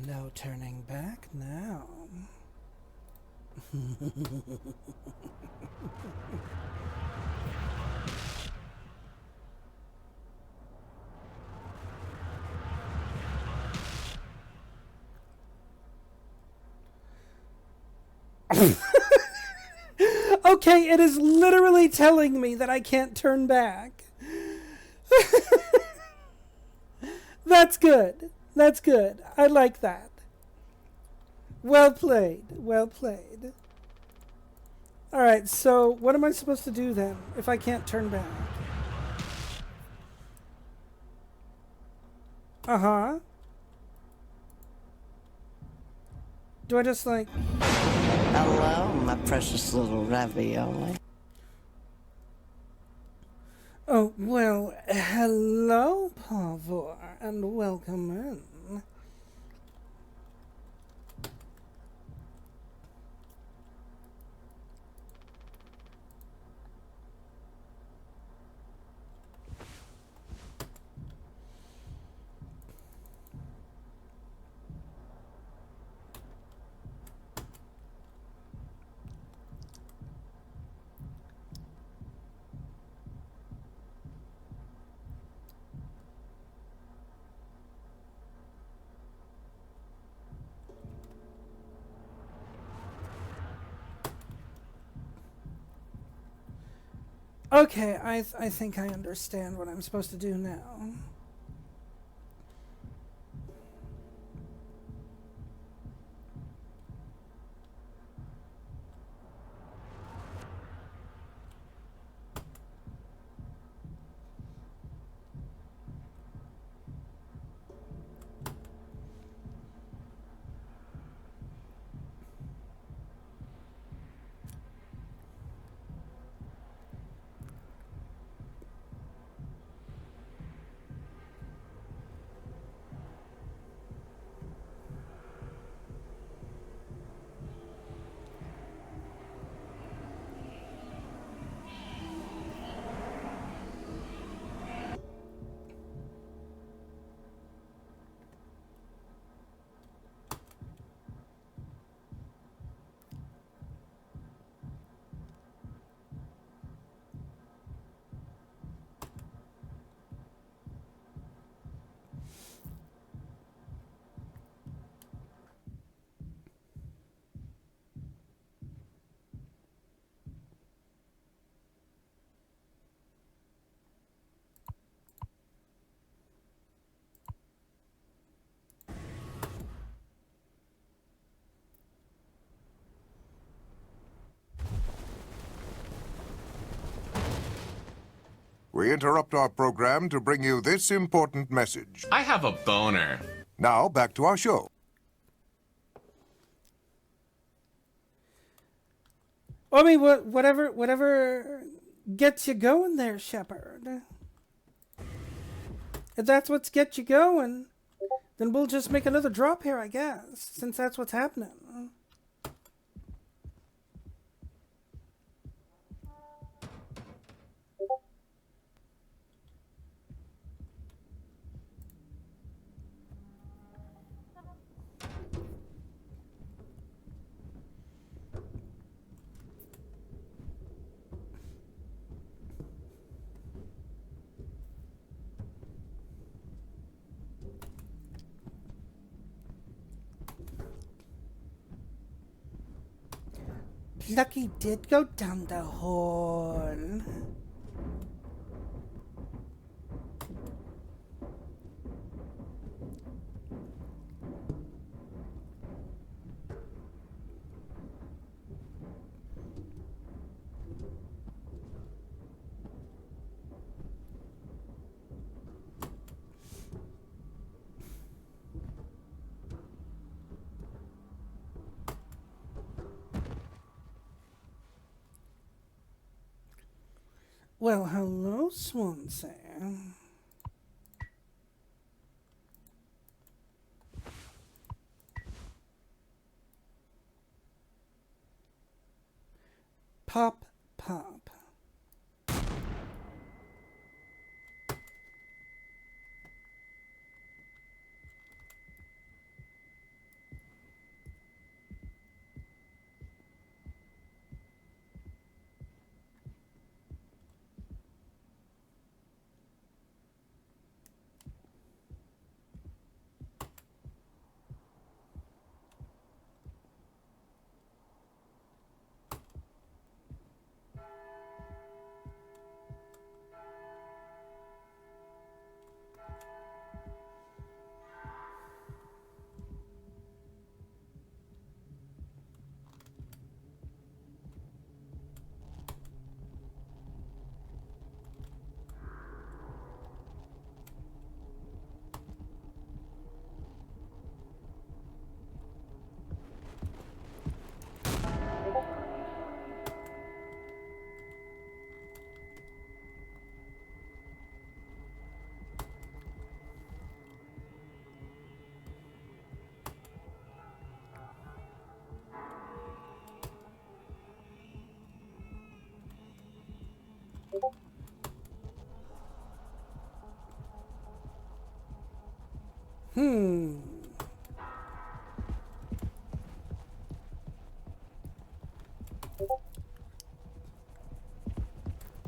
No turning back now. Okay, it is literally telling me that I can't turn back. That's good. That's good. I like that. Well played. Well played. Alright, so what am I supposed to do then if I can't turn back? Uh-huh. Do I just like... Hello, my precious little ravioli. Oh, well, hello, Pavor, and welcome in. Okay, I think I understand what I'm supposed to do now. We interrupt our program to bring you this important message. I have a boner. Now, back to our show. I mean, whatever gets you going there, Shepard. If that's what's get you going, then we'll just make another drop here, I guess, since that's what's happening. Lucky did go down the hole. Well, hello, Swansea. Pop, pop.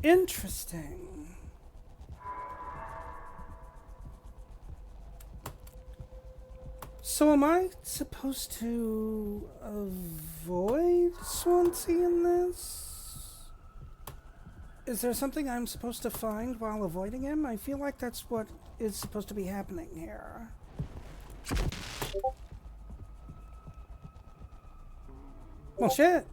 Interesting. So am I supposed to avoid Swansea in this? Is there something I'm supposed to find while avoiding him? I feel like that's what is supposed to be happening here. Well, shit.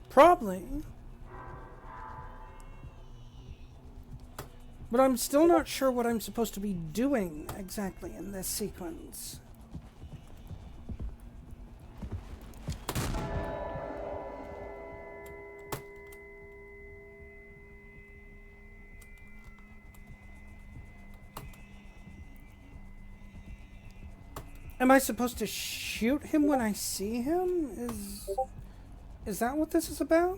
Probably. But I'm still not sure what I'm supposed to be doing exactly in this sequence. Am I supposed to shoot him when I see him? Is that what this is about?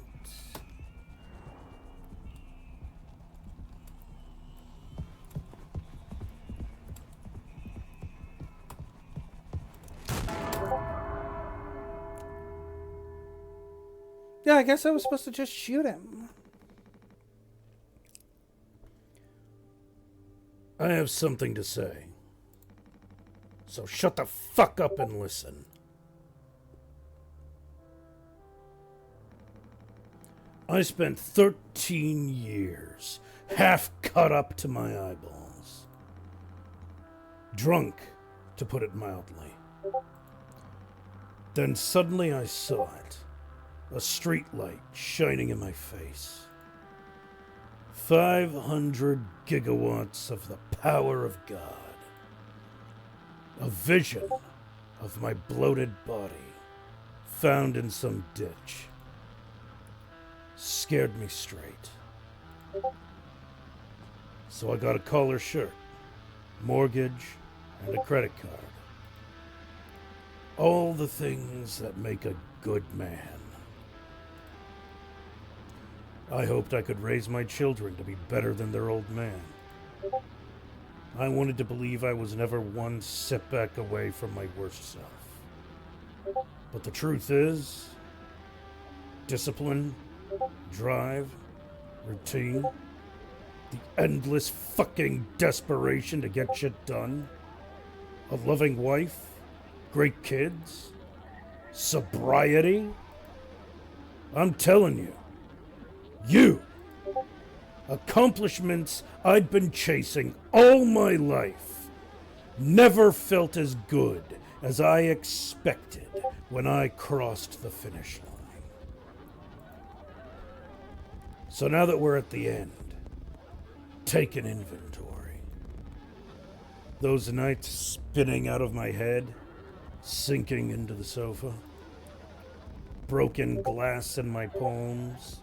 Yeah, I guess I was supposed to just shoot him. I have something to say. So shut the fuck up and listen. I spent 13 years half cut up to my eyeballs. Drunk, to put it mildly. Then suddenly I saw it. A street light shining in my face. 500 gigawatts of the power of God. A vision of my bloated body found in some ditch. Scared me straight. So I got a collar shirt, mortgage, and a credit card. All the things that make a good man. I hoped I could raise my children to be better than their old man. I wanted to believe I was never one setback away from my worst self. But the truth is, discipline, drive, routine, the endless fucking desperation to get shit done, a loving wife, great kids, sobriety. I'm telling you, accomplishments I'd been chasing all my life, never felt as good as I expected when I crossed the finish line. So now that we're at the end, take an inventory. Those nights spinning out of my head, sinking into the sofa, broken glass in my palms,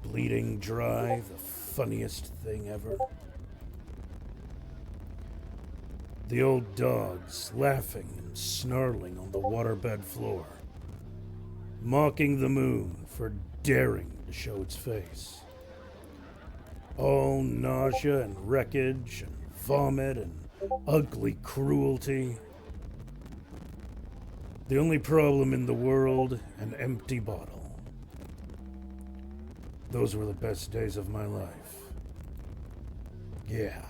bleeding dry, the funniest thing ever. The old dogs laughing and snarling on the waterbed floor, mocking the moon for daring to show its face. All nausea and wreckage and vomit and ugly cruelty. The only problem in the world, an empty bottle. Those were the best days of my life. Yeah.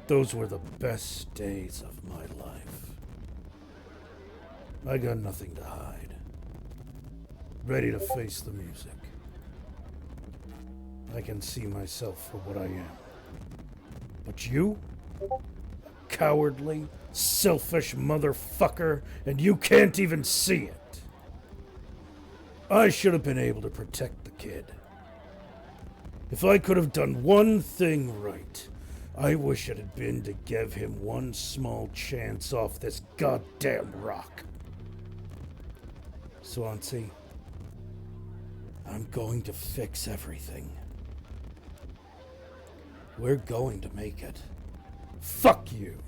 Those were the best days of my life. I got nothing to hide. Ready to face the music. I can see myself for what I am. But you? A cowardly, selfish motherfucker, and you can't even see it. I should have been able to protect the kid. If I could have done one thing right, I wish it had been to give him one small chance off this goddamn rock. Swansea, I'm going to fix everything. We're going to make it. Fuck you.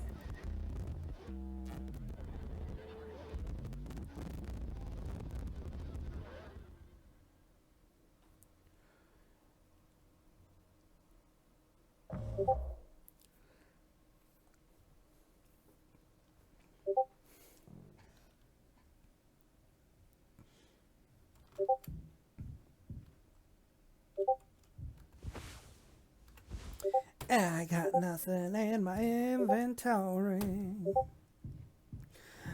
I got nothing in my inventory.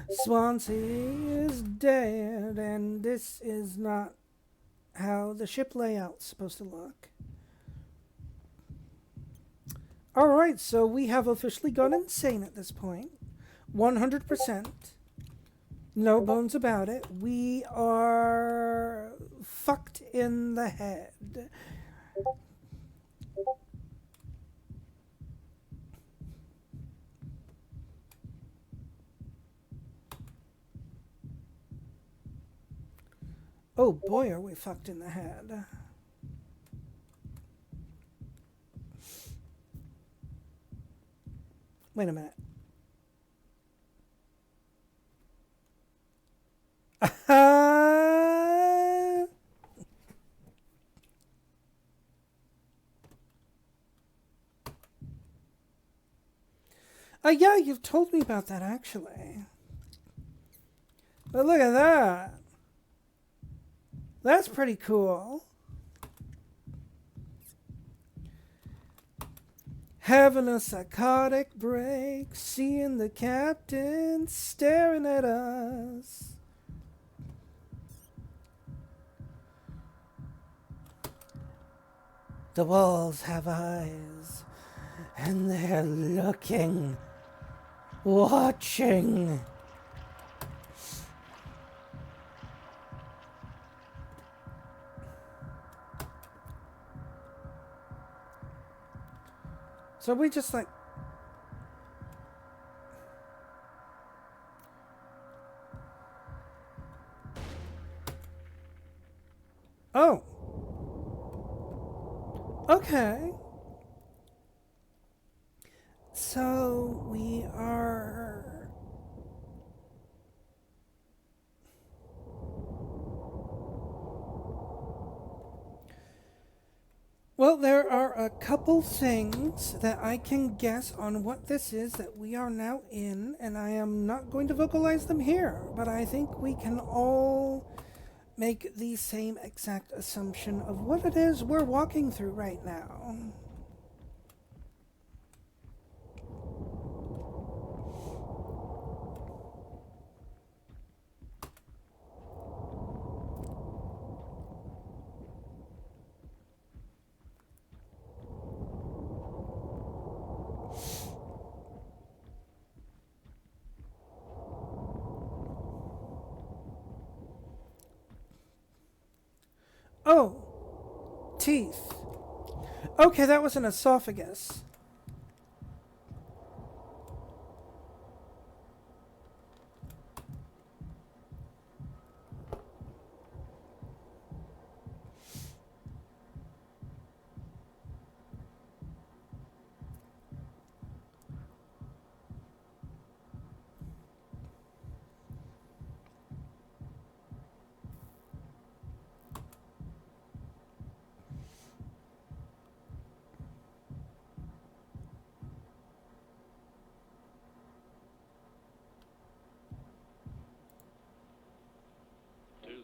Swansea is dead, and this is not how the ship layout's supposed to look. Alright, so we have officially gone insane at this point. 100%. No bones about it. We are fucked in the head. Oh boy, are we fucked in the head. Wait a minute. Yeah, you've told me about that actually. But look at that. That's pretty cool. Having a psychotic break, seeing the captain staring at us. The walls have eyes, and they're looking, watching. So we just like... Oh. Okay. So we are... Well, there are a couple things that I can guess on what this is that we are now in, and I am not going to vocalize them here, but I think we can all make the same exact assumption of what it is we're walking through right now. Oh, teeth. Okay, that was an esophagus.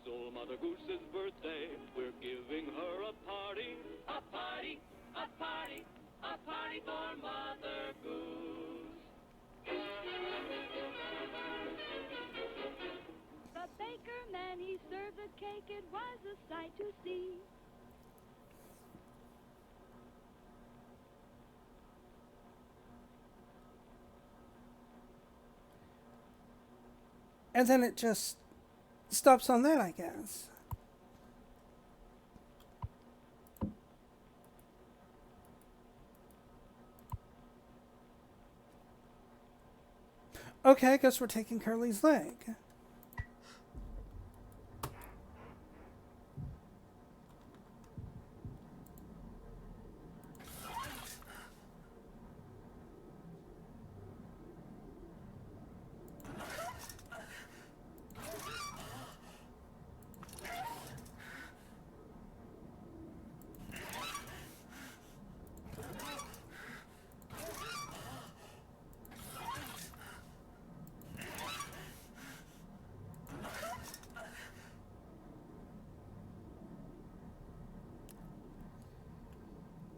Old Mother Goose's birthday, we're giving her a party. A party, a party, a party for Mother Goose. The baker man, he served the cake, it was a sight to see. And then it just stops on that, I guess. Okay, I guess we're taking Curly's leg.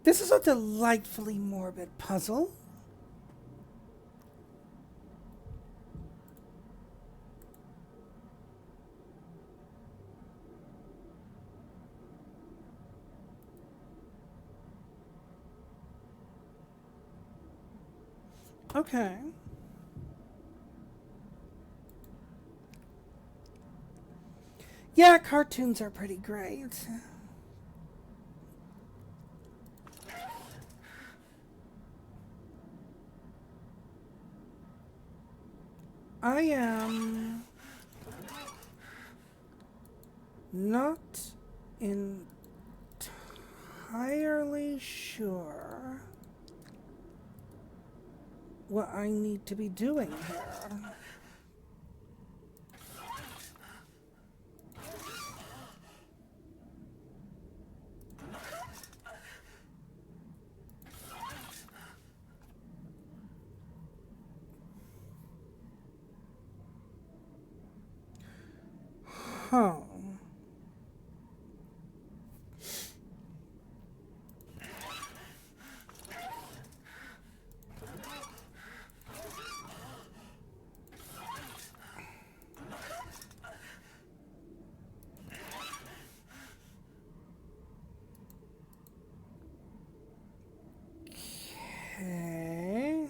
This is a delightfully morbid puzzle. Okay. Yeah, cartoons are pretty great. I am not entirely sure what I need to be doing here. Huh. Okay.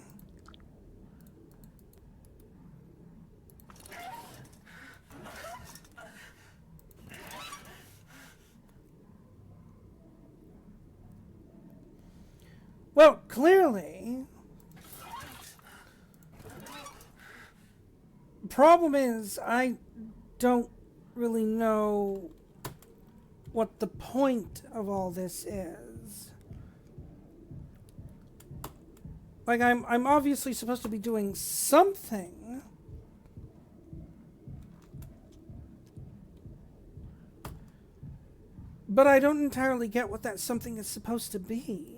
Well, clearly, problem is I don't really know what the point of all this is. Like, I'm obviously supposed to be doing something. But I don't entirely get what that something is supposed to be.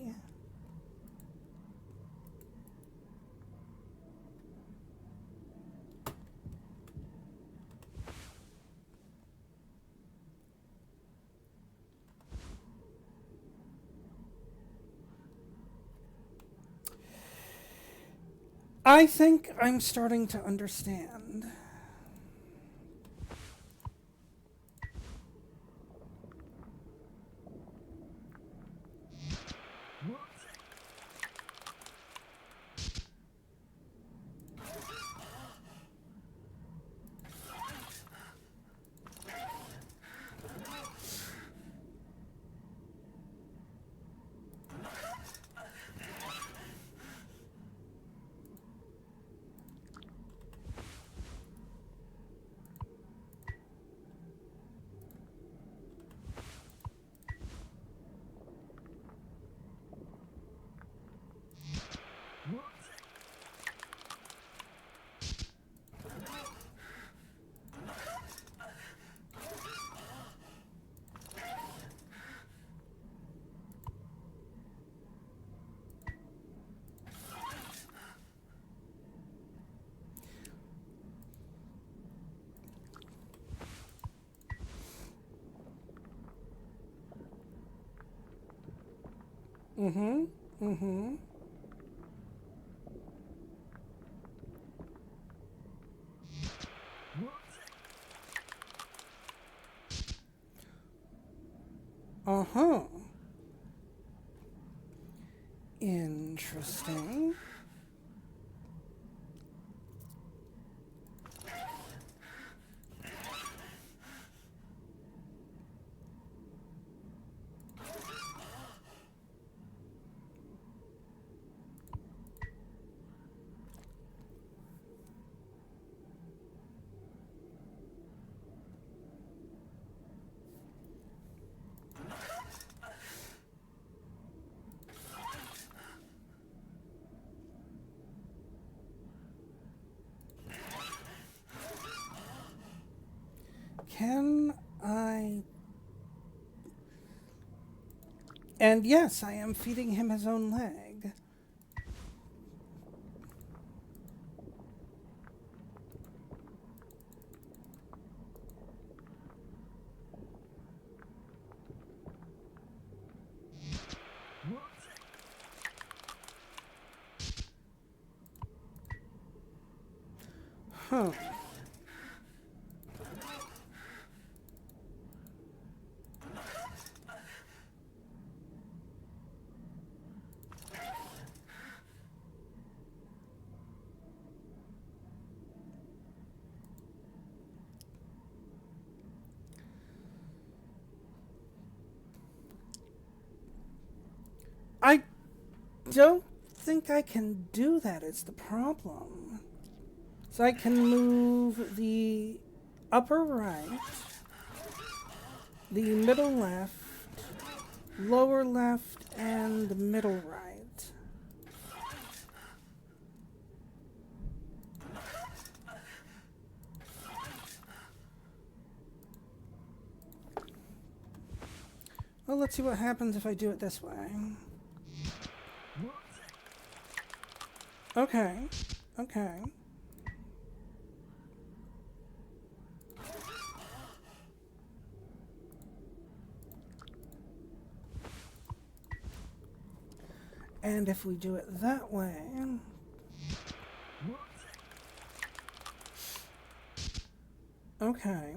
I think I'm starting to understand. Mm-hmm. Mm-hmm. Uh-huh. Interesting. Can I... And yes, I am feeding him his own leg. Huh. I don't think I can do that, is the problem. So I can move the upper right, the middle left, lower left, and middle right. Well, let's see what happens if I do it this way. Okay. Okay. And if we do it that way... Okay.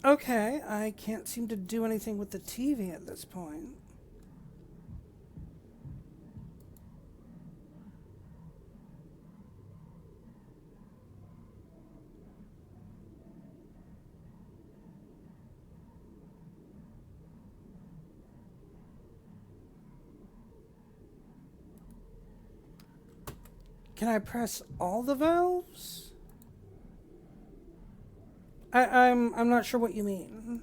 Okay, I can't seem to do anything with the TV at this point. Can I press all the valves? I'm not sure what you mean.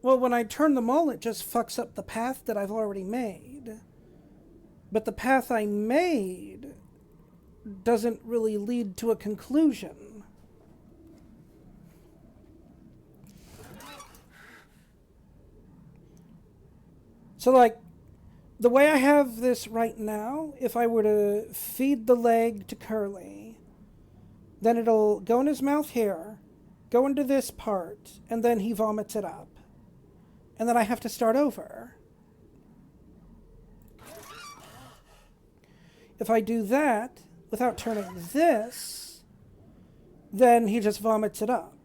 Well, when I turn them all, it just fucks up the path that I've already made. But the path I made doesn't really lead to a conclusion. So, like, the way I have this right now, if I were to feed the leg to Curly, then it'll go in his mouth here, go into this part, and then he vomits it up. And then I have to start over. If I do that without turning this, then he just vomits it up.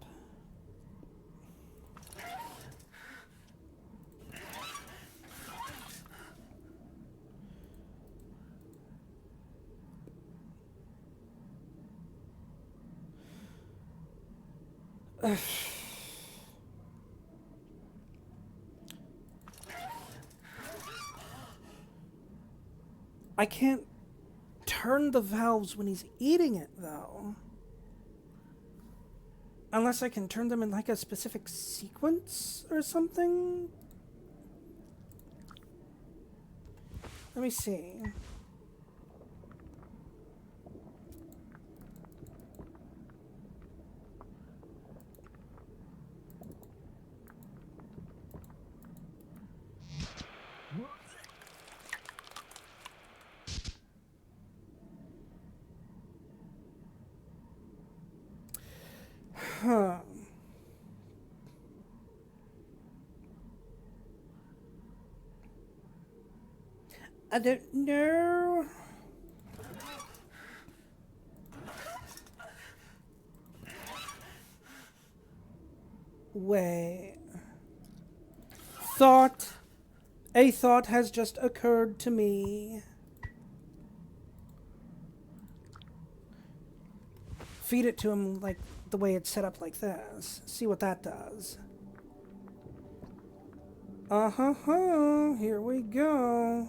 I can't turn the valves when he's eating it, though. Unless I can turn them in like a specific sequence or something. Let me see. Huh. I don't know. Wait. Thought. A thought has just occurred to me. Feed it to him like the way it's set up like this. See what that does. Uh-huh. Here we go.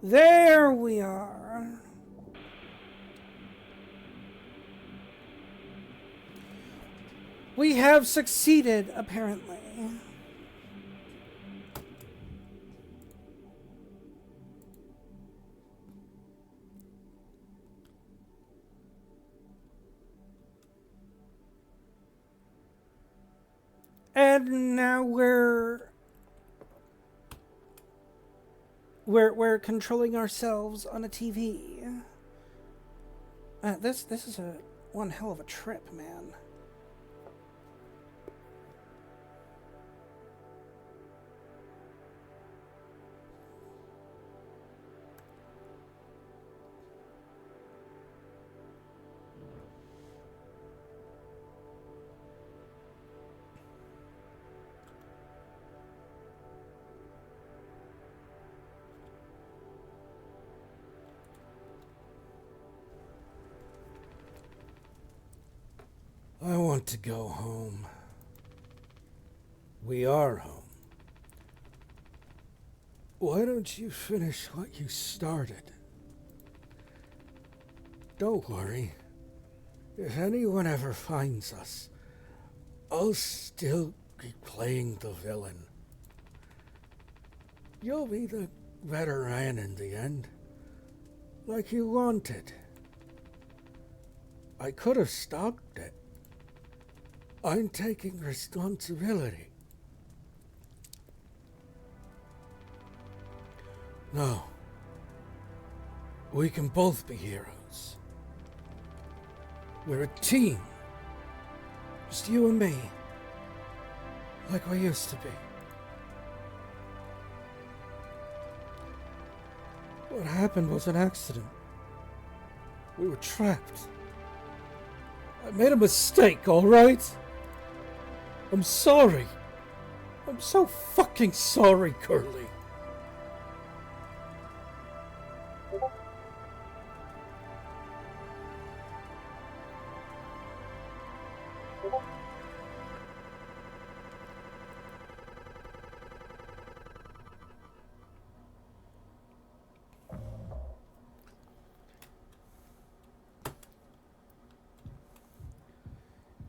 There we are. We have succeeded, apparently. And now we're controlling ourselves on a TV. This is one hell of a trip, man. I want to go home. We are home. Why don't you finish what you started? Don't worry. If anyone ever finds us, I'll still be playing the villain. You'll be the better man in the end, like you wanted. I could have stopped it. I'm taking responsibility. No. We can both be heroes. We're a team. Just you and me. Like we used to be. What happened was an accident. We were trapped. I made a mistake, alright? I'm sorry. I'm so fucking sorry, Curly.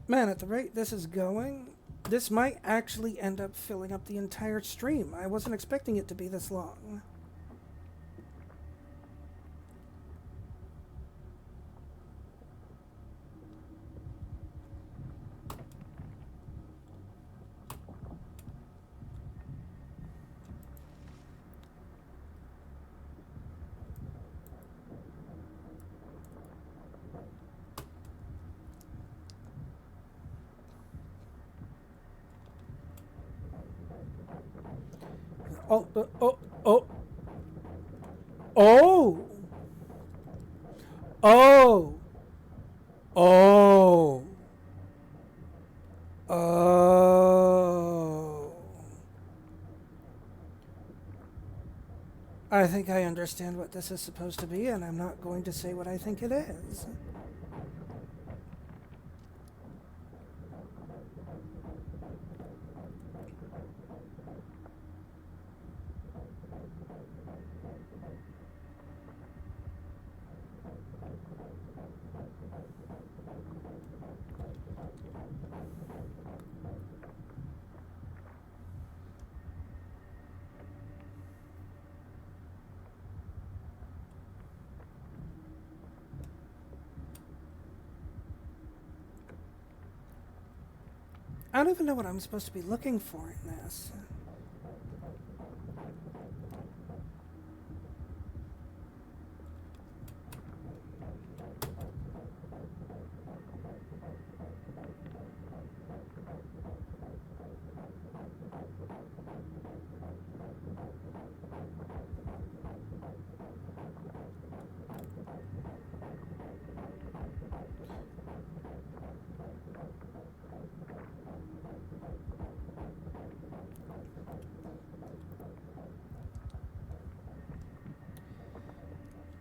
Man, at the rate this is going, this might actually end up filling up the entire stream. I wasn't expecting it to be this long. Oh, oh. Oh! Oh! Oh! Oh! I think I understand what this is supposed to be, and I'm not going to say what I think it is. I don't even know what I'm supposed to be looking for in this.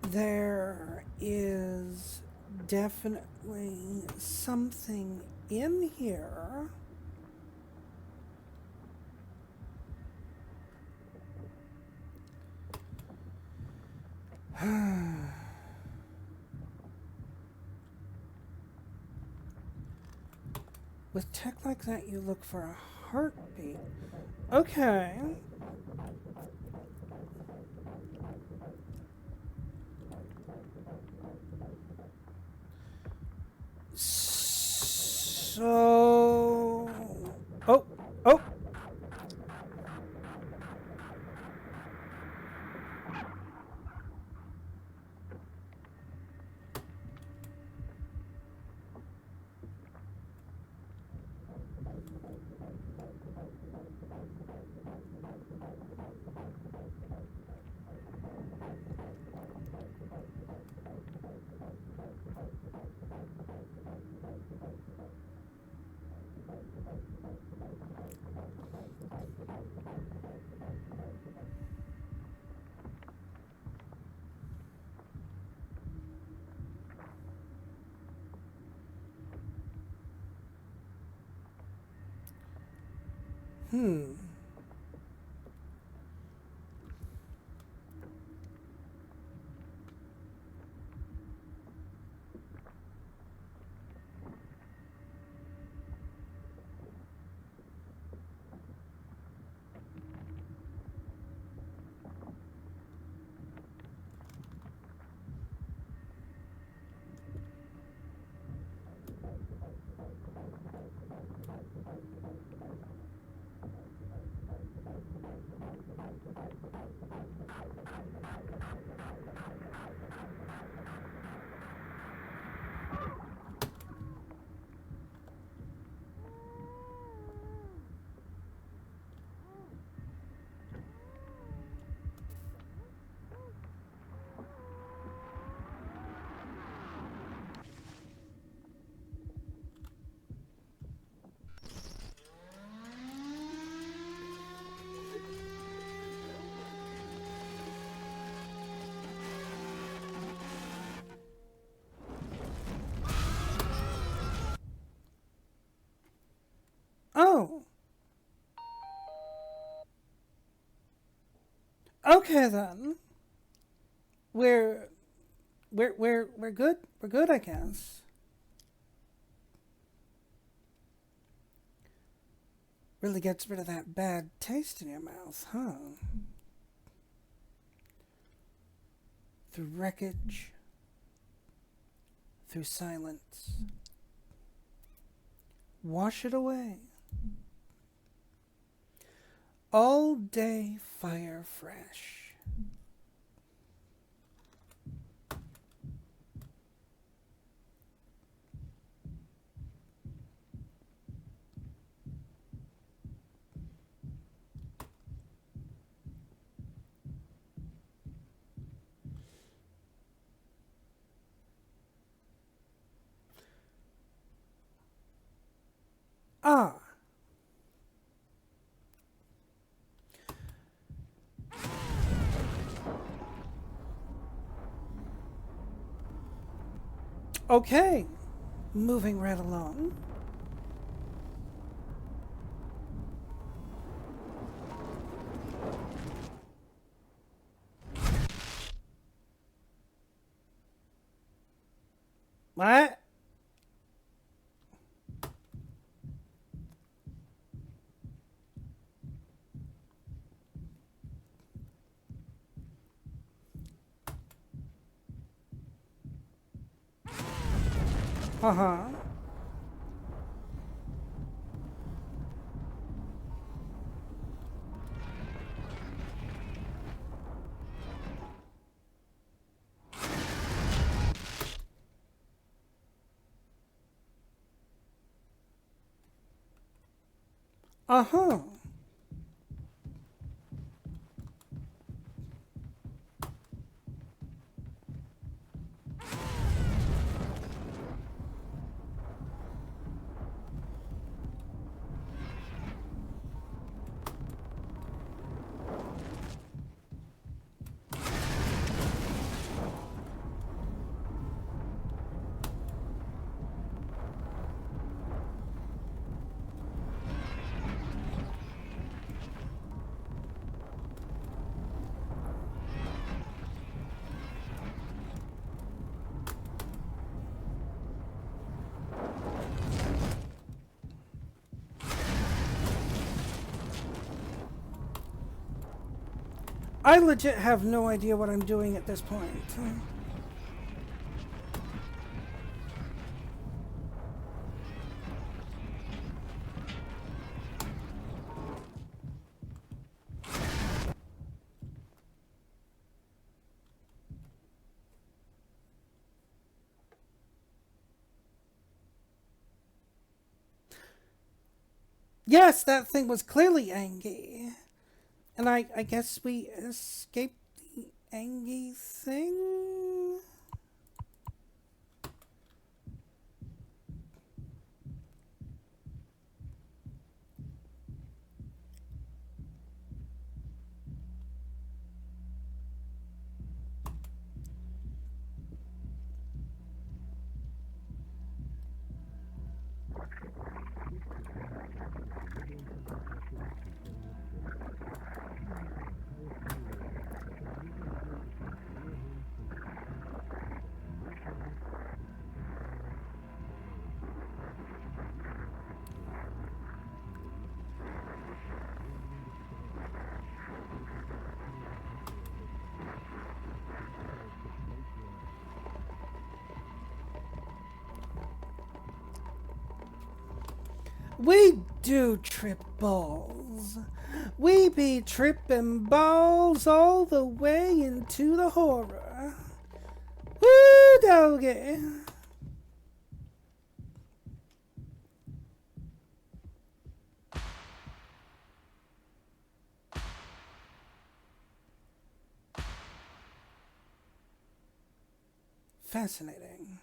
There is definitely something in here. With tech like that, you look for a heartbeat. Okay. So... Oh, oh! Hmm. Oh. Okay then. We're we're good. We're good, I guess. Really gets rid of that bad taste in your mouth, huh? Through wreckage, through silence. Wash it away. All day fire fresh. Ah. Okay. Moving right along. What? Uh-huh. Uh-huh. I legit have no idea what I'm doing at this point. Yes, that thing was clearly Angie. And I guess we escaped the Angie thing? We do trip balls. We be tripping balls all the way into the horror. Woo, doggy. Fascinating.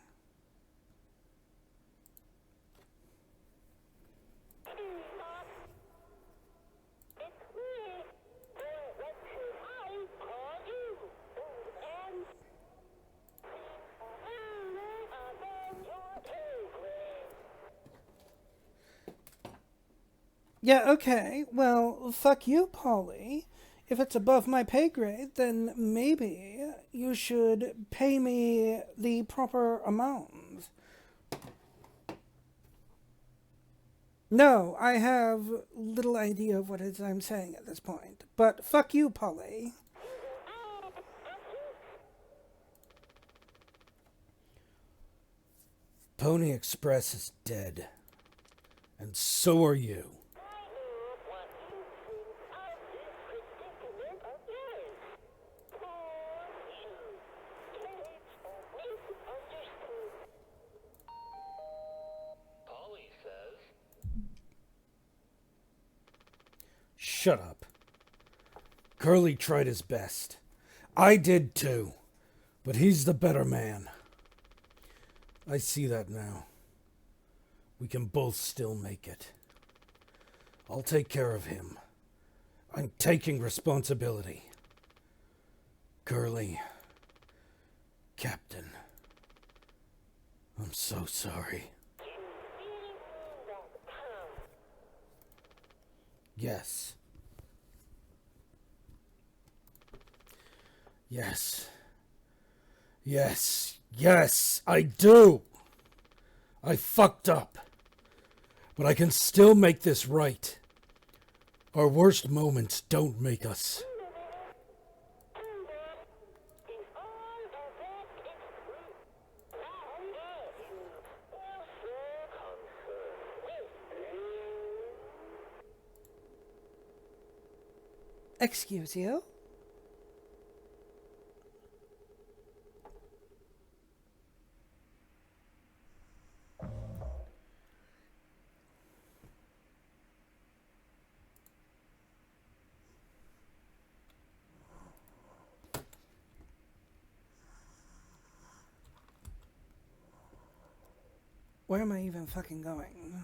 Yeah, okay. Well, fuck you, Polly. If it's above my pay grade, then maybe you should pay me the proper amount. No, I have little idea of what it is I'm saying at this point. But fuck you, Polly. Pony Express is dead. And so are you. Shut up. Curly tried his best. I did too. But he's the better man. I see that now. We can both still make it. I'll take care of him. I'm taking responsibility. Curly. Captain. I'm so sorry. Yes. Yes. Yes. Yes, I do. I fucked up. But I can still make this right. Our worst moments don't make us. Excuse you? Where am I even fucking going?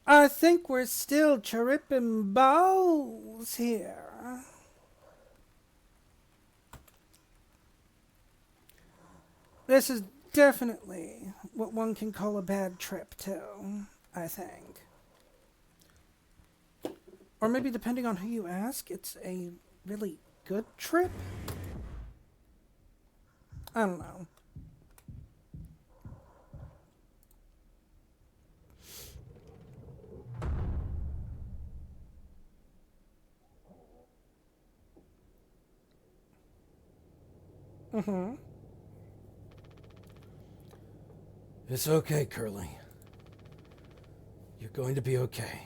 I think we're still chirruping balls here. This is definitely what one can call a bad trip, too, I think. Or maybe, depending on who you ask, it's a really good trip? I don't know. Mm-hmm. It's okay, Curly. You're going to be okay.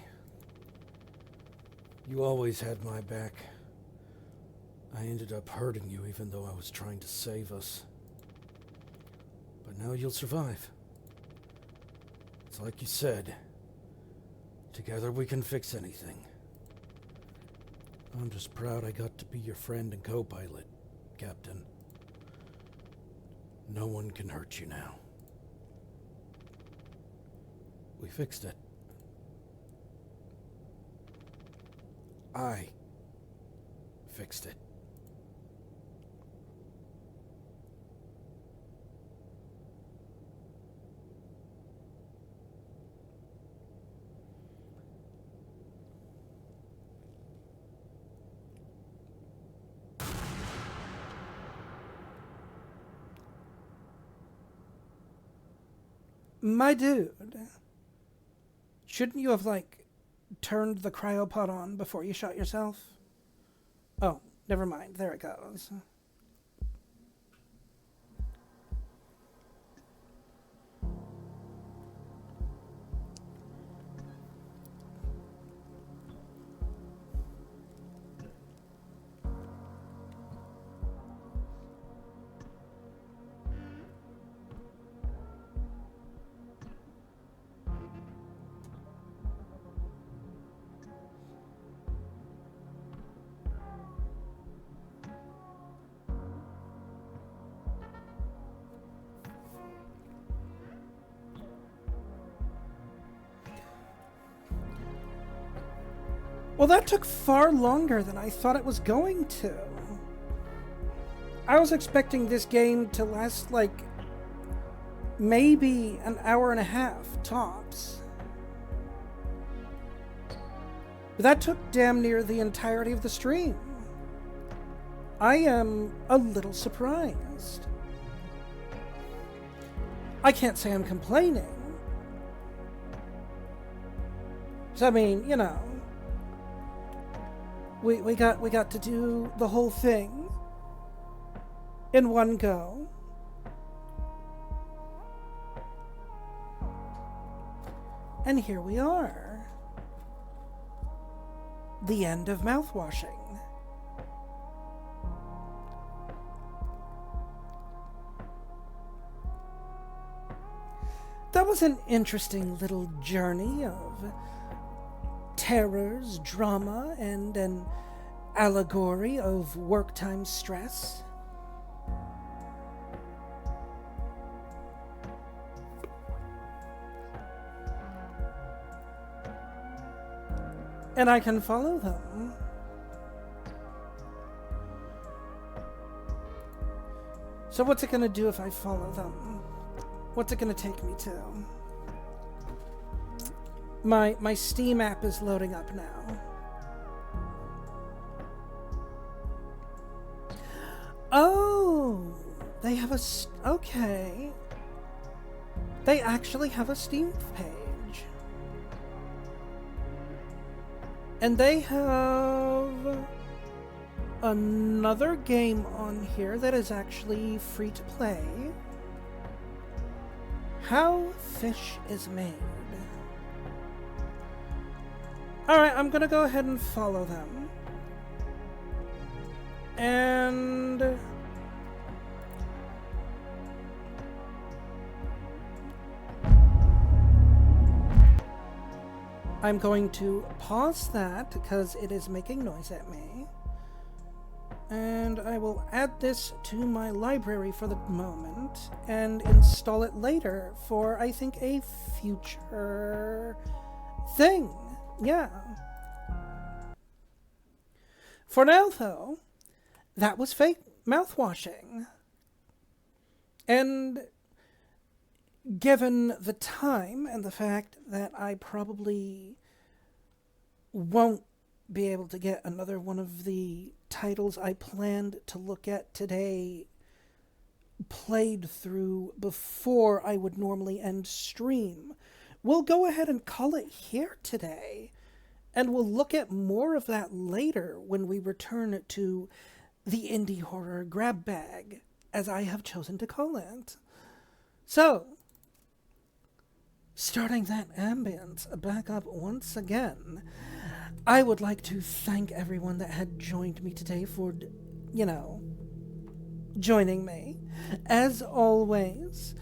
You always had my back. I ended up hurting you even though I was trying to save us. But now you'll survive. It's like you said. Together we can fix anything. I'm just proud I got to be your friend and co-pilot, Captain. No one can hurt you now. We fixed it. I fixed it. My dude, shouldn't you have, turned the cryopod on before you shot yourself? Oh, never mind. There it goes. Well, that took far longer than I thought it was going to. I was expecting this game to last, maybe an hour and a half, tops. But that took damn near the entirety of the stream. I am a little surprised. I can't say I'm complaining. So, I mean, we got to do the whole thing in one go. And here we are. The end of Mouthwashing. That was an interesting little journey of terrors, drama, and an allegory of work time stress. And I can follow them. So what's it gonna do if I follow them? What's it gonna take me to? My Steam app is loading up now. Oh, they have a okay. They actually have a Steam page. And they have another game on here that is actually free to play. How Fish is Made. Alright, I'm gonna go ahead and follow them. And I'm going to pause that because it is making noise at me. And I will add this to my library for the moment and install it later for, I think, a future thing. Yeah. For now, though, that was fake mouthwashing. And given the time and the fact that I probably won't be able to get another one of the titles I planned to look at today played through before I would normally end stream, we'll go ahead and call it here today. And we'll look at more of that later when we return to the indie horror grab bag, as I have chosen to call it. So, starting that ambience back up once again, I would like to thank everyone that had joined me today for, joining me, as always.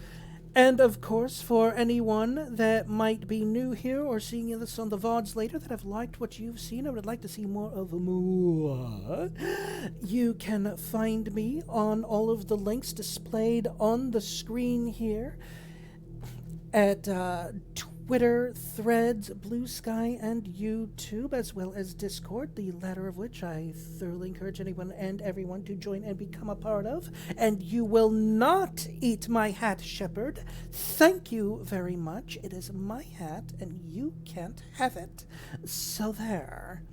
And of course, for anyone that might be new here or seeing this on the VODs later that have liked what you've seen or would like to see more of more, you can find me on all of the links displayed on the screen here at Twitter, Threads, Blue Sky, and YouTube, as well as Discord, the latter of which I thoroughly encourage anyone and everyone to join and become a part of. And you will not eat my hat, Shepherd. Thank you very much. It is my hat, and you can't have it. So there.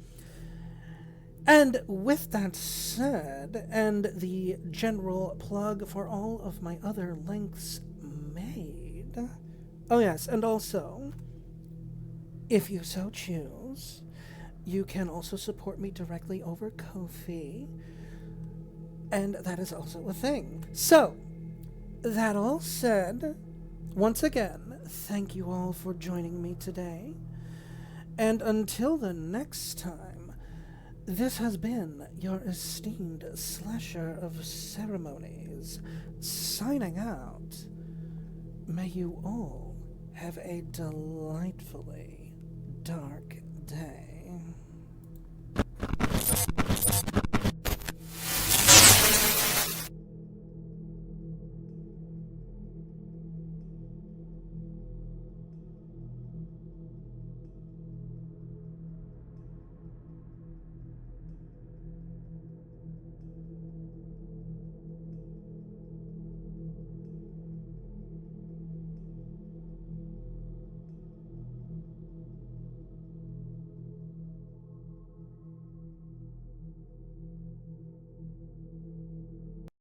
And with that said, and the general plug for all of my other links made... Oh yes, and also, if you so choose, you can also support me directly over Ko-fi, and that is also a thing. So, that all said, once again, thank you all for joining me today, and until the next time, this has been your esteemed slasher of ceremonies, signing out. May you all have a delightfully dark day.